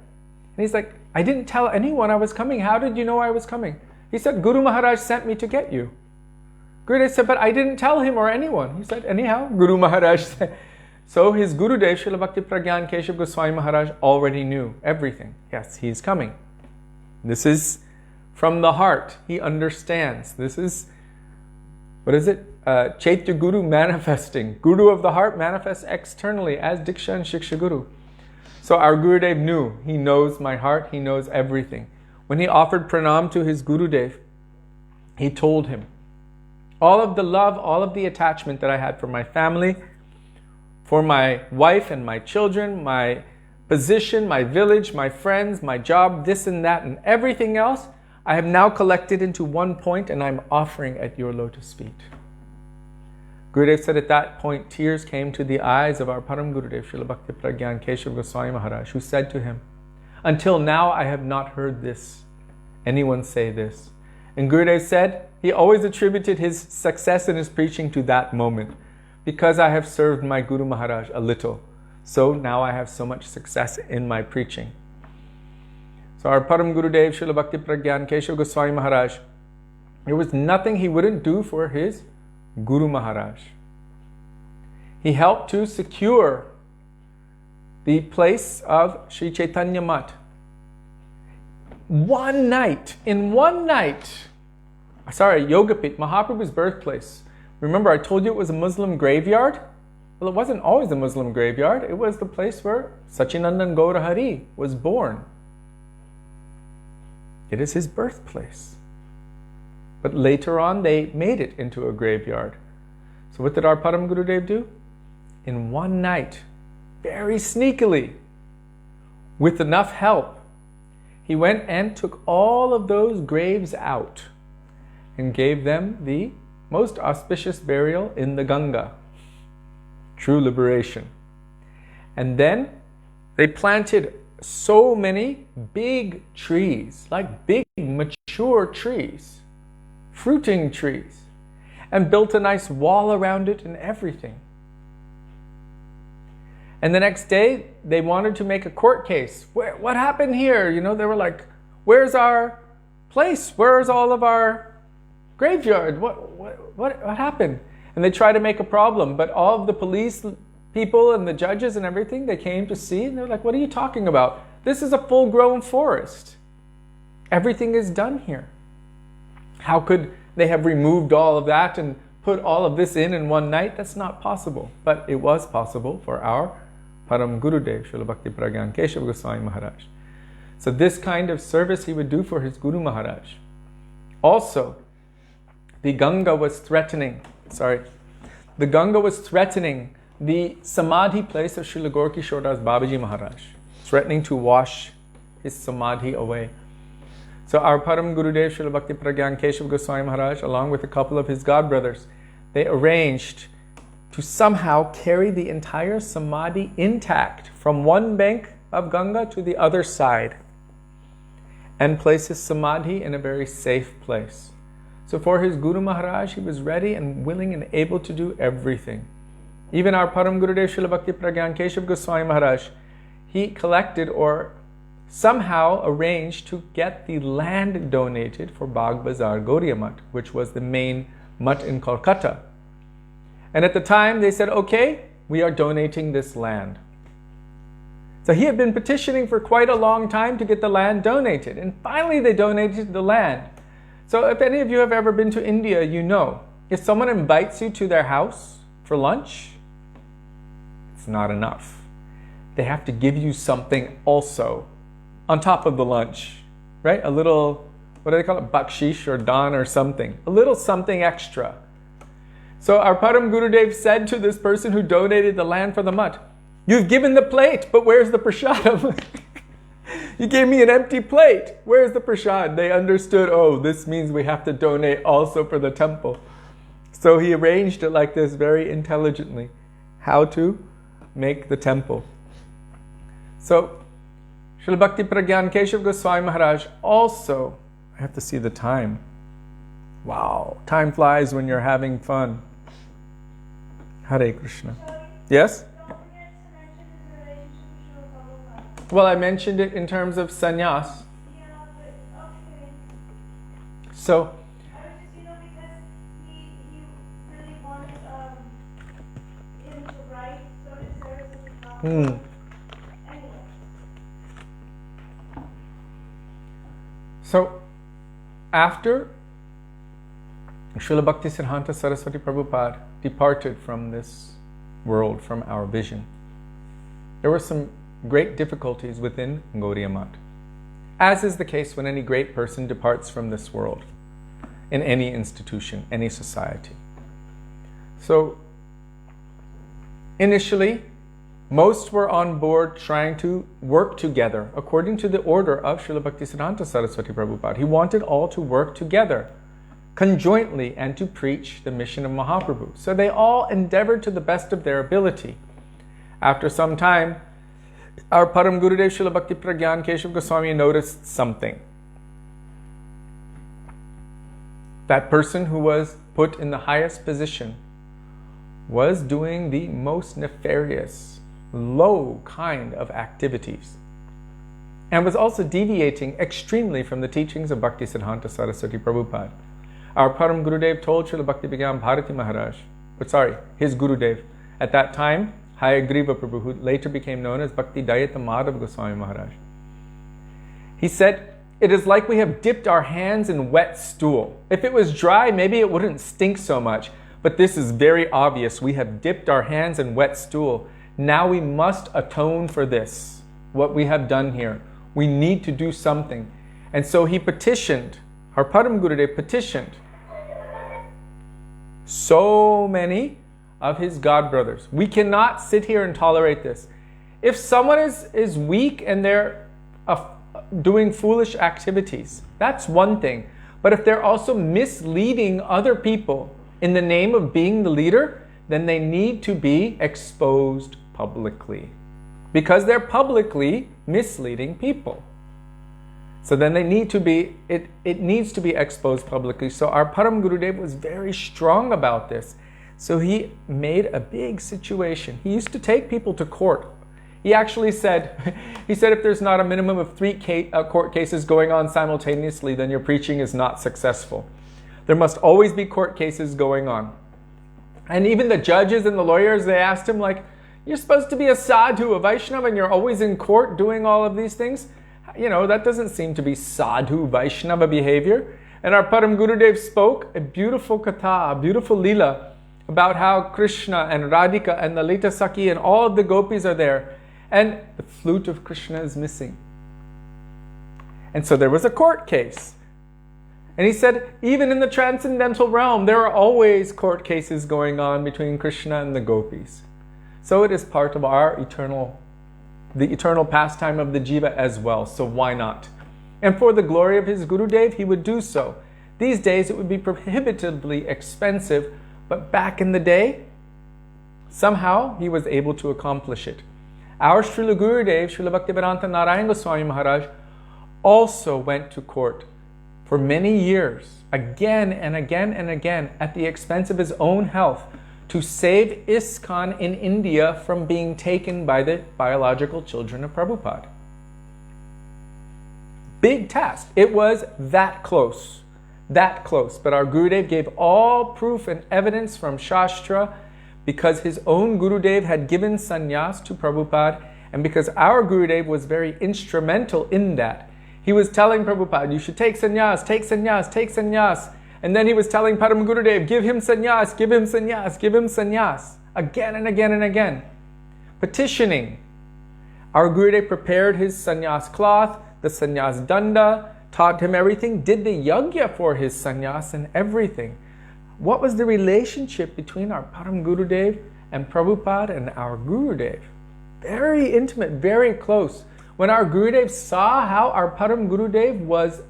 And he's like, I didn't tell anyone I was coming. How did you know I was coming? He said, Guru Maharaj sent me to get you. Gurudev said, but I didn't tell him or anyone. He said, anyhow, Guru Maharaj said. So his Gurudev, Srila Bhakti Prajnan Keshav Goswami Maharaj, already knew everything. Yes, he's coming. This is from the heart. He understands. This is, what is it? Chaitya Guru manifesting. Guru of the heart manifests externally as Diksha and Shiksha Guru. So our Gurudev knew. He knows my heart. He knows everything. When he offered pranam to his Gurudev, he told him, all of the love, all of the attachment that I had for my family, for my wife and my children, my position, my village, my friends, my job, this and that, and everything else, I have now collected into one point and I'm offering at your lotus feet. Gurudev said at that point, tears came to the eyes of our Param Gurudev, Srila Bhakti Prajnan Keshav Goswami Maharaj, who said to him, until now I have not heard anyone say this. And Gurudev said, he always attributed his success in his preaching to that moment. Because I have served my Guru Maharaj a little, so now I have so much success in my preaching. So our Param Gurudev, Srila Bhakti Prajnan Keshav Goswami Maharaj, there was nothing he wouldn't do for his Guru Maharaj. He helped to secure the place of Sri Chaitanya Mat. In one night, Yogapit, Mahaprabhu's birthplace. Remember, I told you it was a Muslim graveyard? Well, it wasn't always a Muslim graveyard. It was the place where Sachinandan Gaura Hari was born. It is his birthplace. But later on, they made it into a graveyard. So what did our Param Gurudev do? In one night, very sneakily, with enough help, he went and took all of those graves out and gave them the most auspicious burial in the Ganga. True liberation. And then they planted so many big trees, like big mature trees, fruiting trees, and built a nice wall around it and everything. And the next day, they wanted to make a court case. What happened here? They were like, where's our place? Where's all of our graveyard? What happened? And they tried to make a problem, but all of the police people and the judges and everything, they came to see, and they're like, what are you talking about? This is a full-grown forest. Everything is done here. How could they have removed all of that and put all of this in one night? That's not possible. But it was possible for our Param Gurudev, Srila Bhakti Prajnan Keshav Goswami Maharaj. So this kind of service he would do for his Guru Maharaj. Also, the Ganga was threatening the Samadhi place of Srila Gaura Das Babaji Maharaj, threatening to wash his Samadhi away. So our Param Gurudev, Srila Bhakti Prajnan Keshav Goswami Maharaj, along with a couple of his godbrothers, they arranged to somehow carry the entire Samadhi intact from one bank of Ganga to the other side and place his Samadhi in a very safe place. So for his Guru Maharaj, he was ready and willing and able to do everything. Even our Param Gurudev, Srila Bhakti Prajnan Keshav Goswami Maharaj, he collected or somehow arranged to get the land donated for Bagh Bazar Gaudiya Mutt, which was the main mutt in Kolkata. And at the time, they said, okay, we are donating this land. So he had been petitioning for quite a long time to get the land donated. And finally, they donated the land. So if any of you have ever been to India, you know, if someone invites you to their house for lunch, it's not enough. They have to give you something also on top of the lunch, right? A little, what do they call it? Bakshish or dan or something. A little something extra. So our Param Gurudev said to this person who donated the land for the mutt, you've given the plate, but where's the prasadam? You gave me an empty plate. Where's the prasad? They understood, oh, this means we have to donate also for the temple. So he arranged it like this very intelligently, how to make the temple. So Srila Bhakti Prajnan Keshav Goswami Maharaj also, I have to see the time. Wow, time flies when you're having fun. Hare Krishna. Yes? Don't forget to mention his relationship to Srila Prabhupada. Well, I mentioned it in terms of sannyas. Yeah, but okay. So, I was just, because he really wanted him to write, so did Saraswati Thakur. Anyway. So, after Srila Bhakti Siddhanta Saraswati Prabhupada departed from this world, from our vision, there were some great difficulties within Gaudiya Mutt, as is the case when any great person departs from this world, in any institution, any society. So, initially, most were on board trying to work together according to the order of Srila Bhakti Siddhanta Saraswati Prabhupada. He wanted all to work together, conjointly, and to preach the mission of Mahaprabhu. So they all endeavored to the best of their ability. After some time, our Param Gurudev Srila Bhakti Prajnan Keshav Goswami noticed something. That person who was put in the highest position was doing the most nefarious, low kind of activities, and was also deviating extremely from the teachings of Bhakti Siddhanta Saraswati Prabhupada. Our Param Gurudev told Srila Bhakti Vigyan Bharati Maharaj, his Gurudev, at that time, Hayagriva Prabhu, who later became known as Bhakti Dayita Madhav Goswami Maharaj. He said, "It is like we have dipped our hands in wet stool. If it was dry, maybe it wouldn't stink so much. But this is very obvious. We have dipped our hands in wet stool. Now we must atone for this, what we have done here. We need to do something." And so he petitioned, our Param Gurudev petitioned so many of his god brothers. We cannot sit here and tolerate this. If someone is weak and they're doing foolish activities, that's one thing. But if they're also misleading other people in the name of being the leader, then they need to be exposed publicly, because they're publicly misleading people. So then they need to be, it needs to be exposed publicly. So our Param Gurudev was very strong about this. So he made a big situation. He used to take people to court. He actually said, if there's not a minimum of 3 court cases going on simultaneously, then your preaching is not successful. There must always be court cases going on. And even the judges and the lawyers, they asked him, like, you're supposed to be a sadhu, a Vaishnava, and you're always in court doing all of these things? You know, that doesn't seem to be sadhu, Vaishnava behavior. And our Param Gurudev spoke a beautiful katha, a beautiful lila, about how Krishna and Radhika and Lalita Sakhi and all of the gopis are there. And the flute of Krishna is missing. And so there was a court case. And he said, even in the transcendental realm, there are always court cases going on between Krishna and the gopis. So it is part of our the eternal pastime of the jiva as well. So why not? And for the glory of his Gurudev, he would do so. These days it would be prohibitively expensive, but back in the day, somehow he was able to accomplish it. Our Srila Gurudev, Srila Bhaktivedanta Narayana Goswami Maharaj, also went to court for many years, again and again and again, at the expense of his own health, to save ISKCON in India from being taken by the biological children of Prabhupada. Big task. It was that close. That close. But our Gurudev gave all proof and evidence from Shastra, because his own Gurudev had given sannyas to Prabhupada, and because our Gurudev was very instrumental in that. He was telling Prabhupada, you should take sannyas, take sannyas, take sannyas. And then he was telling Param Gurudev, give him sannyas, give him sannyas, give him sannyas. Again and again and again. Petitioning. Our Gurudev prepared his sannyas cloth, the sannyas danda, taught him everything, did the yajna for his sannyas and everything. What was the relationship between our Param Gurudev and Prabhupada and our Gurudev? Very intimate, very close. When our Gurudev saw how our Param Gurudev was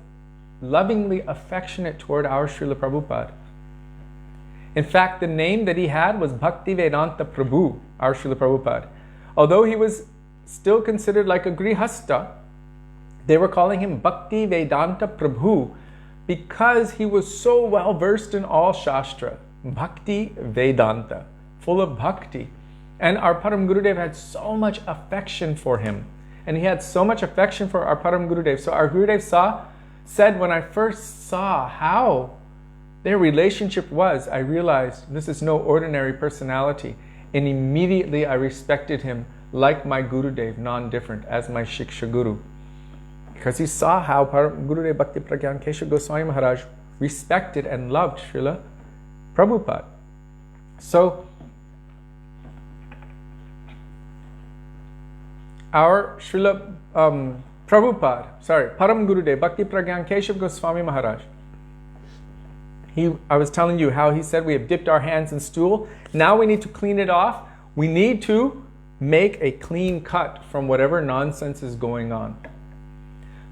lovingly affectionate toward our Srila Prabhupada. In fact, the name that he had was Bhakti Vedanta Prabhu, our Srila Prabhupada. Although he was still considered like a Grihasta, they were calling him Bhakti Vedanta Prabhu because he was so well versed in all Shastra. Bhakti Vedanta, full of bhakti. And our Param Gurudev had so much affection for him. And he had so much affection for our Param Gurudev. So our Gurudev said, when I first saw how their relationship was, I realized this is no ordinary personality. And immediately I respected him like my Gurudev, non-different, as my Shiksha Guru. Because he saw how Gurudev Bhakti Prajnan Keshav Goswami Maharaj respected and loved Srila Prabhupada. So, our Srila Param Gurudev Bhakti Prajnan Keshav Goswami Maharaj, I was telling you how he said we have dipped our hands in stool. Now we need to clean it off. We need to make a clean cut from whatever nonsense is going on.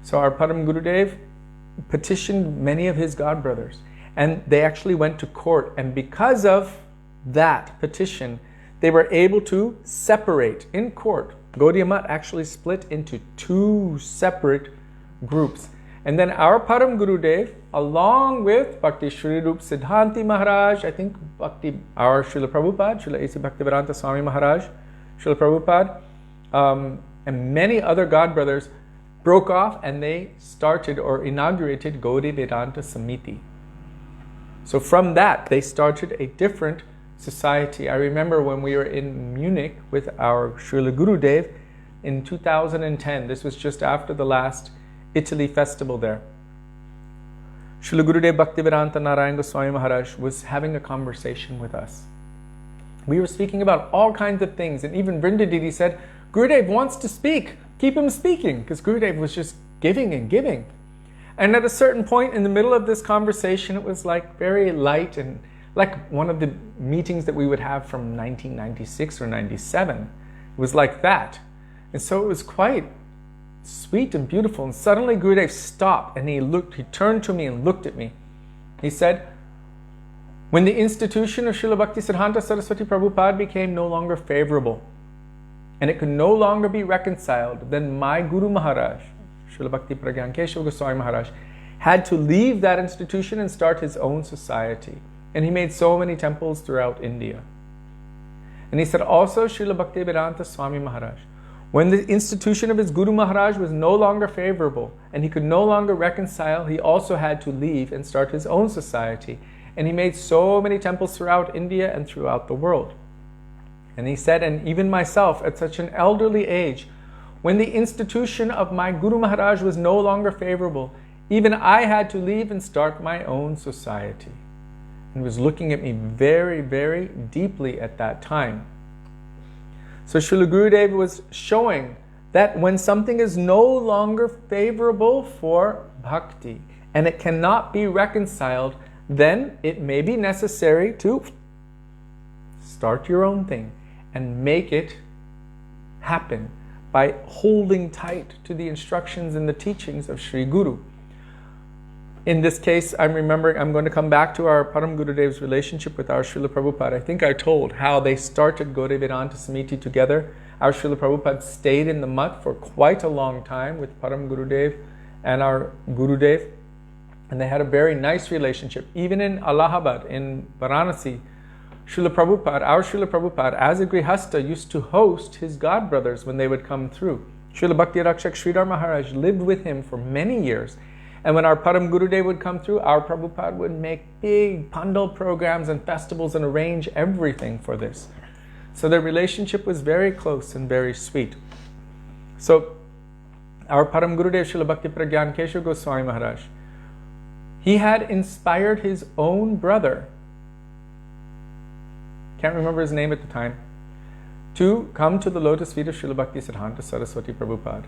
So our Param Gurudev petitioned many of his god brothers, and they actually went to court. And because of that petition, they were able to separate in court. Gaudiya Math actually split into 2 separate groups. And then our Param Gurudev, along with Bhakti Shri Rup Siddhanti Maharaj, I think our Srila Prabhupada, Srila A.C. Bhaktivedanta Swami Maharaj, Srila Prabhupada, and many other god brothers broke off, and they started or inaugurated Gaudiya Vedanta Samiti. So from that, they started a different society. I remember when we were in Munich with our Srila Gurudev in 2010. This was just after the last Italy festival there. Srila Gurudev Bhaktivedanta Narayan Goswami Maharaj was having a conversation with us. We were speaking about all kinds of things, and even Vrinda Didi said, Gurudev wants to speak, keep him speaking, because Gurudev was just giving and giving. And at a certain point in the middle of this conversation, it was like very light and like one of the meetings that we would have from 1996 or 97. It was like that. And so it was quite sweet and beautiful. And suddenly Gurudev stopped and he turned to me and looked at me. He said, when the institution of Srila Bhakti Siddhanta Saraswati Prabhupada became no longer favorable and it could no longer be reconciled, then my Guru Maharaj, Srila Bhakti Prajnan Keshav Goswami Maharaj, had to leave that institution and start his own society. And he made so many temples throughout India. And he said also, Srila Bhaktivedanta Swami Maharaj, when the institution of his Guru Maharaj was no longer favorable and he could no longer reconcile, he also had to leave and start his own society. And he made so many temples throughout India and throughout the world. And he said, and even myself at such an elderly age, when the institution of my Guru Maharaj was no longer favorable, even I had to leave and start my own society. And was looking at me very, very deeply at that time. So Srila Gurudev was showing that when something is no longer favorable for bhakti and it cannot be reconciled, then it may be necessary to start your own thing and make it happen by holding tight to the instructions and the teachings of Sri Guru. In this case, I'm going to come back to our Param Gurudev's relationship with our Srila Prabhupada. I think I told how they started Gaudiya Vedanta Samiti together. Our Srila Prabhupada stayed in the mutt for quite a long time with Param Gurudev and our Gurudev. And they had a very nice relationship. Even in Allahabad, in Varanasi, Srila Prabhupada, our Srila Prabhupada, as a Grihasta, used to host his godbrothers when they would come through. Srila Bhakti Rakshak Sridhar Maharaj lived with him for many years. And when our Param Gurudev would come through, our Prabhupada would make big pandal programs and festivals and arrange everything for this. So their relationship was very close and very sweet. So our Param Gurudev, Srila Bhakti Prajnan Keshav Goswami Maharaj, he had inspired his own brother, can't remember his name at the time, to come to the lotus feet of Srila Bhakti Siddhanta Saraswati Prabhupada.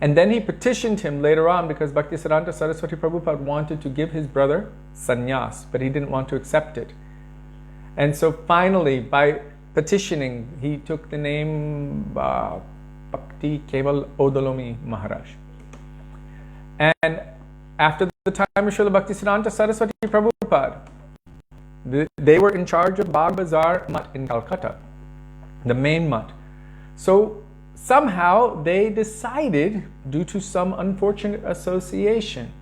And then he petitioned him later on because Bhakti Siddhanta Saraswati Prabhupada wanted to give his brother sannyas, but he didn't want to accept it. And so finally, by petitioning, he took the name Bhakti Keval Odalomi Maharaj. And after the time of Srila Bhakti Siddhanta Saraswati Prabhupada, they were in charge of Bagh Bazar Mutt in Calcutta, the main mutt. So somehow they decided, due to some unfortunate association,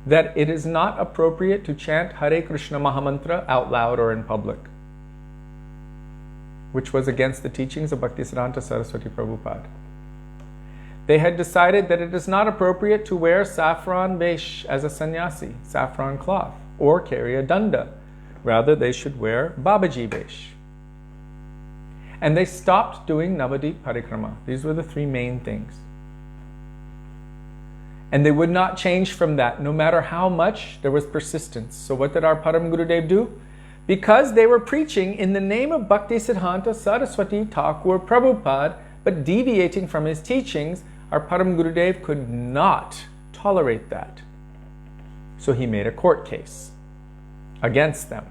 that it is not appropriate to chant Hare Krishna Mahamantra out loud or in public, which was against the teachings of Bhaktisiddhanta Saraswati Prabhupada. They had decided that it is not appropriate to wear saffron vesh as a sannyasi, saffron cloth, or carry a danda. Rather, they should wear Babaji vesh. And they stopped doing Navadip Parikrama. These were the three main things. And they would not change from that, no matter how much there was persistence. So what did our Param Gurudev do? Because they were preaching in the name of Bhaktisiddhanta Saraswati Thakur Prabhupada, but deviating from his teachings, our Param Gurudev could not tolerate that. So he made a court case against them.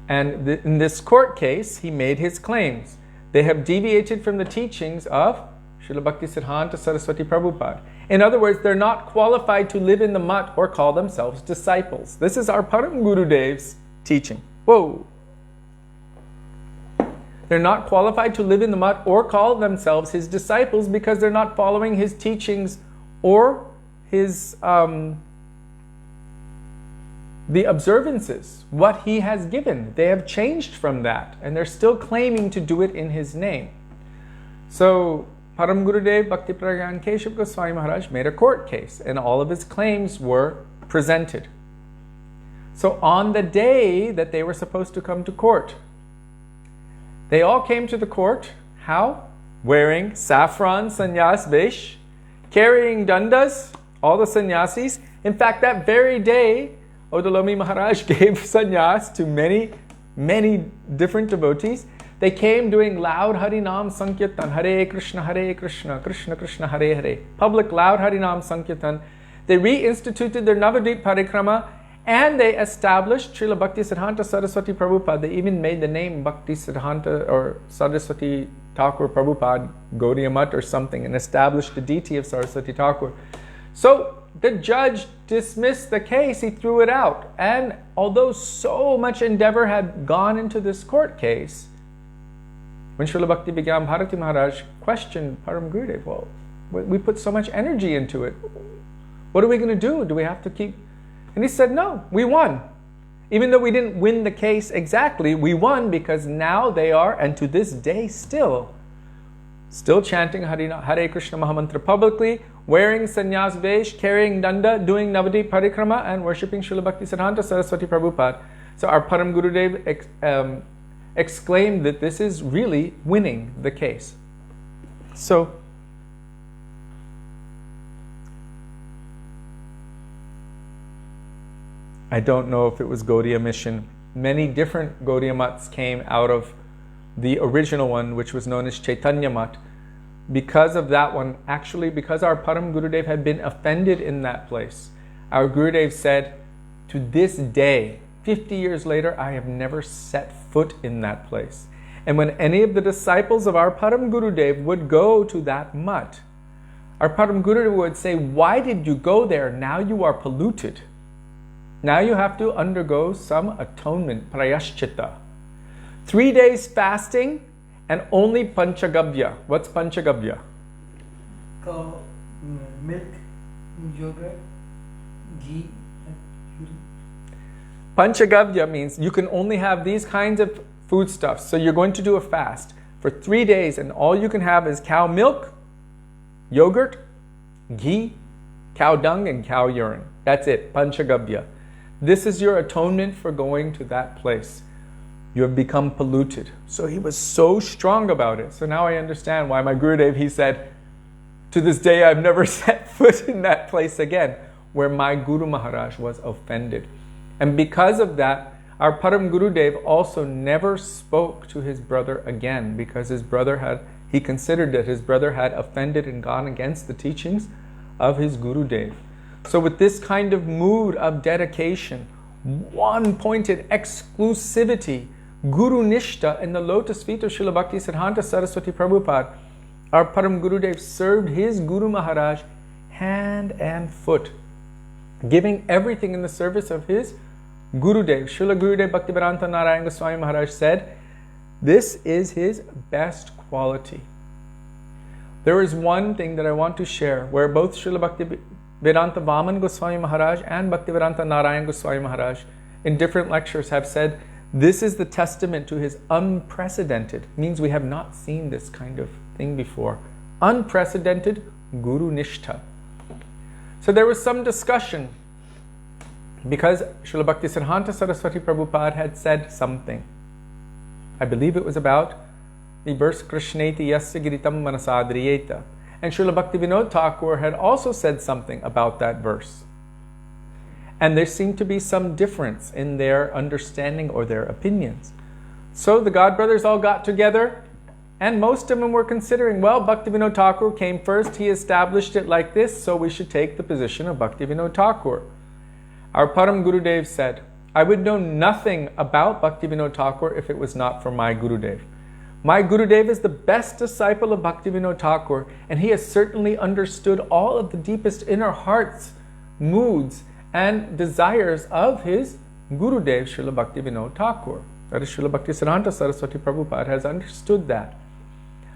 And in this court case, he made his claims. They have deviated from the teachings of Srila Bhaktisiddhanta Saraswati Prabhupada. In other words, they're not qualified to live in the mutt or call themselves disciples. This is our Param Gurudev's teaching. Whoa! They're not qualified to live in the mutt or call themselves his disciples because they're not following his teachings or his the observances, what he has given. They have changed from that, and they're still claiming to do it in his name. So Param Gurudev Bhakti Prajnan Keshav Goswami Maharaj made a court case, and all of his claims were presented. So on the day that they were supposed to come to court, they all came to the court. How? Wearing saffron sannyas vesh, carrying dandas, all the sannyasis. In fact, that very day, Odalomi Maharaj gave sannyas to many, many different devotees. They came doing loud Harinam Sankirtan, Hare Krishna, Krishna Krishna, Hare Hare. Public loud Harinam Sankirtan. They reinstituted their Navadvip Parikrama, and they established Srila Bhakti Siddhanta Saraswati Prabhupada. They even made the name Bhakti Siddhanta or Saraswati Thakur Prabhupada, Gaudiya Math or something, and established the deity of Saraswati Thakur. So the judge dismissed the case, he threw it out. And although so much endeavor had gone into this court case, when Srila Bhakti Vigyan Bharati Maharaj questioned Param Gurudev, well, we put so much energy into it. What are we going to do? Do we have to keep... And he said, no, we won. Even though we didn't win the case exactly, we won because now they are, and to this day still chanting Hare Krishna Mahamantra publicly, wearing sannyas vesh, carrying danda, doing Navadvip Parikrama, and worshipping Srila Bhakti Siddhanta Saraswati Prabhupada. So our Param Gurudev exclaimed that this is really winning the case. So, I don't know if it was Gaudiya mission. Many different Gaudiya Maths came out of the original one, which was known as Chaitanya Math. Because of that one, actually, because our Param Gurudev had been offended in that place, our Gurudev said, to this day, 50 years later, I have never set foot in that place. And when any of the disciples of our Param Gurudev would go to that mutt, our Param Gurudev would say, why did you go there? Now you are polluted. Now you have to undergo some atonement, prayashchitta. 3 days fasting and only panchagavya. What's panchagavya? Milk, yogurt, ghee, Panchagavya means you can only have these kinds of foodstuffs. So you're going to do a fast for 3 days, and all you can have is cow milk, yogurt, ghee, cow dung, and cow urine. That's it, Panchagavya. This is your atonement for going to that place. You have become polluted. So he was so strong about it. So now I understand why my Gurudev, he said, to this day I've never set foot in that place again, where my Guru Maharaj was offended. And because of that, our Param Gurudev also never spoke to his brother again, because his brother he considered that his brother had offended and gone against the teachings of his Gurudev. So with this kind of mood of dedication, one-pointed exclusivity, Guru Nishta in the lotus feet of Srila Bhakti Siddhanta Saraswati Prabhupada, our Param Gurudev served his Guru Maharaj hand and foot, giving everything in the service of his Gurudev. Srila Gurudev Bhaktivedanta Narayan Goswami Maharaj said, this is his best quality. There is one thing that I want to share, where both Srila Bhaktivedanta Vaman Goswami Maharaj and Bhaktivedanta Narayan Goswami Maharaj in different lectures have said, this is the testament to his unprecedented, means we have not seen this kind of thing before, unprecedented Guru Nishtha. So there was some discussion, because Srila Bhakti Siddhanta Saraswati Prabhupada had said something. I believe it was about the verse Krishneti Yasya Giritam Manasadriyeta. And Srila Bhakti Vinod Thakur had also said something about that verse. And there seemed to be some difference in their understanding or their opinions. So the God brothers all got together, and most of them were considering, well, Bhakti Vinod Thakur came first, he established it like this, so we should take the position of Bhakti Vinod Thakur. Our Param Gurudev said, I would know nothing about Bhakti Vinod Thakur if it was not for my Gurudev. My Gurudev is the best disciple of Bhakti Vinod Thakur, and he has certainly understood all of the deepest inner hearts, moods, and desires of his Gurudev, Srila Bhakti Vinod Thakur. That is, Srila Bhakti Siddhanta Saraswati Prabhupada has understood that.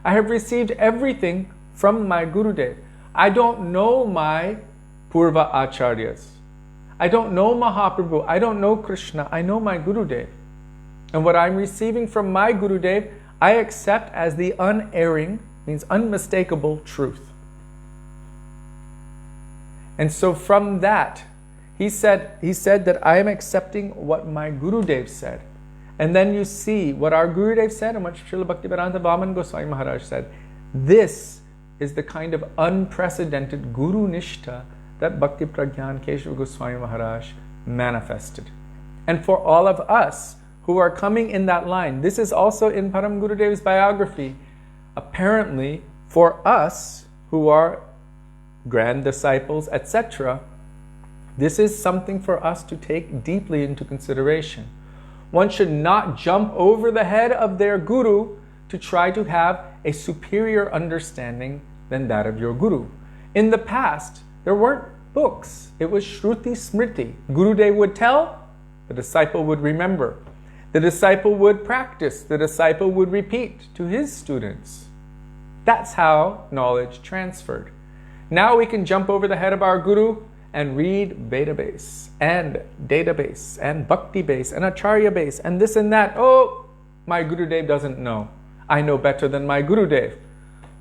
I have received everything from my Gurudev. I don't know my Purva Acharyas. I don't know Mahaprabhu. I don't know Krishna. I know my Gurudev. And what I'm receiving from my Gurudev, I accept as the unerring, means unmistakable truth. And so from that, He said that I am accepting what my Gurudev said. And then you see what our Gurudev said and what Srila Bhaktivedanta Vaman Goswami Maharaj said. This is the kind of unprecedented Guru Nishtha that Bhakti Prajnan Keshav Goswami Maharaj manifested. And for all of us who are coming in that line, this is also in Param Gurudev's biography. Apparently, for us who are grand disciples, etc., this is something for us to take deeply into consideration. One should not jump over the head of their guru to try to have a superior understanding than that of your guru. In the past, there weren't books. It was Shruti Smriti. Gurudev would tell, the disciple would remember. The disciple would practice. The disciple would repeat to his students. That's how knowledge transferred. Now we can jump over the head of our guru and read Veda base and database and Bhakti base and Acharya base and this and that. Oh, my Gurudev doesn't know. I know better than my Gurudev.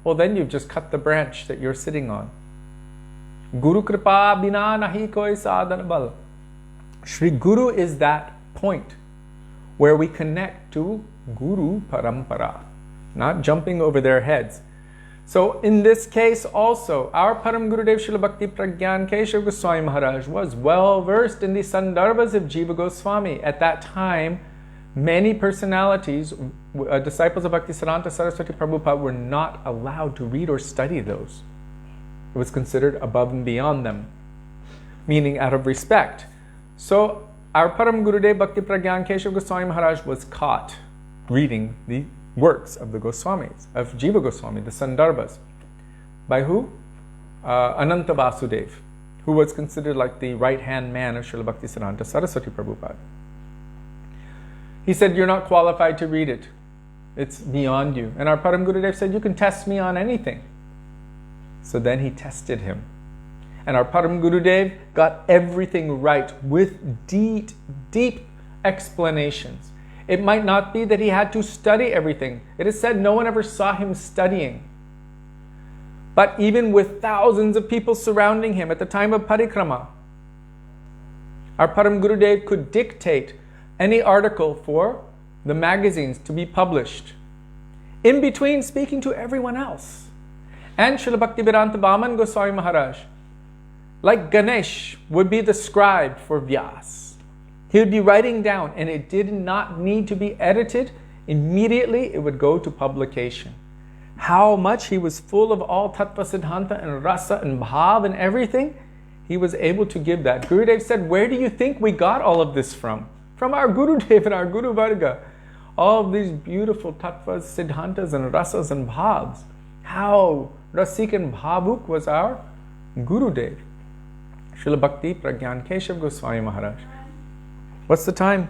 Well, then you've just cut the branch that you're sitting on. Guru Kripa Bina Nahi Koi Sadhana Bal. Shri Guru is that point where we connect to Guru Parampara, not jumping over their heads. So in this case also, our Param Gurudev Srila Bhakti Prajnan Keshav Goswami Maharaj was well versed in the Sandarbhas of Jiva Goswami. At that time, many personalities, disciples of Bhaktisiddhanta Saraswati Prabhupada, were not allowed to read or study those. It was considered above and beyond them, meaning out of respect. So our Param Gurudev Bhakti Prajnan Keshav Goswami Maharaj was caught reading the works of the Goswamis, of Jiva Goswami, the Sandarbhas. By who? Ananta Vasudev, who was considered like the right-hand man of Srila Bhaktisiddhanta Saraswati Prabhupada. He said, you're not qualified to read it. It's beyond you. And our Param Gurudev said, you can test me on anything. So then he tested him. And our Param Gurudev got everything right with deep explanations. It might not be that he had to study everything. It is said no one ever saw him studying. But even with thousands of people surrounding him at the time of parikrama, our Param Gurudev could dictate any article for the magazines to be published, in between speaking to everyone else. And Srila Bhaktivedanta Vaman Goswami Maharaj, like Ganesh, would be the scribe for Vyas. He would be writing down, and it did not need to be edited. Immediately, it would go to publication. How much he was full of all Tattva Siddhanta and Rasa and Bhav and everything, he was able to give that. Gurudev said, where do you think we got all of this from? From our Gurudev and our Guru Varga. All of these beautiful Tattvas, Siddhantas and Rasas and Bhavs. How Rasik and Bhavuk was our Gurudev. Srila Bhakti Prajnan Keshav Goswami Maharaj. What's the time?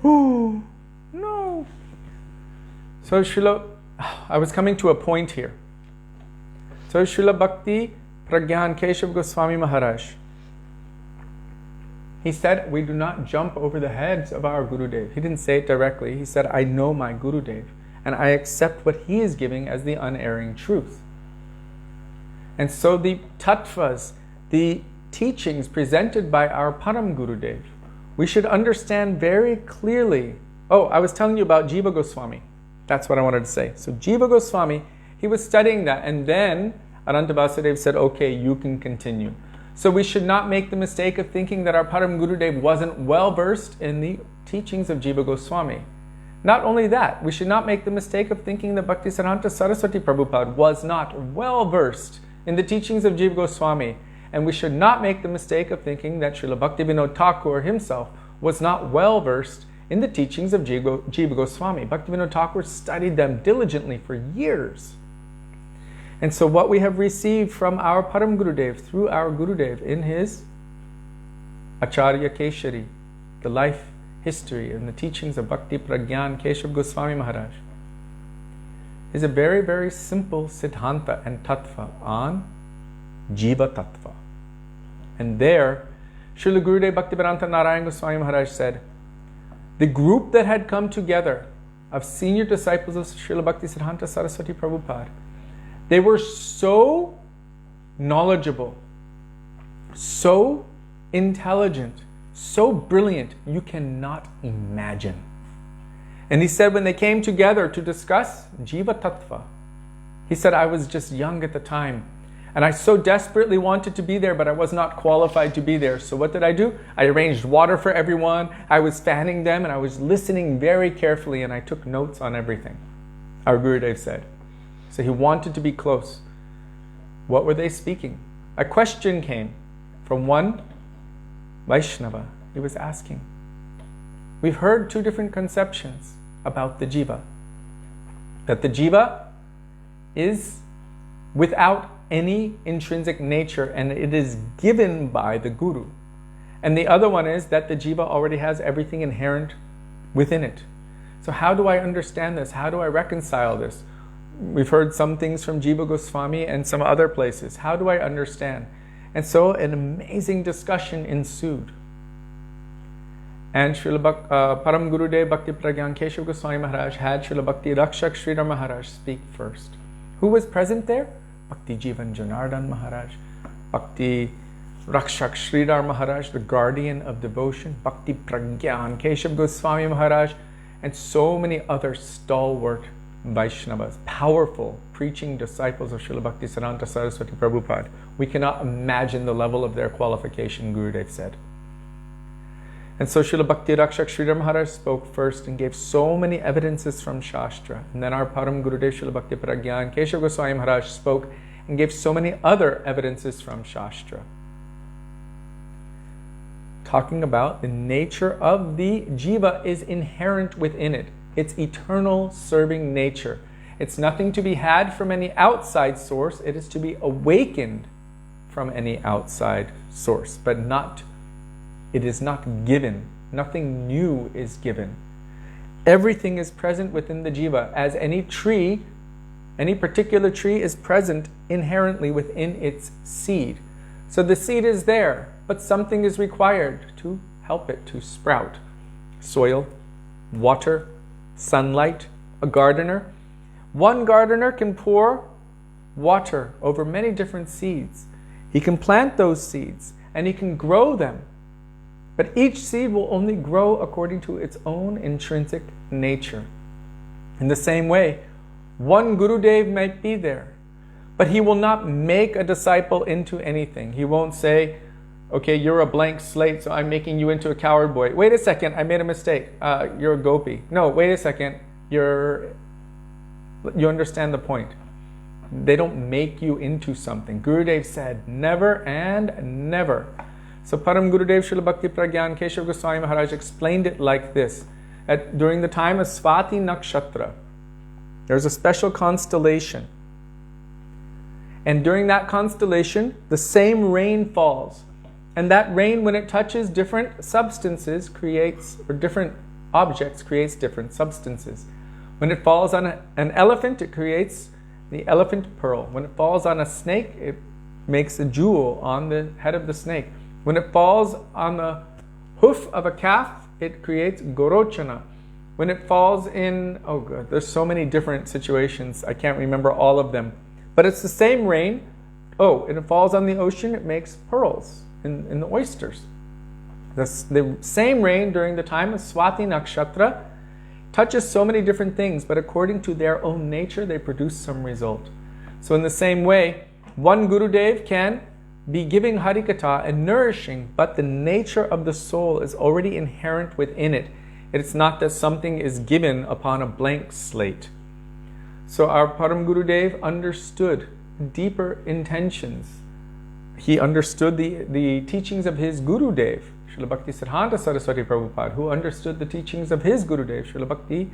Oh, no. So I was coming to a point here. So Srila Bhakti Prajnan Keshav Goswami Maharaj, he said, we do not jump over the heads of our Gurudev. He didn't say it directly. He said, I know my Gurudev, and I accept what he is giving as the unerring truth. And so the tattvas, the teachings presented by our Param Gurudev, we should understand very clearly. Oh, I was telling you about Jiva Goswami. That's what I wanted to say. So Jiva Goswami, he was studying that, and then Ananta Vasudev said, okay, you can continue. So we should not make the mistake of thinking that our Param Gurudev wasn't well versed in the teachings of Jiva Goswami. Not only that, we should not make the mistake of thinking that Bhaktisiddhanta Saraswati Prabhupada was not well versed in the teachings of Jiva Goswami. And we should not make the mistake of thinking that Srila Bhaktivinoda Thakur himself was not well versed in the teachings of Jiva Goswami. Bhaktivinoda Thakur studied them diligently for years. And so what we have received from our Param Gurudev, through our Gurudev, in his Acharya KIshori, the life history and the teachings of Bhakti Prajnan Keshav Goswami Maharaj, is a very, very simple Siddhanta and Tattva on Jiva Tattva. And there, Srila Gurudev Bhaktivedanta Narayan Goswami Maharaj said, the group that had come together of senior disciples of Srila Bhaktisiddhanta Saraswati Prabhupada, they were so knowledgeable, so intelligent, so brilliant, you cannot imagine. And he said when they came together to discuss Jiva Tattva, he said, I was just young at the time, and I so desperately wanted to be there, but I was not qualified to be there. So what did I do? I arranged water for everyone, I was fanning them, and I was listening very carefully, and I took notes on everything, our Gurudev said. So he wanted to be close. What were they speaking? A question came from one Vaishnava. He was asking, we've heard two different conceptions about the jiva. That the jiva is without any intrinsic nature and it is given by the guru. And the other one is that the jiva already has everything inherent within it. So how do I understand this? How do I reconcile this? We've heard some things from Jiva Goswami and some other places. How do I understand? And so an amazing discussion ensued. And Srila Param Gurudev Bhakti Prajnan Keshav Goswami Maharaj had Srila Bhakti Rakshak Sridhar Maharaj speak first. Who was present there? Bhakti Jivan Janardhan Maharaj, Bhakti Rakshak Sridhar Maharaj, the guardian of devotion, Bhakti Prajnan Keshav Goswami Maharaj, and so many other stalwart Vaishnavas, powerful preaching disciples of Srila Bhakti Siddhanta Saraswati Prabhupada. We cannot imagine the level of their qualification, Gurudev said. And so Srila Bhakti Rakshak Sridhar Maharaj spoke first and gave so many evidences from Shastra. And then our Param Gurudev Srila Bhakti Prajnan Keshav Goswami Maharaj spoke and gave so many other evidences from Shastra. Talking about the nature of the jiva is inherent within it. Its eternal serving nature. It's nothing to be had from any outside source. It is to be awakened from any outside source, but it is not given. Nothing new is given. Everything is present within the jiva. As any tree, any particular tree is present inherently within its seed. So the seed is there, but something is required to help it to sprout. Soil, water, sunlight, a gardener. One gardener can pour water over many different seeds. He can plant those seeds and he can grow them. But each seed will only grow according to its own intrinsic nature. In the same way, one Gurudev might be there, but he will not make a disciple into anything. He won't say, okay, you're a blank slate, so I'm making you into a coward boy. Wait a second, I made a mistake. You're a gopi. No, wait a second. You understand the point. They don't make you into something. Gurudev said, never and never. So Param Gurudev Srila Bhakti Prajnan Keshav Goswami Maharaj explained it like this. During the time of Swati Nakshatra, there's a special constellation. And during that constellation, the same rain falls. And that rain, when it touches different substances, or different objects, creates different substances. When it falls on an elephant, it creates the elephant pearl. When it falls on a snake, it makes a jewel on the head of the snake. When it falls on the hoof of a calf, it creates gorochana. When it falls in, oh god, there's so many different situations, I can't remember all of them. But it's the same rain. Oh, and it falls on the ocean, it makes pearls in the oysters. The same rain during the time of Swati Nakshatra touches so many different things, but according to their own nature, they produce some result. So in the same way, one Gurudev can be giving Harikatha and nourishing, but the nature of the soul is already inherent within it. It's not that something is given upon a blank slate. So our Param Gurudev understood deeper intentions. He understood the teachings of his Gurudev, Srila Bhakti Siddhanta Saraswati Prabhupada, who understood the teachings of his Gurudev, Srila Bhakti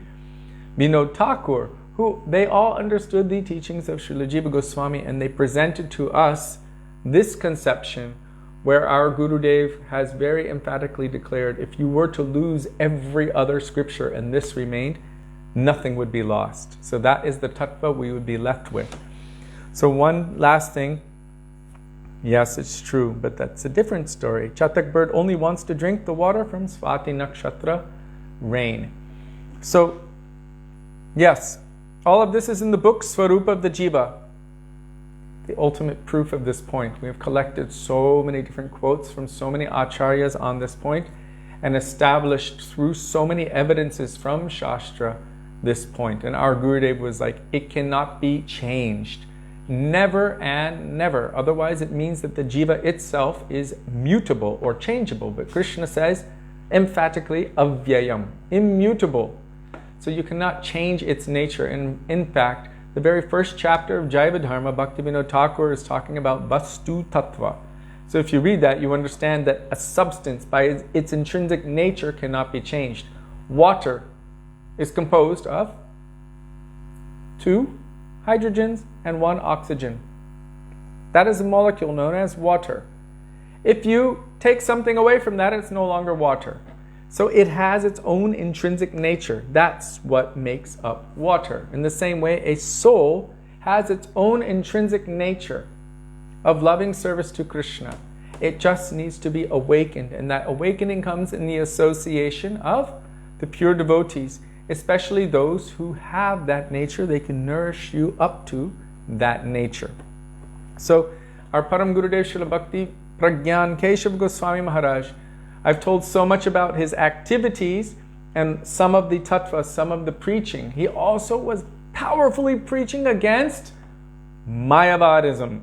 Vinod Thakur, who they all understood the teachings of Srila Jiva Goswami, and they presented to us this conception where our Gurudev has very emphatically declared, if you were to lose every other scripture and this remained, nothing would be lost. So that is the tattva we would be left with. So one last thing, yes, it's true, but that's a different story. Chatak bird only wants to drink the water from Swati Nakshatra rain. So, yes, all of this is in the book Svarupa of the Jiva. the ultimate proof of this point. We have collected so many different quotes from so many acharyas on this point and established through so many evidences from Shastra this point. And our Gurudev was like, it cannot be changed. Never and never. Otherwise it means that the jiva itself is mutable or changeable. But Krishna says emphatically avyayam, immutable. So you cannot change its nature. And in fact, the very first chapter of Jaiva Dharma, Bhaktivinoda Thakur is talking about vastu tattva. So if you read that, you understand that a substance by its intrinsic nature cannot be changed. Water is composed of 2 hydrogens and 1 oxygen. That is a molecule known as water. If you take something away from that, it's no longer water. So it has its own intrinsic nature. That's what makes up water. In the same way, a soul has its own intrinsic nature of loving service to Krishna. It just needs to be awakened. And that awakening comes in the association of the pure devotees, especially those who have that nature. They can nourish you up to that nature. So our Param Gurudev Srila Bhakti Prajnan Keshav Goswami Maharaj, I've told so much about his activities and some of the tattvas, some of the preaching. He also was powerfully preaching against Mayavadism.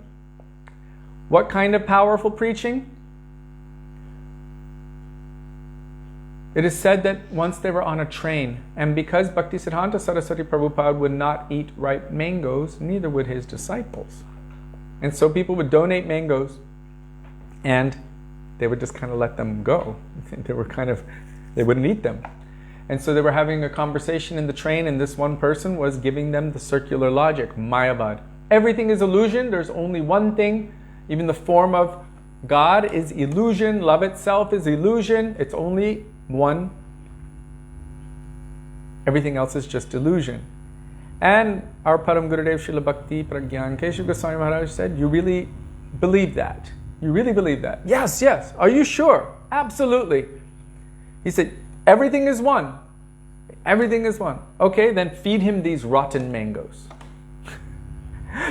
What kind of powerful preaching? It is said that once they were on a train, and because Bhaktisiddhanta Saraswati Prabhupada would not eat ripe mangoes, neither would his disciples. And so people would donate mangoes, and they would just kind of let them go. They wouldn't eat them. And so they were having a conversation in the train, and this one person was giving them the circular logic, Mayavad. Everything is illusion, there's only one thing. Even the form of God is illusion, love itself is illusion, it's only one. Everything else is just illusion. And our Param Gurudev Srila Bhakti Prajnan Keshav Goswami Maharaj said, you really believe that? You really believe that? Yes, yes. Are you sure? Absolutely. He said, everything is one. Everything is one. Okay, then feed him these rotten mangoes.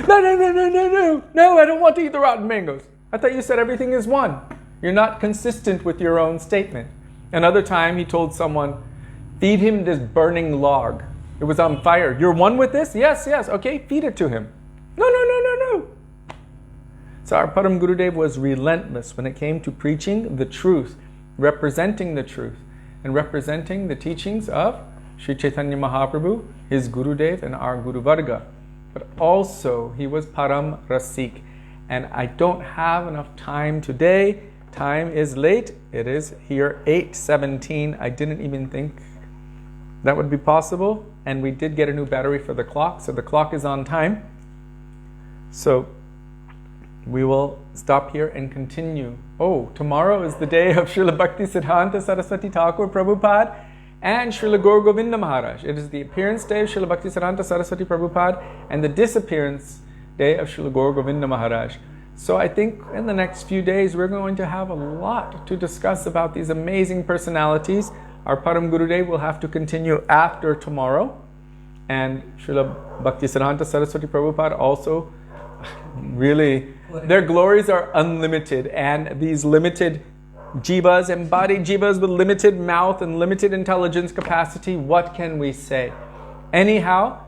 No, I don't want to eat the rotten mangoes. I thought you said everything is one. You're not consistent with your own statement. Another time he told someone, feed him this burning log. It was on fire. You're one with this? Yes, yes. Okay, feed it to him. No. So our Param Gurudev was relentless when it came to preaching the truth, representing the truth, and representing the teachings of Sri Chaitanya Mahaprabhu, his Gurudev, and our Guru Varga. But also, he was Param Rasik. And I don't have enough time today. Time is late. It is here 8:17. I didn't even think that would be possible. And we did get a new battery for the clock, so the clock is on time. So we will stop here and continue. Oh, tomorrow is the day of Srila Bhakti Siddhanta Saraswati Thakur Prabhupada and Srila Gaur Govinda Maharaj. It is the appearance day of Srila Bhakti Siddhanta Saraswati Prabhupada and the disappearance day of Srila Gaur Govinda Maharaj. So I think in the next few days we're going to have a lot to discuss about these amazing personalities. Our Param Gurudev will have to continue after tomorrow. And Srila Bhakti Siddhanta Saraswati Prabhupada also really, their glories are unlimited, and these limited jivas, embodied jivas with limited mouth and limited intelligence capacity, what can we say? Anyhow,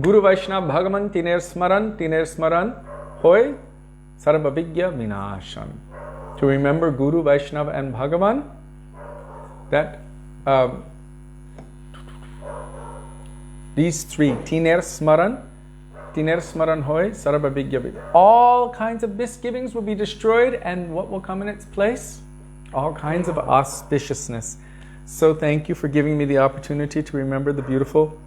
Guru Vaishnav Bhagavan Tiner Smaran Hoy Sarva Vigya Vinashan. To remember Guru, Vaishnav and Bhagavan, that these three, Tiner Smaran Hoy Sarva Vigya Vinashan. All kinds of misgivings will be destroyed, and what will come in its place? All kinds of auspiciousness. So thank you for giving me the opportunity to remember the beautiful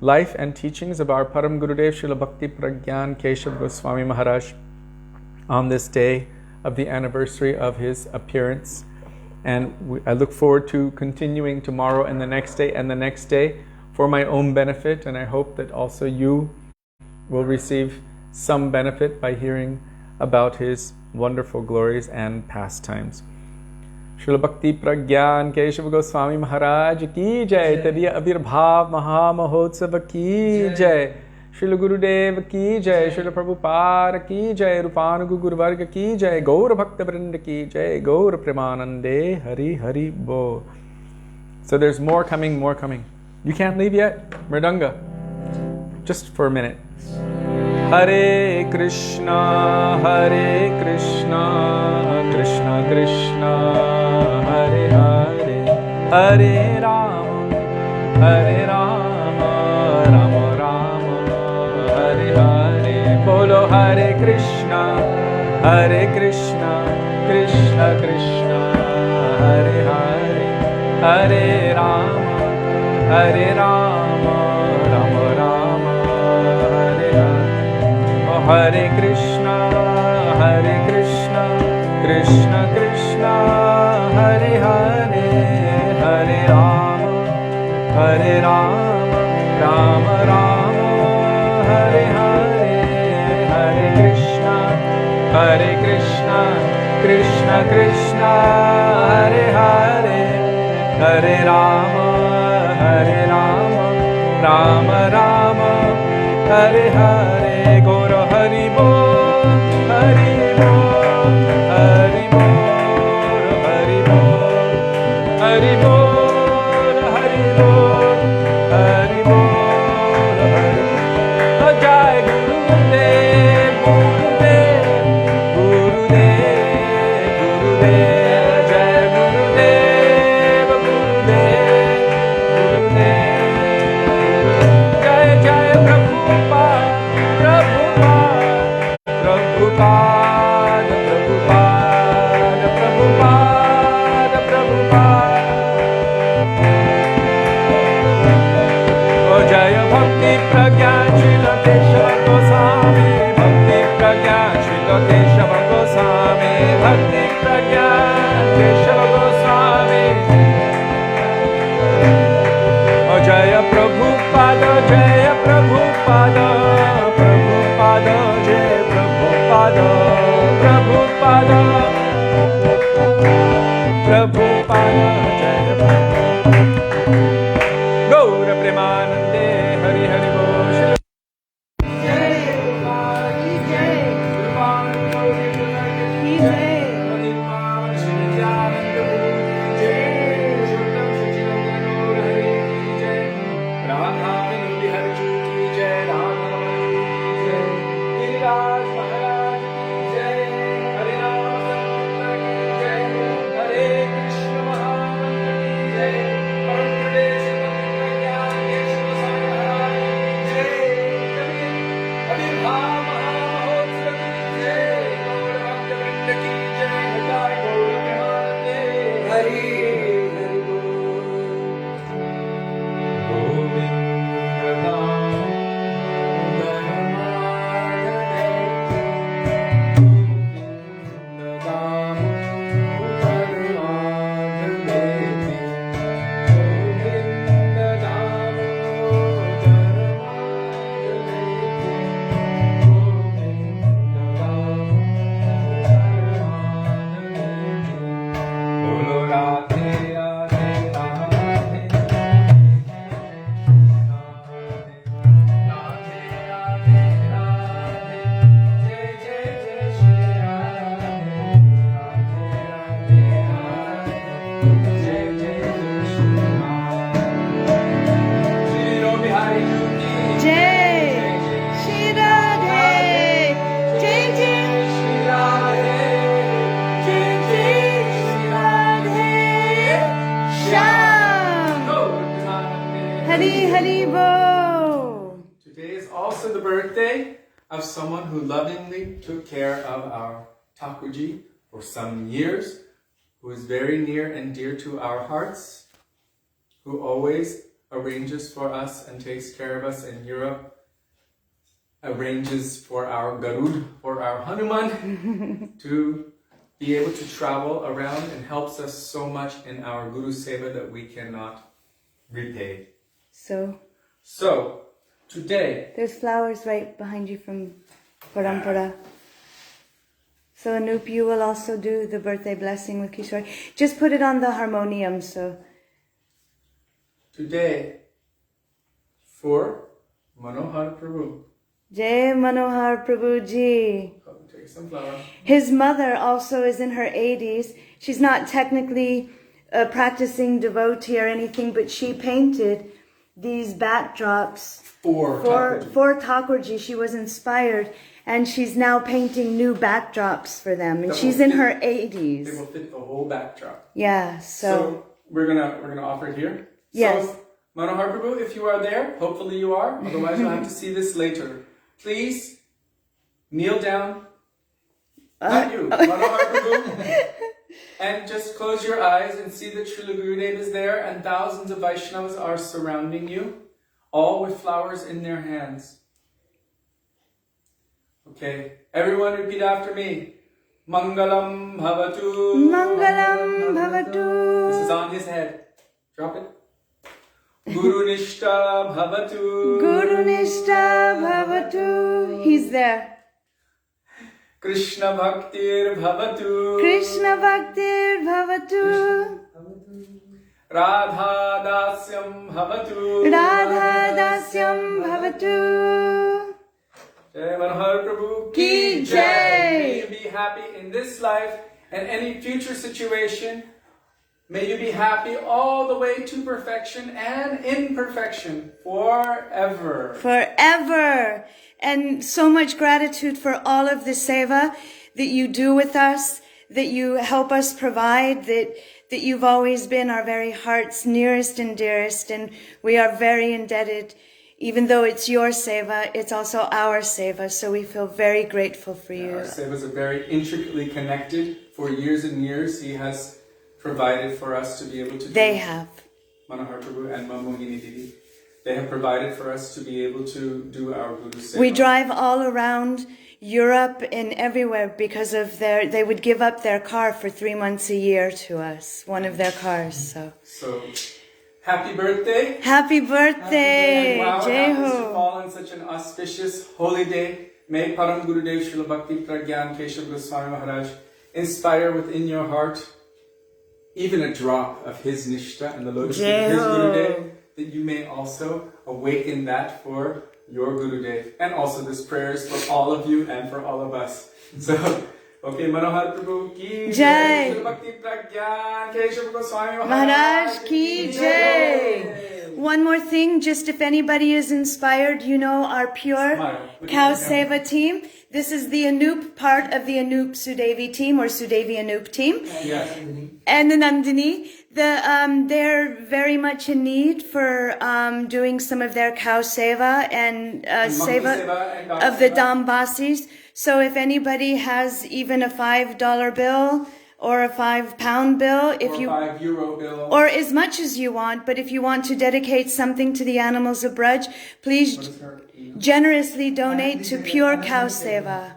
life and teachings of our Param Gurudev Srila Bhakti Prajnan Keshav Goswami Maharaj on this day of the anniversary of his appearance. And I look forward to continuing tomorrow and the next day and the next day for my own benefit, and I hope that also you will receive some benefit by hearing about his wonderful glories and pastimes. Srila Bhakti Prajnan Keshav Goswami Maharaj ki jai. Tadiya Avirbhav Maha Mahotsav ki jai. Srila Gurudev ki jai, Srila Prabhupada ki jai, Rupanuga Guru Varga ki jai, Gaura Bhakta Vrinda ki jai, Gaura Premanande, Hari Hari Bo. So there's more coming, more coming. You can't leave yet? Mridanga. Just for a minute. Hare Krishna, Krishna Krishna, Hare Hare, Hare Rama, Rama Rama, Hare Hare. Bolo Hare Krishna, Krishna Krishna, Hare Hare, Hare Rama, Rama Rama, Hare Hare. Hare Krishna, Krishna Krishna, Hare Hare, Hare Rama, Rama Rama, Hare Hare, Hare Krishna, Krishna Krishna, Hare Hare, Hare Rama, Rama Rama, Hare Hare. Gora Hari Bol, Hari Bol, Hari Bol, Hari Bol, Hari Bol, Hari Bol, Hari Bol, Hari Bol. Jai Gurudev, Gurudev, Gurudev, Gurudev, Jai Gurudev, Gurudev, Gurudev. Jai Jai Prabhupada. Prabhupada, Prabhupada, Prabhupada. Oh Jaya Bhakti Prajnan Srila Keshav Goswami, Bhakti Prajnan Srila Keshav Goswami, Bhakti Prajnan Keshav Goswami. Oh Jaya Prabhupada, Jaya Prabhupada, Prabhupada, Jaya Prabhupada, Prabhupada, Prabhupada, Jaya Prabhupada. Gaura Premanande, Hari Hari Bol. Jai Guruvaki, Jai Guruvaki, Jai of someone who lovingly took care of our Thakurji for some years, who is very near and dear to our hearts, who always arranges for us and takes care of us in Europe, arranges for our Garud, or our Hanuman, to be able to travel around and helps us so much in our Guru Seva that we cannot repay. So, today... There's flowers right behind you from Parampara. So Anup, you will also do the birthday blessing with KIshori. Just put it on the harmonium, so... Today, for Manohar Prabhu, Jai Manohar Prabhu Ji. Take some flower. His mother also is in her 80s. She's not technically a practicing devotee or anything, but she painted these backdrops For Thakurji. She was inspired, and she's now painting new backdrops for them. And she's in her 80s. They will fit the whole backdrop. Yeah, So we're gonna offer it here. Yes. So, Manohar Prabhu, if you are there, hopefully you are. Otherwise, you'll have to see this later. Please kneel down. Not you, Manohar Prabhu. And just close your eyes and see that Srila Gurudev is there and thousands of Vaishnavas are surrounding you, all with flowers in their hands. Okay, everyone repeat after me. Mangalam Bhavatu. Mangalam Bhavatu. This is on his head. Drop it. Guru Nishta Bhavatu. Guru Nishta Bhavatu. He's there. Krishna Bhaktir Bhavatu. Krishna Bhaktir Bhavatu. Radha Dasyam Bhavatu. Radha Dasyam Bhavatu. Jai Manohar Prabhu Ki Jai. May you be happy in this life and any future situation. May you be happy all the way to perfection and imperfection forever. Forever. And so much gratitude for all of the seva that you do with us, that you help us provide, that you've always been our very heart's nearest and dearest. And we are very indebted. Even though it's your seva, it's also our seva. So we feel very grateful for you. Our sevas are very intricately connected. For years and years, he has provided for us to be able to do. They have. Manohar Prabhu and Mohini Didi. They have provided for us to be able to do our Guru Seva. We drive all around Europe and everywhere because of they would give up their car for 3 months a year to us, one of their cars. So happy birthday. Happy birthday. And wow, it Jai happens to Ho. fall on such an auspicious, holy day. May Param Gurudev Srila Bhakti Prajnan Keshav Goswami Maharaj inspire within your heart even a drop of his Nishta and the lotus feet of his Gurudev, that you may also awaken that for your Gurudev. And also this prayer is for all of you and for all of us. So, okay, Manohar Prabhu Ki Jai. Srila Bhakti Prajnan Keshav Goswami Maharaj Ki Jai. One more thing, just if anybody is inspired, you know our pure cow seva team. This is the Anup part of the Anup Sudevi team or Sudevi Anup team. Yes. And the Nandini. They're very much in need for doing some of their cow seva and seva of the Dambasis. So if anybody has even a $5 bill or a £5 bill, if or you €5 bill, or as much as you want, but if you want to dedicate something to the animals of Braj, please generously donate to Pure Cow Seva.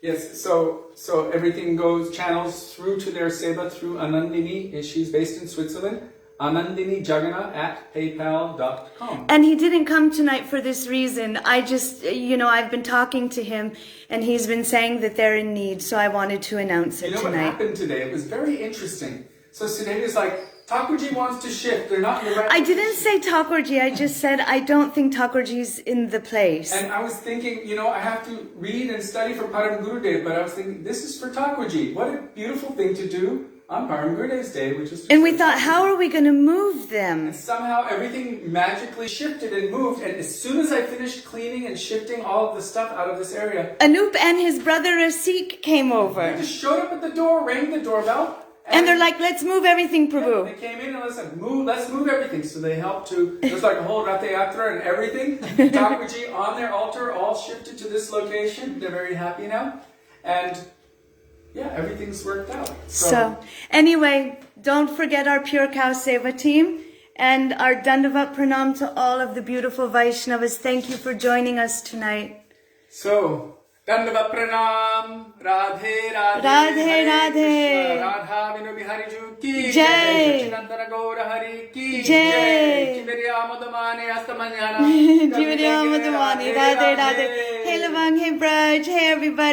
Yes, so everything channels through to their seva through Anandini. She's based in Switzerland. Anandini Jagana at paypal.com. And he didn't come tonight for this reason. I just, I've been talking to him and he's been saying that they're in need. So I wanted to announce it tonight. What happened today? It was very interesting. So Sudevi is like, Thakurji wants to shift. They're not in the right I didn't say Thakurji. I just said I don't think Thakurji's in the place. And I was thinking, I have to read and study for Param Gurudev, but I was thinking, this is for Thakurji. What a beautiful thing to do on Param Gurudev's day, which is... And we thought, how are we going to move them? And somehow everything magically shifted and moved, and as soon as I finished cleaning and shifting all of the stuff out of this area... Anup and his brother Rasik came over. They just showed up at the door, rang the doorbell... And they're like, let's move everything, Prabhu. They came in and said, let's move everything. So they helped to, there's like a whole Ratha Yatra and everything. Thakurji on their altar, all shifted to this location. They're very happy now. And yeah, everything's worked out. So anyway, don't forget our Pure Cow Seva team and our Dandavat Pranam to all of the beautiful Vaishnavas. Thank you for joining us tonight. So, Dandavat Pranam, Radhe Radhe, Radhe Radhe, Radha Vinu Bihari Ju Ki Jai, Chinantana Gaura Hari Ki Jai, Chivirya Madhumani Astamanyana, Chivirya Madhumani, Radhe Radhe. Hey Lavang, hey Braj, hey everybody.